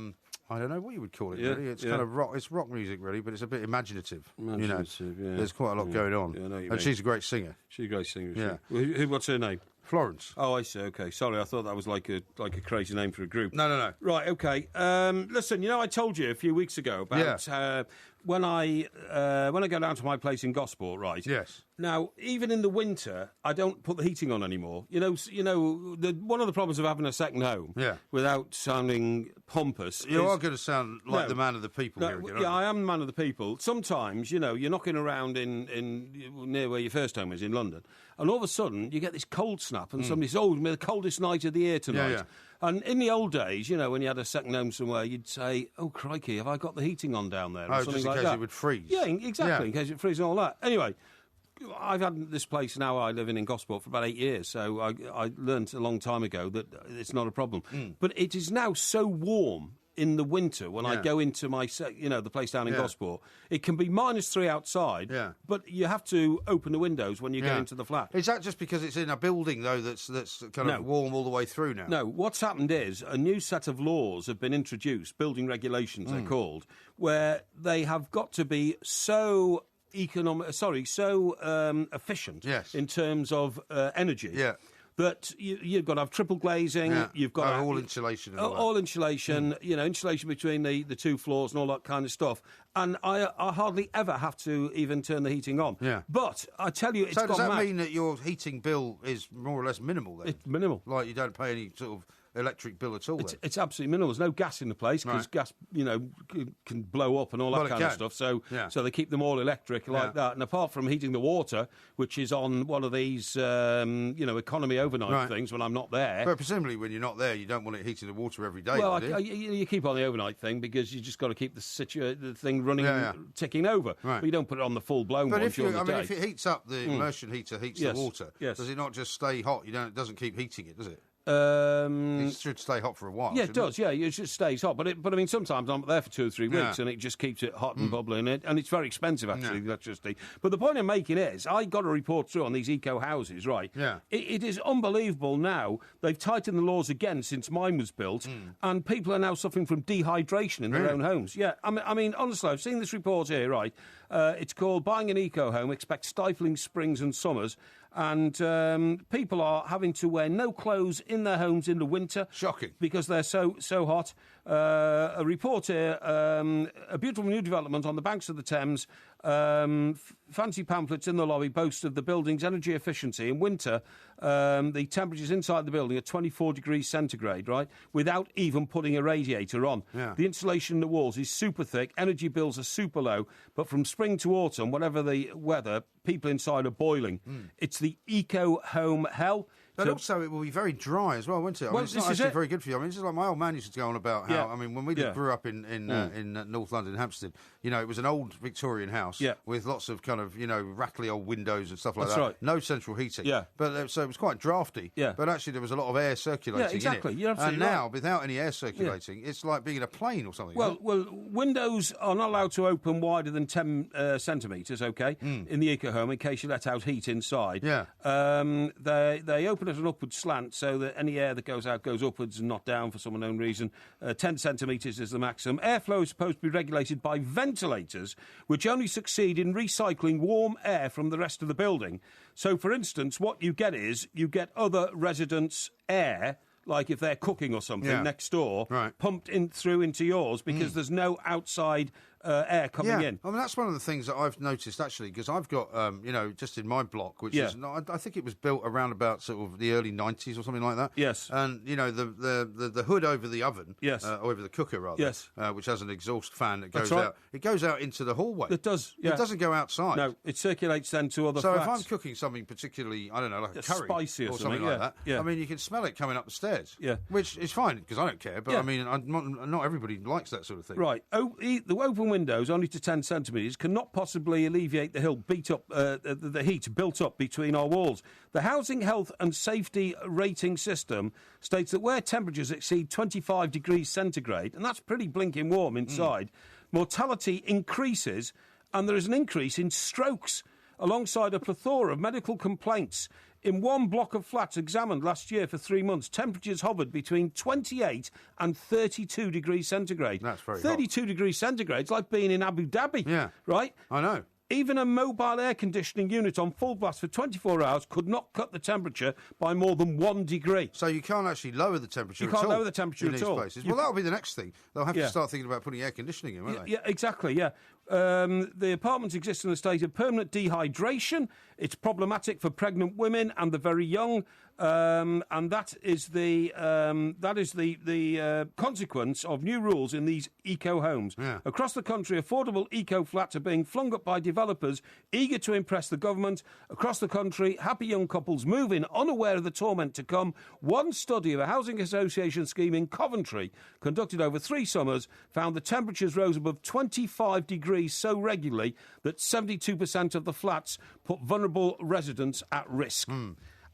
don't know what you would call it, really. It's kind of rock. It's rock music, really, but it's a bit imaginative. Yeah. There's quite a lot going on. Yeah, I know what you and mean. she's a great singer. She's a great singer, yeah. What's her name? Florence. Oh, I see. Okay, sorry, I thought that was like a crazy name for a group. No. Right, okay. Listen, I told you a few weeks ago about when I go down to my place in Gosport, right? Yes. Now, even in the winter, I don't put the heating on anymore. One of the problems of having a second home, without sounding pompous, you are going to sound like the man of the people here again. I am the man of the people. Sometimes, you're knocking around in near where your first home is in London, and all of a sudden you get this cold snap, and somebody says, "Oh, the coldest night of the year tonight." Yeah. And in the old days, when you had a second home somewhere, you'd say, "Oh, crikey, have I got the heating on down there?" Or something just in like case that. It would freeze. Yeah, exactly, in case it freezes and all that. Anyway, I've had this place now I live in Gosport for about 8 years, so I learned a long time ago that it's not a problem. But it is now so warm in the winter when I go into my, the place down in Gosport. It can be -3 outside, but you have to open the windows when you go into the flat. Is that just because it's in a building, though, that's kind of warm all the way through now? No, what's happened is a new set of laws have been introduced, building regulations they're called, where they have got to be so efficient in terms of energy. Yeah. That you've got to have triple glazing. You've got to have, all insulation. All insulation. Insulation between the two floors and all that kind of stuff. And I hardly ever have to even turn the heating on. Yeah. But I tell you, it's so gone does that mad. mean that your heating bill is more or less minimal then? It's minimal. Like you don't pay any sort of electric bill at all. It's absolutely minimal. There's no gas in the place because gas, can blow up and all that kind of stuff. So they keep them all electric like that. And apart from heating the water, which is on one of these, economy overnight things when I'm not there. But presumably when you're not there, you don't want it heating the water every day. Well, you keep on the overnight thing because you just got to keep the thing running, ticking over. Right. But you don't put it on the full blown one during the day. If it heats up, the immersion heater heats the water. Yes. Does it not just stay hot? It doesn't keep heating it, does it? It should stay hot for a while. Yeah, it does. Yeah, it just stays hot. But I mean, sometimes I'm there for 2 or 3 weeks, and it just keeps it hot and bubbling. And it's very expensive, actually, the electricity. But the point I'm making is, I got a report through on these eco houses, right? Yeah. It is unbelievable now. They've tightened the laws again since mine was built, and people are now suffering from dehydration in their own homes. Yeah, I mean, honestly, I've seen this report here, right? It's called Buying an Eco Home, Expect Stifling Springs and Summers. And people are having to wear no clothes in their homes in the winter. Shocking. Because they're so hot. A report here, a beautiful new development on the banks of the Thames. Fancy pamphlets in the lobby boast of the building's energy efficiency. In winter, the temperatures inside the building are 24 degrees centigrade, right, without even putting a radiator on. Yeah. The insulation in the walls is super thick, energy bills are super low, but from spring to autumn, whatever the weather, people inside are boiling. It's the eco home hell. But also, it will be very dry as well, won't it? I mean, it's not actually very good for you. I mean, it's like my old man used to go on about how, I mean, when we grew up in North London, Hampstead, you know, it was an old Victorian house with lots of kind of, you know, rattly old windows and stuff like that. Right. No central heating. Yeah. But so it was quite drafty. Yeah. But actually, there was a lot of air circulating in it. Exactly. You're absolutely right. And now, without any air circulating, it's like being in a plane or something. Well, windows are not allowed to open wider than 10 centimetres, OK, in the eco home, in case you let out heat inside. Yeah. They open at an upward slant so that any air that goes out goes upwards and not down for some unknown reason. 10 centimetres is the maximum. Airflow is supposed to be regulated by ventilators, which only succeed in recycling warm air from the rest of the building. So, for instance, what you get is you get other residents' air, like if they're cooking or something next door, pumped through into yours because there's no outside air coming in. I mean, that's one of the things that I've noticed, actually, because I've got, you know, just in my block, which is, I think it was built around about sort of the early 90s or something like that. Yes. And, you know, the hood over the oven, or over the cooker, rather, which has an exhaust fan that goes out. It goes out into the hallway. It does, It doesn't go outside. No, it circulates then to other flats. So if I'm cooking something particularly, I don't know, like a curry spicy or something like that, I mean, you can smell it coming up the stairs. Yeah. Which is fine, because I don't care, but I mean, not everybody likes that sort of thing. Right. The open windows, only to 10 centimetres, cannot possibly alleviate the heat built up between our walls. The Housing Health and Safety Rating System states that where temperatures exceed 25 degrees centigrade, and that's pretty blinking warm inside, mortality increases, and there is an increase in strokes, alongside a plethora of medical complaints. In one block of flats examined last year for 3 months, temperatures hovered between 28 and 32 degrees centigrade. That's very 32 hot. Degrees centigrade. It's like being in Abu Dhabi. Yeah. Right? I know. Even a mobile air conditioning unit on full blast for 24 hours could not cut the temperature by more than 1 degree. So you can't actually lower the temperature at all? You can't lower the temperature at all. Places. Well, that'll be the next thing. They'll have to start thinking about putting air conditioning in, won't they? Yeah, exactly, yeah. The apartments exist in a state of permanent dehydration. It's problematic for pregnant women and the very young. And that is the consequence of new rules in these eco homes. Yeah. Across the country, affordable eco flats are being flung up by developers eager to impress the government. Across the country, happy young couples move in unaware of the torment to come. One study of a housing association scheme in Coventry, conducted over 3 summers, found the temperatures rose above 25 degrees so regularly that 72% of the flats put vulnerable residents at risk.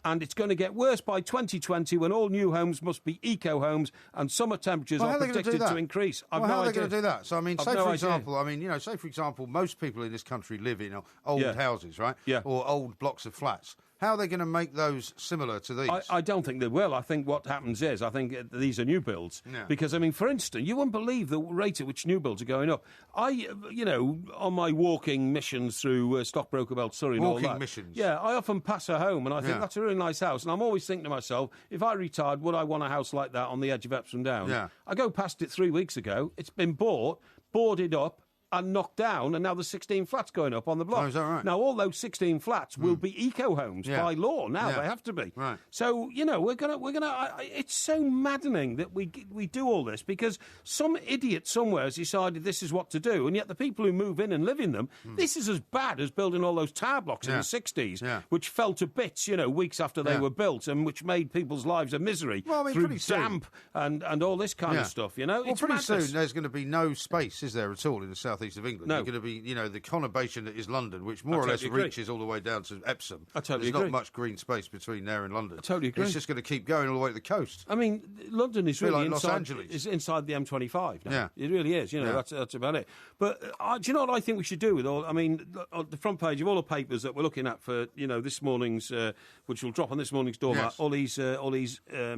And it's going to get worse by 2020 when all new homes must be eco homes and summer temperatures are predicted to increase. How are they going to do that? So, I mean, say for example, most people in this country live in old houses, right? Yeah. Or old blocks of flats. How are they going to make those similar to these? I don't think they will. I think what happens is, these are new builds. Yeah. Because, I mean, for instance, you wouldn't believe the rate at which new builds are going up. On my walking missions through Stockbroker Belt, Surrey and all that. Walking missions? Yeah, I often pass a home and I think that's a really nice house. And I'm always thinking to myself, if I retired, would I want a house like that on the edge of Epsom Downs? Yeah. I go past it 3 weeks ago. It's been bought, boarded up, and knocked down, and now there's 16 flats going up on the block. Oh, is that right? Now, all those 16 flats will be eco homes by law. Now they have to be. Right. So, we're gonna. It's so maddening that we do all this because some idiot somewhere has decided this is what to do, and yet the people who move in and live in them, this is as bad as building all those tower blocks in the 60s, which fell to bits, weeks after they were built, and which made people's lives a misery through damp and all this kind of stuff. Well, it's pretty madness. soon there's going to be no space, is there, at all in the south east of England? No. You're going to be, the conurbation that is London, which more or less reaches all the way down to Epsom. I totally There's agree. not much green space between there and London. I totally agree. It's just going to keep going all the way to the coast. I mean, London is really like Los Angeles. Is inside the M25 now. Yeah. It really is. That's about it. But do you know what I think we should do with all? I mean, on the front page of all the papers that we're looking at for this morning's, which will drop on this morning's doormat, all these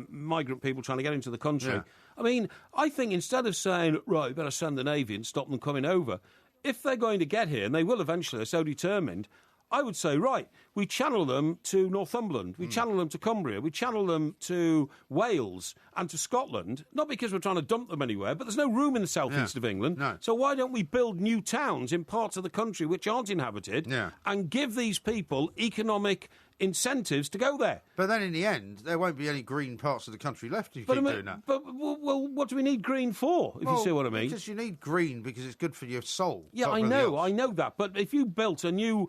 migrant people trying to get into the country. Yeah. I mean, I think instead of saying, right, we better send the Navy and stop them coming over, if they're going to get here, and they will eventually, they're so determined, I would say, right, we channel them to Northumberland, we channel them to Cumbria, we channel them to Wales and to Scotland, not because we're trying to dump them anywhere, but there's no room in the southeast of England. No. So why don't we build new towns in parts of the country which aren't inhabited and give these people economic incentives to go there. But then in the end, there won't be any green parts of the country left if you keep doing that. But, well, what do we need green for, if you see what I mean? Because you need green because it's good for your soul. Yeah, I know that. But if you built a new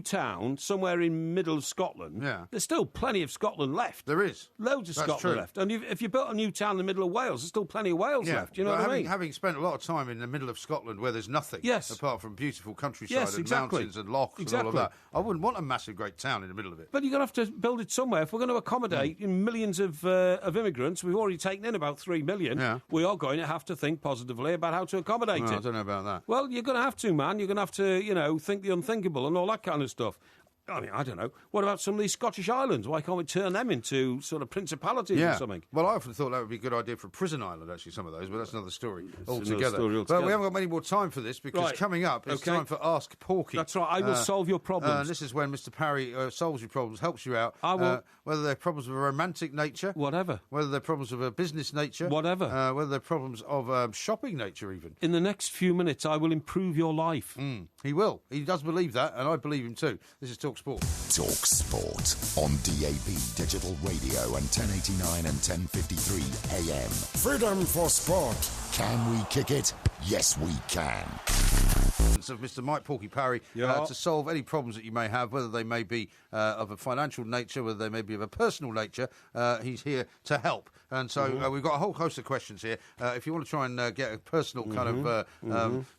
town somewhere in middle of Scotland, there's still plenty of Scotland left. There is. Loads of Scotland left. And if you built a new town in the middle of Wales, there's still plenty of Wales left. You know what I mean? Having spent a lot of time in the middle of Scotland where there's nothing apart from beautiful countryside and mountains and lochs and all of that, I wouldn't want a massive great town in the middle of it. But you're going to have to build it somewhere. If we're going to accommodate millions of immigrants, we've already taken in about 3 million, we are going to have to think positively about how to accommodate it. I don't know about that. Well, you're going to have to, man. You're going to have to, think the unthinkable and all that kind of stuff. I mean, I don't know. What about some of these Scottish islands? Why can't we turn them into sort of principalities or something? Well, I often thought that would be a good idea for a prison island, actually, some of those, but that's another story altogether. But we haven't got many more time for this because coming up, it's time for Ask Porky. That's right. I will solve your problems. This is when Mr. Parry solves your problems, helps you out. I will. Whether they're problems of a romantic nature. Whatever. Whether they're problems of a business nature. Whatever. Whether they're problems of shopping nature, even. In the next few minutes, I will improve your life. He will. He does believe that, and I believe him too. This is Talk Sport. Talk Sport on DAB Digital Radio and 1089 and 1053 AM. Freedom for sport. Can we kick it? Yes, we can. Of Mr. Mike Porky Parry to solve any problems that you may have, whether they may be of a financial nature, whether they may be of a personal nature. He's here to help. And so we've got a whole host of questions here. If you want to try and get a personal kind of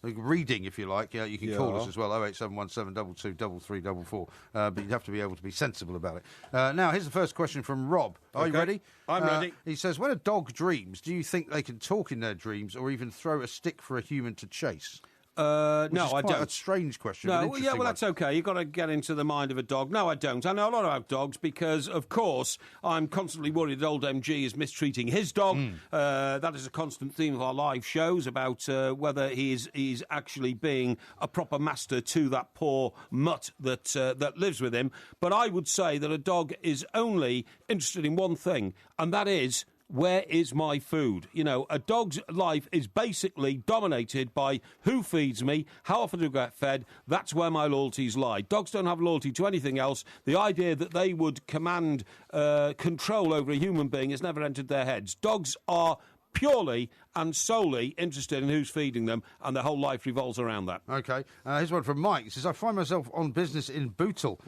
reading, if you like, you can call us as well, 08717 223344. But you'd have to be able to be sensible about it. Now, here's the first question from Rob. Are you ready? I'm ready. He says, when a dog dreams, do you think they can talk in their dreams or even throw a stick for a human to chase? No, I don't. A strange question. No, that's okay. You've got to get into the mind of a dog. No, I don't. I know a lot about dogs because, of course, I'm constantly worried that old MG is mistreating his dog. That is a constant theme of our live shows about whether he's actually being a proper master to that poor mutt that lives with him. But I would say that a dog is only interested in one thing, and that is, where is my food? You know, a dog's life is basically dominated by who feeds me, how often do I get fed. That's where my loyalties lie. Dogs don't have loyalty to anything else. The idea that they would command control over a human being has never entered their heads. Dogs are purely and solely interested in who's feeding them, and their whole life revolves around that. OK. Here's one from Mike. He says, I find myself on business in Bootle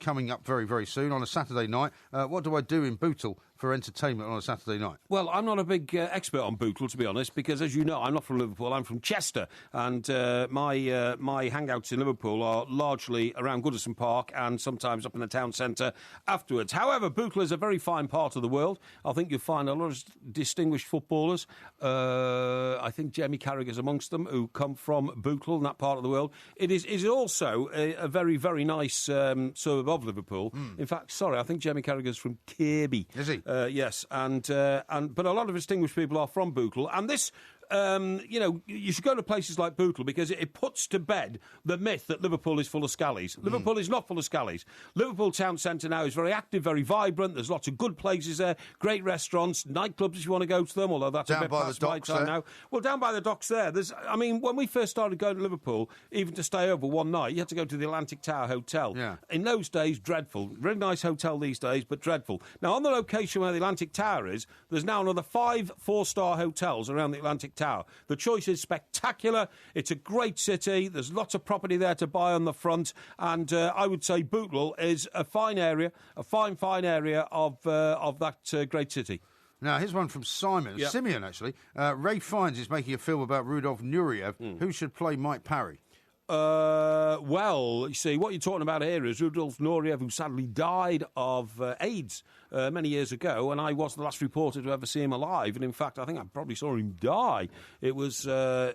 coming up very, very soon on a Saturday night. What do I do in Bootle for entertainment on a Saturday night? Well, I'm not a big expert on Bootle, to be honest, because, as you know, I'm not from Liverpool, I'm from Chester, and my hangouts in Liverpool are largely around Goodison Park and sometimes up in the town centre afterwards. However, Bootle is a very fine part of the world. I think you'll find a lot of distinguished footballers. I think Jamie Carragher's amongst them, who come from Bootle, in that part of the world. It is also a very, very nice suburb of Liverpool. In fact, I think Jamie Carragher's from Kirby. Is he? Yes, but a lot of distinguished people are from Bootle, and this. You should go to places like Bootle because it puts to bed the myth that Liverpool is full of scallies. Liverpool is not full of scallies. Liverpool town centre now is very active, very vibrant. There's lots of good places there, great restaurants, nightclubs if you want to go to them, although that's down a bit past my time now. Well, down by the docks there, when we first started going to Liverpool, even to stay over one night, you had to go to the Atlantic Tower Hotel. Yeah. In those days, dreadful. Really nice hotel these days, but dreadful. Now, on the location where the Atlantic Tower is, there's now another 5 4-star hotels around the Atlantic Tower. The choice is spectacular. It's a great city. There's lots of property there to buy on the front, and I would say Bootle is a fine area, a fine area of that great city. Now, here's one from Simon. Yep. Simeon, actually. Ray Fiennes is making a film about Rudolf Nureyev. Who should play Mike Parry? Well, you see, what you're talking about here is Rudolf Nureyev, who sadly died of AIDS many years ago, and I wasn't the last reporter to ever see him alive. And in fact, I think I probably saw him die. It was a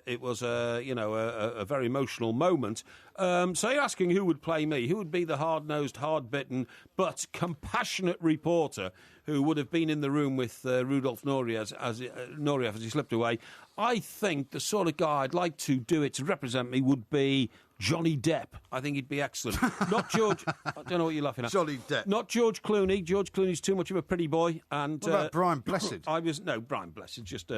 very emotional moment. So you're asking who would play me? Who would be the hard-nosed, hard-bitten, but compassionate reporter who would have been in the room with Rudolf Nureyev as he slipped away? I think the sort of guy I'd like to do it to represent me would be Johnny Depp. I think he'd be excellent. Not George... I don't know what you're laughing at. Johnny Depp. Not George Clooney. George Clooney's too much of a pretty boy. And what about Brian Blessed? Brian Blessed, just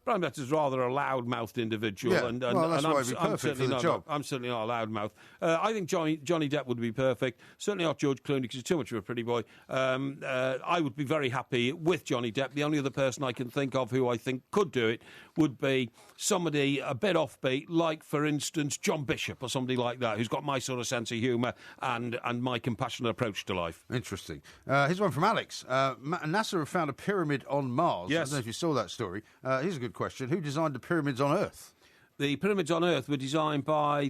Brian Better's rather a loud-mouthed individual. Yeah. And That's why he'd be perfect for the job. I'm certainly not a loudmouth. I think Johnny Depp would be perfect. Certainly not George Clooney, because he's too much of a pretty boy. I would be very happy with Johnny Depp. The only other person I can think of who I think could do it would be somebody a bit offbeat, like, for instance, John Bishop or somebody like that, who's got my sort of sense of humour and my compassionate approach to life. Interesting. Here's one from Alex. NASA have found a pyramid on Mars. Yes. I don't know if you saw that story. Here's a good question. Who designed the pyramids on Earth? The pyramids on Earth were designed by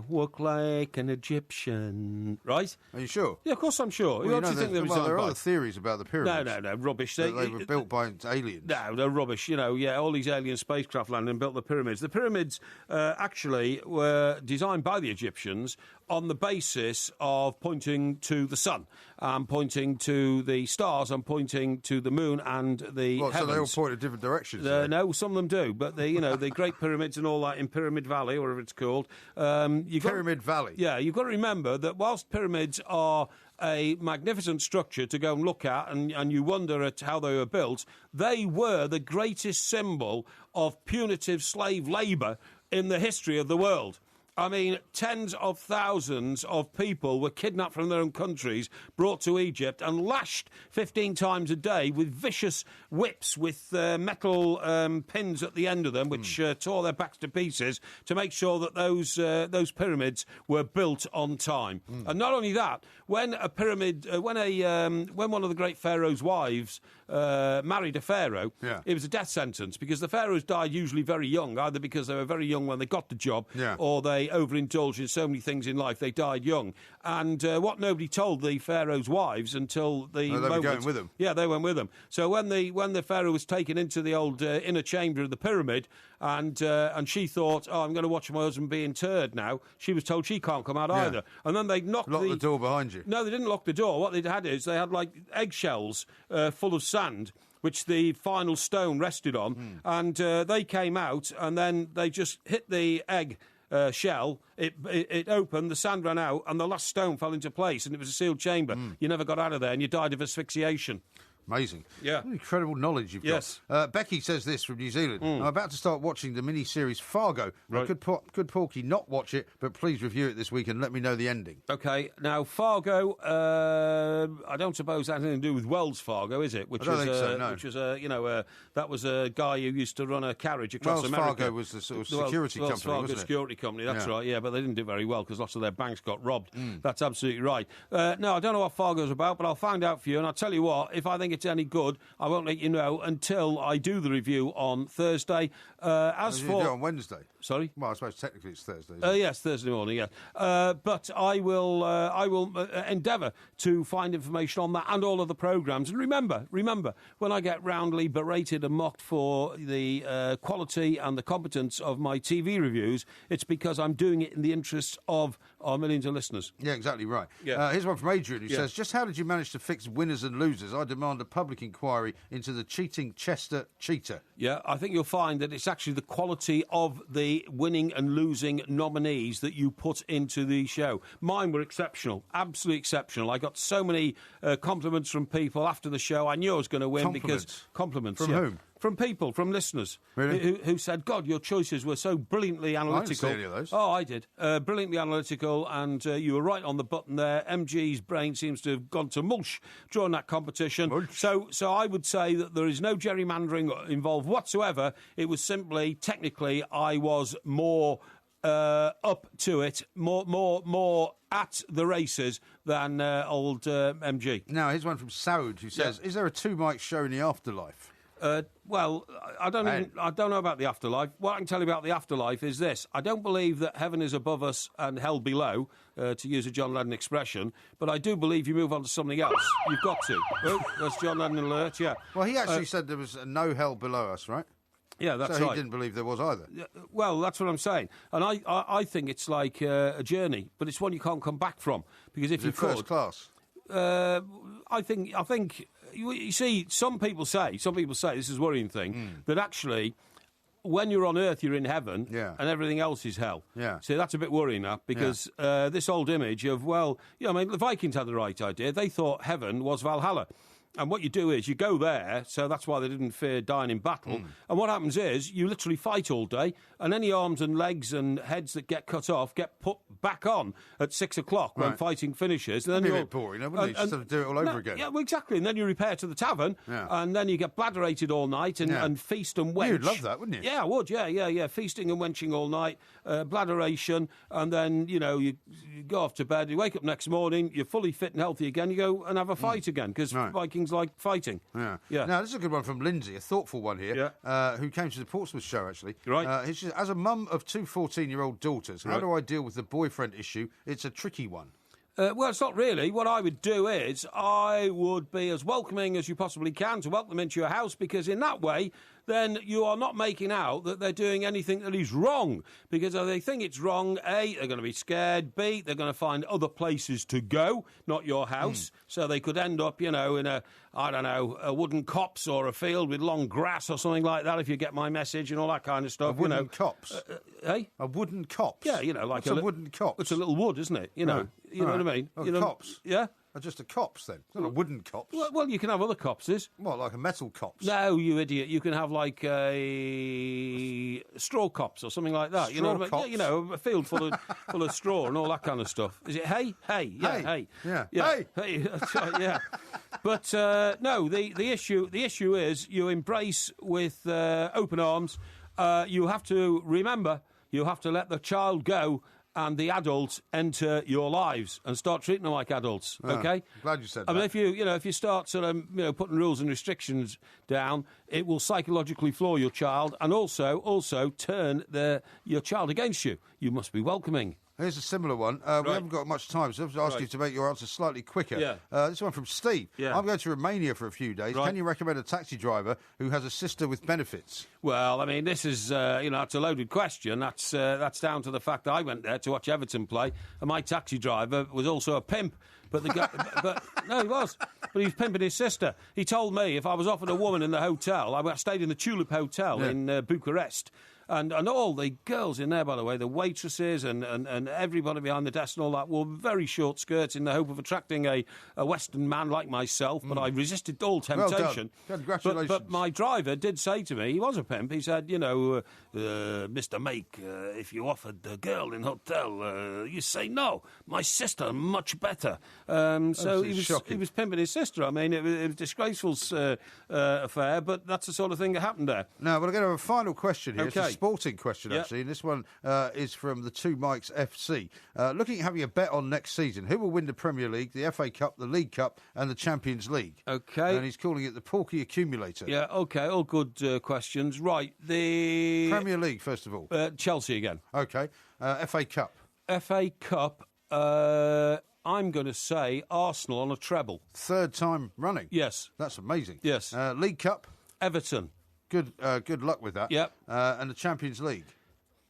look like an Egyptian, right? Are you sure? Yeah, of course I'm sure. Well, Who else do you think they were designed there are by? other theories about the pyramids. No, rubbish. They were built by aliens. No, they're rubbish. All these alien spacecraft landed and built the pyramids. The pyramids actually were designed by the Egyptians on the basis of pointing to the sun, pointing to the stars, and pointing to the moon and the heavens. So they all point in different directions? No, some of them do, but the Great Pyramids and all that in Pyramid Valley, or whatever it's called. Pyramid Valley? Yeah, you've got to remember that whilst pyramids are a magnificent structure to go and look at, and you wonder at how they were built, they were the greatest symbol of punitive slave labour in the history of the world. I mean, tens of thousands of people were kidnapped from their own countries, brought to Egypt, and lashed 15 times a day with vicious whips with metal pins at the end of them, which tore their backs to pieces, to make sure that those pyramids were built on time. And not only that, when a pyramid, when one of the great pharaoh's wives married a pharaoh, it was a death sentence, because the pharaohs died usually very young, either because they were very young when they got the job, or they overindulged in so many things in life, they died young. And what nobody told the pharaoh's wives until the moment... they were going with them. Yeah, they went with them. So when the pharaoh was taken into the old inner chamber of the pyramid, and she thought, I'm going to watch my husband be interred now, she was told she can't come out either. And then they knocked the door behind you. No, they didn't lock the door. What they'd had is they had, like, eggshells full of sand, which the final stone rested on, and they came out, and then they just hit the egg shell, it opened, the sand ran out, and the last stone fell into place, and it was a sealed chamber. You never got out of there, and you died of asphyxiation. Amazing. Yeah. What incredible knowledge you've got. Becky says this from New Zealand. I'm about to start watching the mini-series Fargo. Right. Could Porky not watch it, but please review it this week and let me know the ending. OK, now, Fargo, I don't suppose that has anything to do with Wells Fargo, is it? I don't think so, no. Which was, that was a guy who used to run a carriage across Wells America. Fargo was the sort of security company, Wells Fargo wasn't it? security company, that's right, yeah, but they didn't do very well because lots of their banks got robbed. That's absolutely right. No, I don't know what Fargo's about, but I'll find out for you, and I'll tell you what, if I think it's any good, I won't let you know until I do the review on Thursday. You do it on Wednesday. Sorry? Well, I suppose technically it's Thursday. Yes, Thursday morning, yeah. But I will endeavour to find information on that and all of the programmes. And remember, when I get roundly berated and mocked for the quality and the competence of my TV reviews, it's because I'm doing it in the interests of our millions of listeners. Yeah, exactly right. Yeah. Here's one from Adrian who says, just how did you manage to fix winners and losers? I demand a public inquiry into the cheating Chester cheater. Yeah, I think you'll find that it's actually the quality of the winning and losing nominees that you put into the show. Mine were exceptional, absolutely exceptional. I got so many compliments from people after the show. I knew I was going to win because... Compliments? From whom? From people, from listeners. Really? Who said, God, your choices were so brilliantly analytical. I didn't see any of those. Oh, I did. Brilliantly analytical, and you were right on the button there. MG's brain seems to have gone to mush during that competition. So I would say that there is no gerrymandering involved whatsoever. It was simply, technically, I was more up to it, more at the races than old MG. Now, here's one from Saud who says, is there a two-mic show in the afterlife? Well, I don't know about the afterlife. What I can tell you about the afterlife is this. I don't believe that heaven is above us and hell below, to use a John Lennon expression, but I do believe you move on to something else. You've got to. Oh, that's John Lennon alert, yeah. Well, he actually said there was no hell below us, right? Yeah, that's right. right. So he didn't believe there was either. Well, that's what I'm saying. And I think it's like a journey, but it's one you can't come back from. Because if you first class? I think... You see, some people say, this is a worrying thing, that actually, when you're on earth, you're in heaven, and everything else is hell. Yeah. So that's a bit worrying, that, because this old image of, the Vikings had the right idea. They thought heaven was Valhalla. And what you do is you go there, so that's why they didn't fear dying in battle. And what happens is you literally fight all day, and any arms and legs and heads that get cut off get put back on at 6 o'clock when fighting finishes. And then That'd be a bit boring, wouldn't it? Just do it all over again. Yeah, well, exactly. And then you repair to the tavern, and then you get bladderated all night and feast and wench. You'd love that, wouldn't you? Yeah, I would. Yeah. Feasting and wenching all night, bladderation, and then you go off to bed. You wake up next morning, you're fully fit and healthy again. You go and have a fight again because Vikings like fighting. Yeah. Yeah. Now, this is a good one from Lindsay, a thoughtful one here, who came to the Portsmouth show, actually. Right. He says, as a mum of two 14-year-old daughters, how do I deal with the boyfriend issue? It's a tricky one. Well, it's not really. What I would do is I would be as welcoming as you possibly can to welcome them into your house, because in that way, then you are not making out that they're doing anything that is wrong. Because if they think it's wrong, A, they're going to be scared, B, they're going to find other places to go, not your house. So they could end up, in a wooden copse or a field with long grass or something like that, if you get my message, and all that kind of stuff. A wooden copse? A wooden copse? Yeah, like a wooden copse? It's a little wood, isn't it? You know what I mean? Copse? Yeah. Just a copse, then? It's not a wooden copse. Well, you can have other copses. What, like a metal copse? No, you idiot. You can have, like, a straw copse or something like that. Straw you know what I copse? mean? A field full of straw and all that kind of stuff. Is it hay? Hay. Yeah, hay. Yeah. Hey! Yeah. But, no, the issue is you embrace with open arms. You have to remember, you have to let the child go and the adults enter your lives and start treating them like adults, okay? Glad you said that. I mean, if you start sort of, putting rules and restrictions down, it will psychologically floor your child and also turn your child against you. You must be welcoming. Here's a similar one. We haven't got much time, so I have to ask you to make your answer slightly quicker. Yeah. This one from Steve. Yeah. I'm going to Romania for a few days. Right. Can you recommend a taxi driver who has a sister with benefits? Well, I mean, this is, that's a loaded question. That's down to the fact that I went there to watch Everton play, and my taxi driver was also a pimp. But the guy, no, he was. But he was pimping his sister. He told me if I was offered a woman in the hotel, I stayed in the Tulip Hotel in Bucharest. And all the girls in there, by the way, the waitresses and everybody behind the desk and all that, wore very short skirts in the hope of attracting a Western man like myself. But I resisted all temptation. Well done. Congratulations. But my driver did say to me, he was a pimp, he said, Mr. Make, if you offered the girl in hotel, you say no. My sister, much better. So he was pimping his sister. I mean, it was a disgraceful affair, but that's the sort of thing that happened there. Now, we're going to have a final question here. Okay. It's a sporting question, actually, and this one is from the Two Mikes FC. Looking at having a bet on next season, who will win the Premier League, the FA Cup, the League Cup and the Champions League? Okay. And he's calling it the Porky Accumulator. Yeah, okay, all good questions. Right, the... Premier League, first of all. Chelsea again. Okay. FA Cup. FA Cup, I'm going to say Arsenal on a treble. Third time running? Yes. That's amazing. Yes. League Cup? Everton. Good luck with that. Yep. And the Champions League?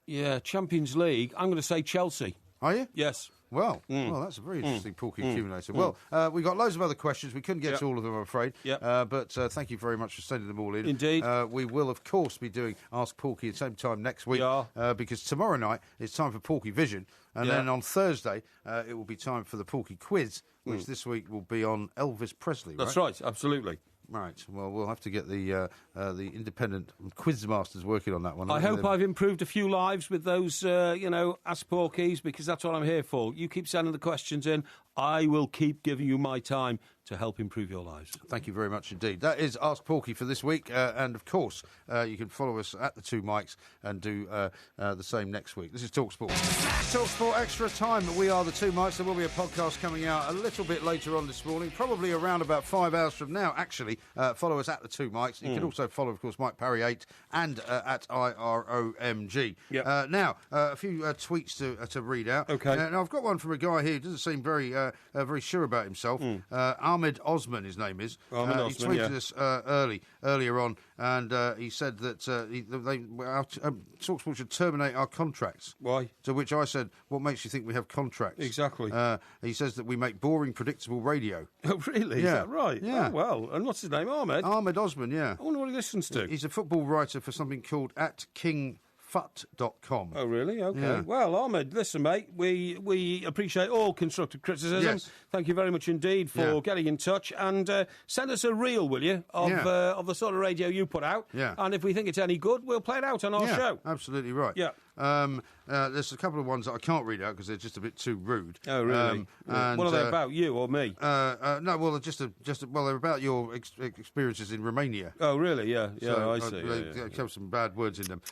Yeah, Champions League, I'm going to say Chelsea. Are you? Yes. Well, that's a very interesting Porky Accumulator. Well, we've got loads of other questions. We couldn't get to all of them, I'm afraid. But thank you very much for sending them all in. Indeed. We will, of course, be doing Ask Porky at the same time next week. Because tomorrow night it's time for Porky Vision. And then on Thursday it will be time for the Porky Quiz, which this week will be on Elvis Presley, That's right, absolutely. Right. Well, we'll have to get the independent quiz masters working on that one. I hope I've improved a few lives with those, Ask Porkies, because that's what I'm here for. You keep sending the questions in. I will keep giving you my time to help improve your lives. Thank you very much indeed. That is Ask Porky for this week. And, of course, you can follow us at the Two Mikes and do the same next week. This is TalkSport. TalkSport Extra Time. We are the Two Mikes. There will be a podcast coming out a little bit later on this morning, probably around about 5 hours from now, actually. Follow us at the Two Mikes. You can also follow, of course, Mike Parry 8 and at IROMG. Yep. Now, a few tweets to read out. Okay. Now, I've got one from a guy here who doesn't seem very sure about himself. Ahmed Osman, his name is. He tweeted us earlier on, and he said that TalkSport should terminate our contracts. Why? To which I said, what makes you think we have contracts? Exactly. He says that we make boring, predictable radio. Oh, really? Yeah. Is that right? Yeah. Oh, well, and what's his name? Ahmed? Ahmed Osman, yeah. I wonder what he listens to. He's a football writer for something called At King fut.com. Oh, really? Okay. Yeah. Well, Ahmed, listen, mate, we appreciate all constructive criticism. Yes. Thank you very much indeed for getting in touch. And send us a reel, will you, of the sort of radio you put out. Yeah. And if we think it's any good, we'll play it out on our show. Absolutely right. Yeah. There's a couple of ones that I can't read out because they're just a bit too rude. Oh, really? And, what are they about, you or me? No, well, they're about your experiences in Romania. Oh, really? Yeah, So, I see. There come some bad words in them.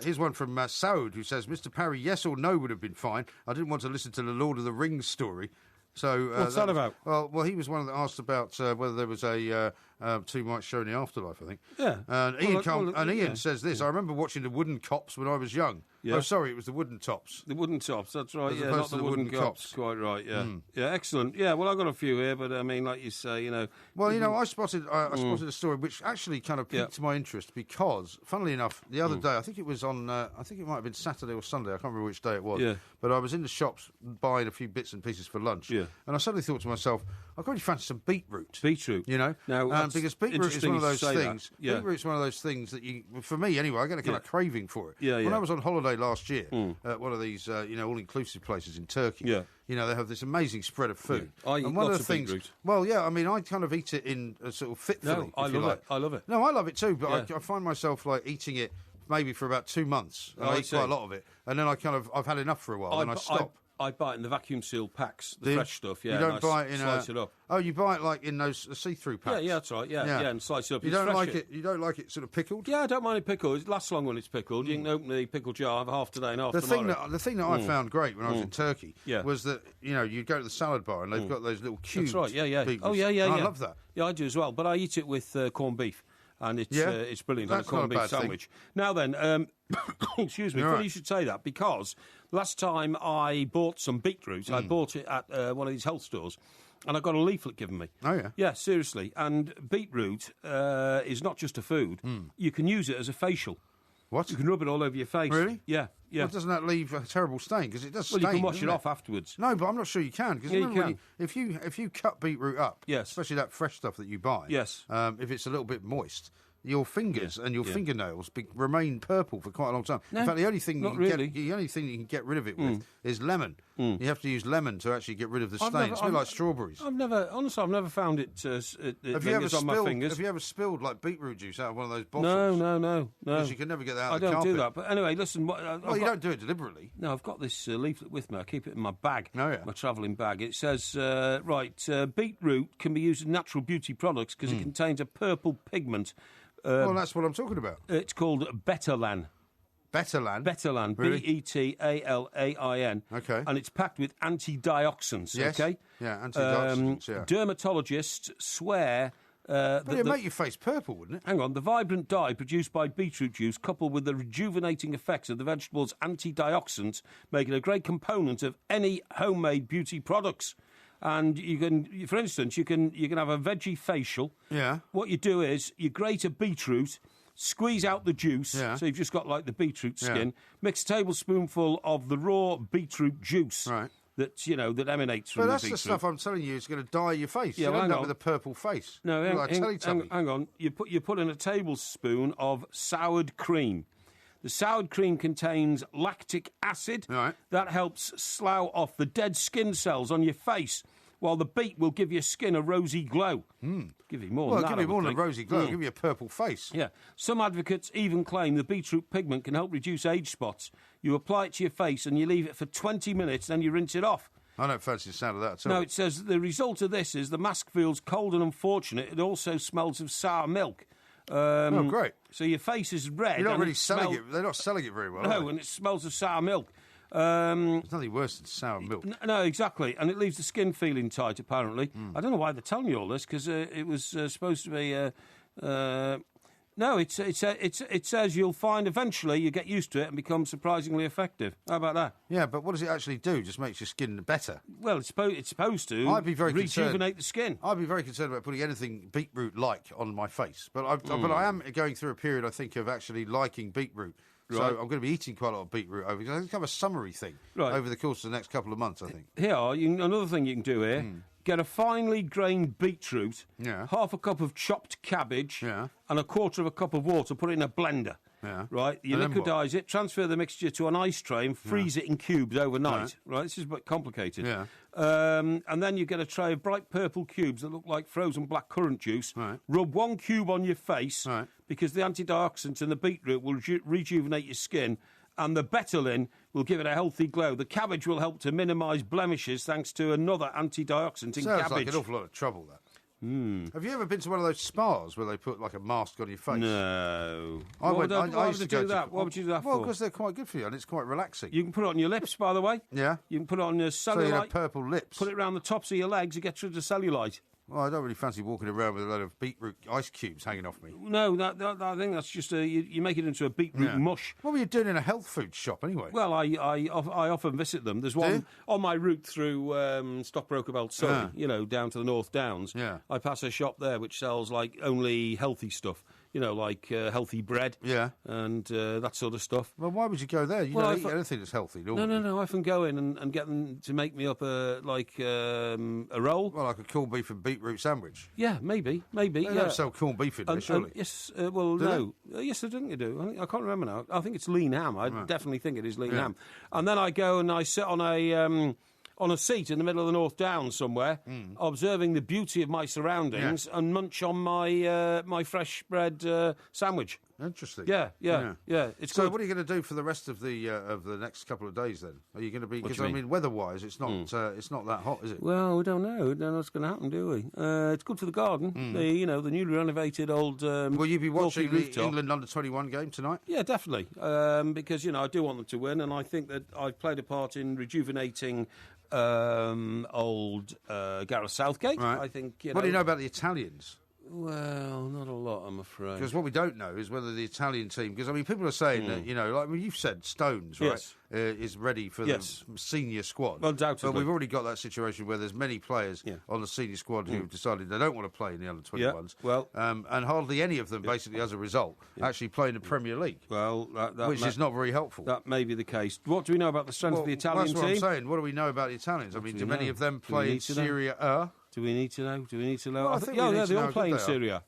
Here's one from Saud, who says, Mr. Parry, yes or no would have been fine. I didn't want to listen to the Lord of the Rings story. So what's that about? Well, he was one that asked about whether there was a two might show in the afterlife, I think. Yeah. And Ian says this, I remember watching the Wooden Cops when I was young. Yeah. Oh, sorry, it was the Wooden Tops. The Wooden Tops, that's right. As Yeah, opposed not to the Wooden Cops. Quite right, yeah. Yeah, excellent. Yeah, well, I've got a few here, but I mean, like you say, Well, I spotted a story which actually kind of piqued my interest because, funnily enough, the other day, I think it was on, I think it might have been Saturday or Sunday, I can't remember which day it was, but I was in the shops buying a few bits and pieces for lunch, and I suddenly thought to myself, I really fancy some beetroot. Beetroot. Now, because beetroot is one of those things. Beetroot's one of those things that for me anyway, I get a kind of craving for it. Yeah, when I was on holiday last year at one of these, all-inclusive places in Turkey, they have this amazing spread of food. I eat and one lots of the things, beetroot. well, I mean, I kind of eat it in sort of fitfully. I love it. No, I love it too, but I find myself like eating it maybe for about 2 months. And I eat quite a lot of it, and then I've had enough for a while, and I stop. I buy it in the vacuum sealed packs, the fresh stuff. Yeah, you don't buy it in slice it up. Oh, you buy it like in those see-through packs. Yeah, that's right. Yeah, and slice it up. You don't like it. You don't like it sort of pickled. Yeah, I don't mind it pickled. It lasts long when it's pickled. You can open the pickle jar, have half today and half tomorrow. The thing that I found great when I was in Turkey was that you go to the salad bar and they've got those little cubes. That's right. Yeah. Beetroots. Oh yeah. I love that. Yeah, I do as well. But I eat it with corned beef. And it's brilliant on a corned beef sandwich. Now then, excuse me, funny you should say that, because last time I bought some beetroot, I bought it at one of these health stores, and I got a leaflet given me. Oh, yeah? Yeah, seriously. And beetroot is not just a food. You can use it as a facial. What? You can rub it all over your face. Really? Yeah. Well, doesn't that leave a terrible stain? Because it does stain. Well, you can wash it off afterwards. No, but I'm not sure you can. Because if you cut beetroot up, especially that fresh stuff that you buy, if it's a little bit moist, your fingers and your fingernails remain purple for quite a long time. No, in fact, the only thing you can get rid of it with is lemon. You have to use lemon to actually get rid of the stain. It's a bit like strawberries. I've never found it. Have you ever on my fingers. Have you ever spilled like beetroot juice out of one of those bottles? No. Because you can never get that out I of the don't carpet. do that. But anyway, listen. You don't do it deliberately. No, I've got this leaflet with me. I keep it in my bag. Oh, yeah. My travelling bag. It says, beetroot can be used in natural beauty products because it contains a purple pigment. Well, that's what I'm talking about. It's called Betalan. Betalan? Really? Betalan. Okay. And it's packed with antioxidants, okay? Yeah, antioxidants, Dermatologists swear... but it'd make your face purple, wouldn't it? Hang on. The vibrant dye produced by beetroot juice, coupled with the rejuvenating effects of the vegetable's antioxidants, make it a great component of any homemade beauty products. And you can, for instance, you can have a veggie facial. Yeah. What you do is you grate a beetroot, squeeze out the juice, so you've just got like the beetroot skin. Mix a tablespoonful of the raw beetroot juice. Right. That emanates from the beetroot. But that's the stuff I'm telling you is going to dye your face. Yeah, You'll end up with a purple face. No, hang on. You put in a tablespoon of soured cream. The soured cream contains lactic acid. Right. That helps slough off the dead skin cells on your face, while the beet will give your skin a rosy glow. Give you more than that. Well, give you more than a rosy glow. Give you a purple face. Yeah. Some advocates even claim the beetroot pigment can help reduce age spots. You apply it to your face and you leave it for 20 minutes, then you rinse it off. I don't fancy the sound of that at all. No, it says the result of this is the mask feels cold and unfortunate. It also smells of sour milk. Oh, great. So your face is red. You're not really selling it. They're not selling it very well. No, and it smells of sour milk. There's nothing worse than sour milk. No, exactly. And it leaves the skin feeling tight, apparently. I don't know why they're telling you all this, because it was supposed to be... No, it says you'll find eventually you get used to it and become surprisingly effective. How about that? Yeah, but what does it actually do? Just makes your skin better? Well, it's supposed to rejuvenate the skin. I'd be very concerned about putting anything beetroot-like on my face. But I am going through a period, I think, of actually liking beetroot. Right. So I'm going to be eating quite a lot of beetroot over, because I think it's kind of a summery thing over the course of the next couple of months, I think. Another thing you can do here. Get a finely grained beetroot, half a cup of chopped cabbage, and a quarter of a cup of water. Put it in a blender. right? You liquidise it, transfer the mixture to an ice tray and freeze it in cubes overnight, right? This is a bit complicated. Yeah. And then you get a tray of bright purple cubes that look like frozen black currant juice. Right. Rub one cube on your face because the antioxidants in the beetroot will rejuvenate your skin, and the betulin will give it a healthy glow. The cabbage will help to minimise blemishes thanks to another antioxidant in cabbage. Sounds like an awful lot of trouble, that. Have you ever been to one of those spas where they put like a mask on your face? No. Why would you do that? What would you do that for? Well, because they're quite good for you and it's quite relaxing. You can put it on your lips, by the way. Yeah. You can put it on your cellulite. So you have purple lips. Put it around the tops of your legs, it gets rid of the cellulite. Well, I don't really fancy walking around with a load of beetroot ice cubes hanging off me. No, I think that's just you make it into a beetroot mush. What were you doing in a health food shop anyway? Well, I often visit them. There's one on my route through Stockbroker Belt, Surrey, down to the North Downs. Yeah. I pass a shop there which sells like only healthy stuff. Like healthy bread, and that sort of stuff. Well, why would you go there? You don't eat anything that's healthy, do you? No. I often go in and get them to make me up a roll. Well, like a corned beef and beetroot sandwich. Yeah, maybe. They don't sell corned beef in there, surely. Yes, no. Yes, I think they do. I can't remember now. I think it's lean ham. I definitely think it is lean ham. And then I go and I sit on a seat in the middle of the North Downs somewhere, observing the beauty of my surroundings and munch on my fresh bread sandwich. Interesting. Yeah. It's so good. what are you going to do for the rest of the next couple of days then? Are you going to be, because I mean weather-wise it's not that hot, is it? Well, we don't know. We don't know what's going to happen, do we? It's good for the garden. The newly renovated old. Will you be watching the rooftop. England under-21 game tonight? Yeah, definitely. Because I do want them to win, and I think that I've played a part in rejuvenating old Gareth Southgate. Right. I think. What do you know about the Italians? Well, not a lot, I'm afraid. Because what we don't know is whether the Italian team... Because, I mean, people are saying that, you've said Stones, right, is ready for the senior squad. Undoubtedly. But we've already got that situation where there's many players on the senior squad who've decided they don't want to play in the under-21s. Yeah. Well, and hardly any of them, basically, as a result, actually play in the Premier League. Well, which is not very helpful. That may be the case. What do we know about the strength of the Italian team? That's what I'm saying. What do we know about the Italians? I mean, do many of them play in Serie A? Do we need to know? Well, I think they all play in Syria.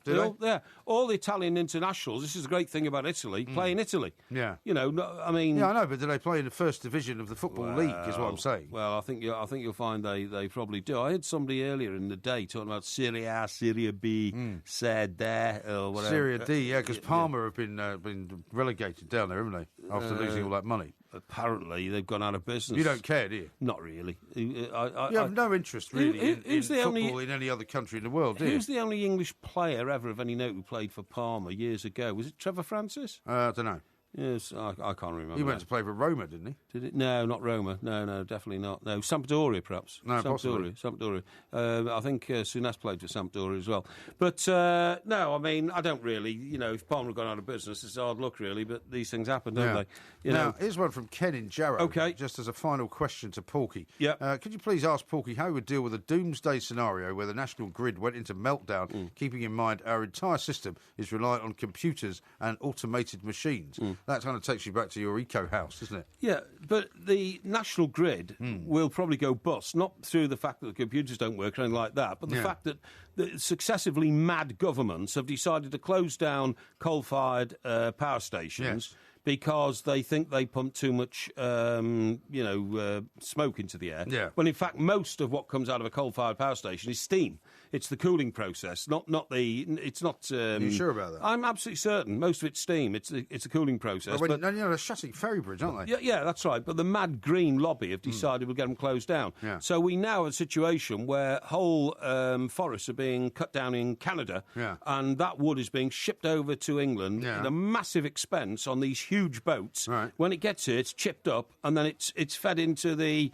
All the Italian internationals, this is the great thing about Italy, play in Italy. Yeah. I mean... Yeah, I know, but do they play in the first division of the Football League, is what I'm saying. Well, I think you'll find they probably do. I heard somebody earlier in the day talking about Serie A, Serie B, Serie D, or whatever. Serie D, yeah, because Parma have been relegated down there, haven't they, after losing all that money? Apparently, they've gone out of business. You don't care, do you? Not really. You have no interest, really, in football in any other country in the world, do you? Who's the only English player ever of any note who played for Parma years ago? Was it Trevor Francis? I don't know. Yes, I can't remember. He went to play for Roma, didn't he? Did it? No, not Roma. No, definitely not. No, Sampdoria, perhaps. No, possibly. Sampdoria. I think Souness played for Sampdoria as well. But, no, I mean, I don't really, if Palmer had gone out of business, it's hard luck, really, but these things happen, don't they? Now, here's one from Ken in Jarrow. Okay. Just as a final question to Porky. Yeah. Could you please ask Porky how he would deal with a doomsday scenario where the national grid went into meltdown, keeping in mind our entire system is reliant on computers and automated machines? That kind of takes you back to your eco house, doesn't it? Yeah, but the national grid will probably go bust, not through the fact that the computers don't work or anything like that, but the fact that the successively mad governments have decided to close down coal-fired power stations because they think they pump too much, smoke into the air. Yeah. When in fact most of what comes out of a coal-fired power station is steam. It's the cooling process, not the. It's not. Are you sure about that? I'm absolutely certain. Most of it's steam. It's a cooling process. But they're shutting Ferrybridge, aren't they? Yeah, that's right. But the mad green lobby have decided we'll get them closed down. Yeah. So we now have a situation where whole forests are being cut down in Canada, and that wood is being shipped over to England at a massive expense on these huge boats. Right. When it gets here, it's chipped up, and then it's fed into the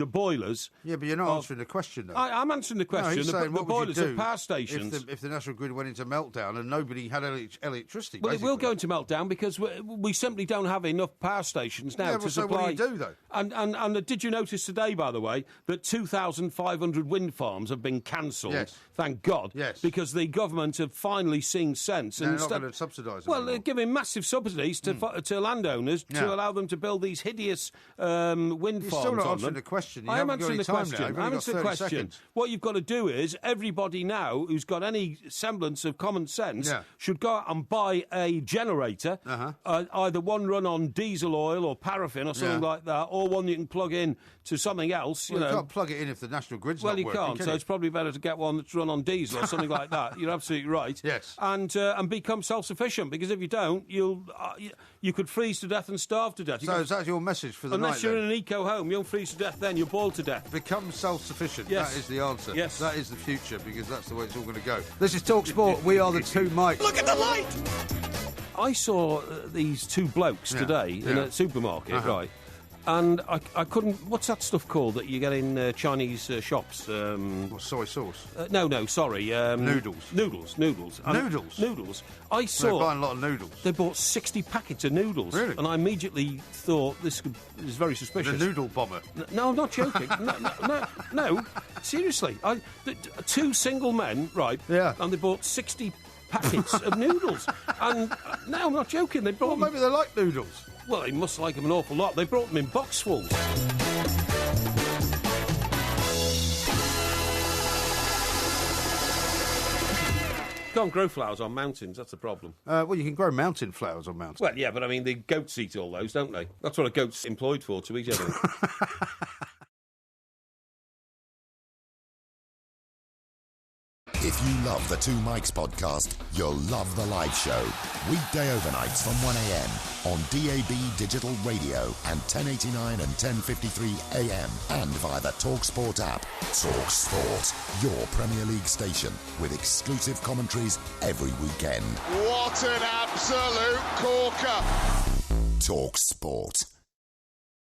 boilers. Yeah, but you're not answering the question, though. I'm answering the question. No, saying, the boilers of power stations. If the national grid went into meltdown and nobody had electricity, well, basically. it will go into meltdown because we simply don't have enough power stations now to supply. So what do you do, though? And did you notice today, by the way, that 2,500 wind farms have been cancelled? Yes. Thank God. Yes. Because the government have finally seen sense. They're not going to subsidise them. Well, they're giving massive subsidies to landowners to allow them to build these hideous wind farms You're still not on answering them. the question. I am answering the question. What you've got to do is, everybody now who's got any semblance of common sense should go out and buy a generator, either one run on diesel oil or paraffin or something like that, or one you can plug in to something else. You can't plug it in if the national grid's not working. Well, you can't, so it's probably better to get one that's run on diesel or something like that. You're absolutely right. Yes. And become self-sufficient, because if you don't, you could freeze to death and starve to death. So is that your message for the night? Unless you're in an eco home, you'll freeze to death then, you'll boil to death. Become self-sufficient. Yes. That is the answer. Yes. That is the future, because that's the way it's all going to go. This is Talk Sport. We are the two Mikes. Look at the light! I saw these two blokes today in a supermarket, right? And I couldn't... What's that stuff called that you get in Chinese shops? What, soy sauce? No, sorry. Noodles. Noodles. Noodles? I saw... They're buying a lot of noodles. They bought 60 packets of noodles. Really? And I immediately thought this is very suspicious. The noodle bomber. No, I'm not joking. No, seriously. Two single men, right? Yeah. And they bought 60 packets of noodles. And no, I'm not joking. They brought maybe they like noodles. Well, they must like them an awful lot. They brought them in boxfuls. Can't grow flowers on mountains, that's the problem. Well, you can grow mountain flowers on mountains. Well, yeah, but I mean, the goats eat all those, don't they? That's what a goat's employed for, to eat everything. If you love the Two Mics podcast, you'll love the live show. Weekday overnights from 1am on DAB Digital Radio and 1089 and 1053 AM and via the TalkSport app. TalkSport, your Premier League station with exclusive commentaries every weekend. What an absolute corker! TalkSport.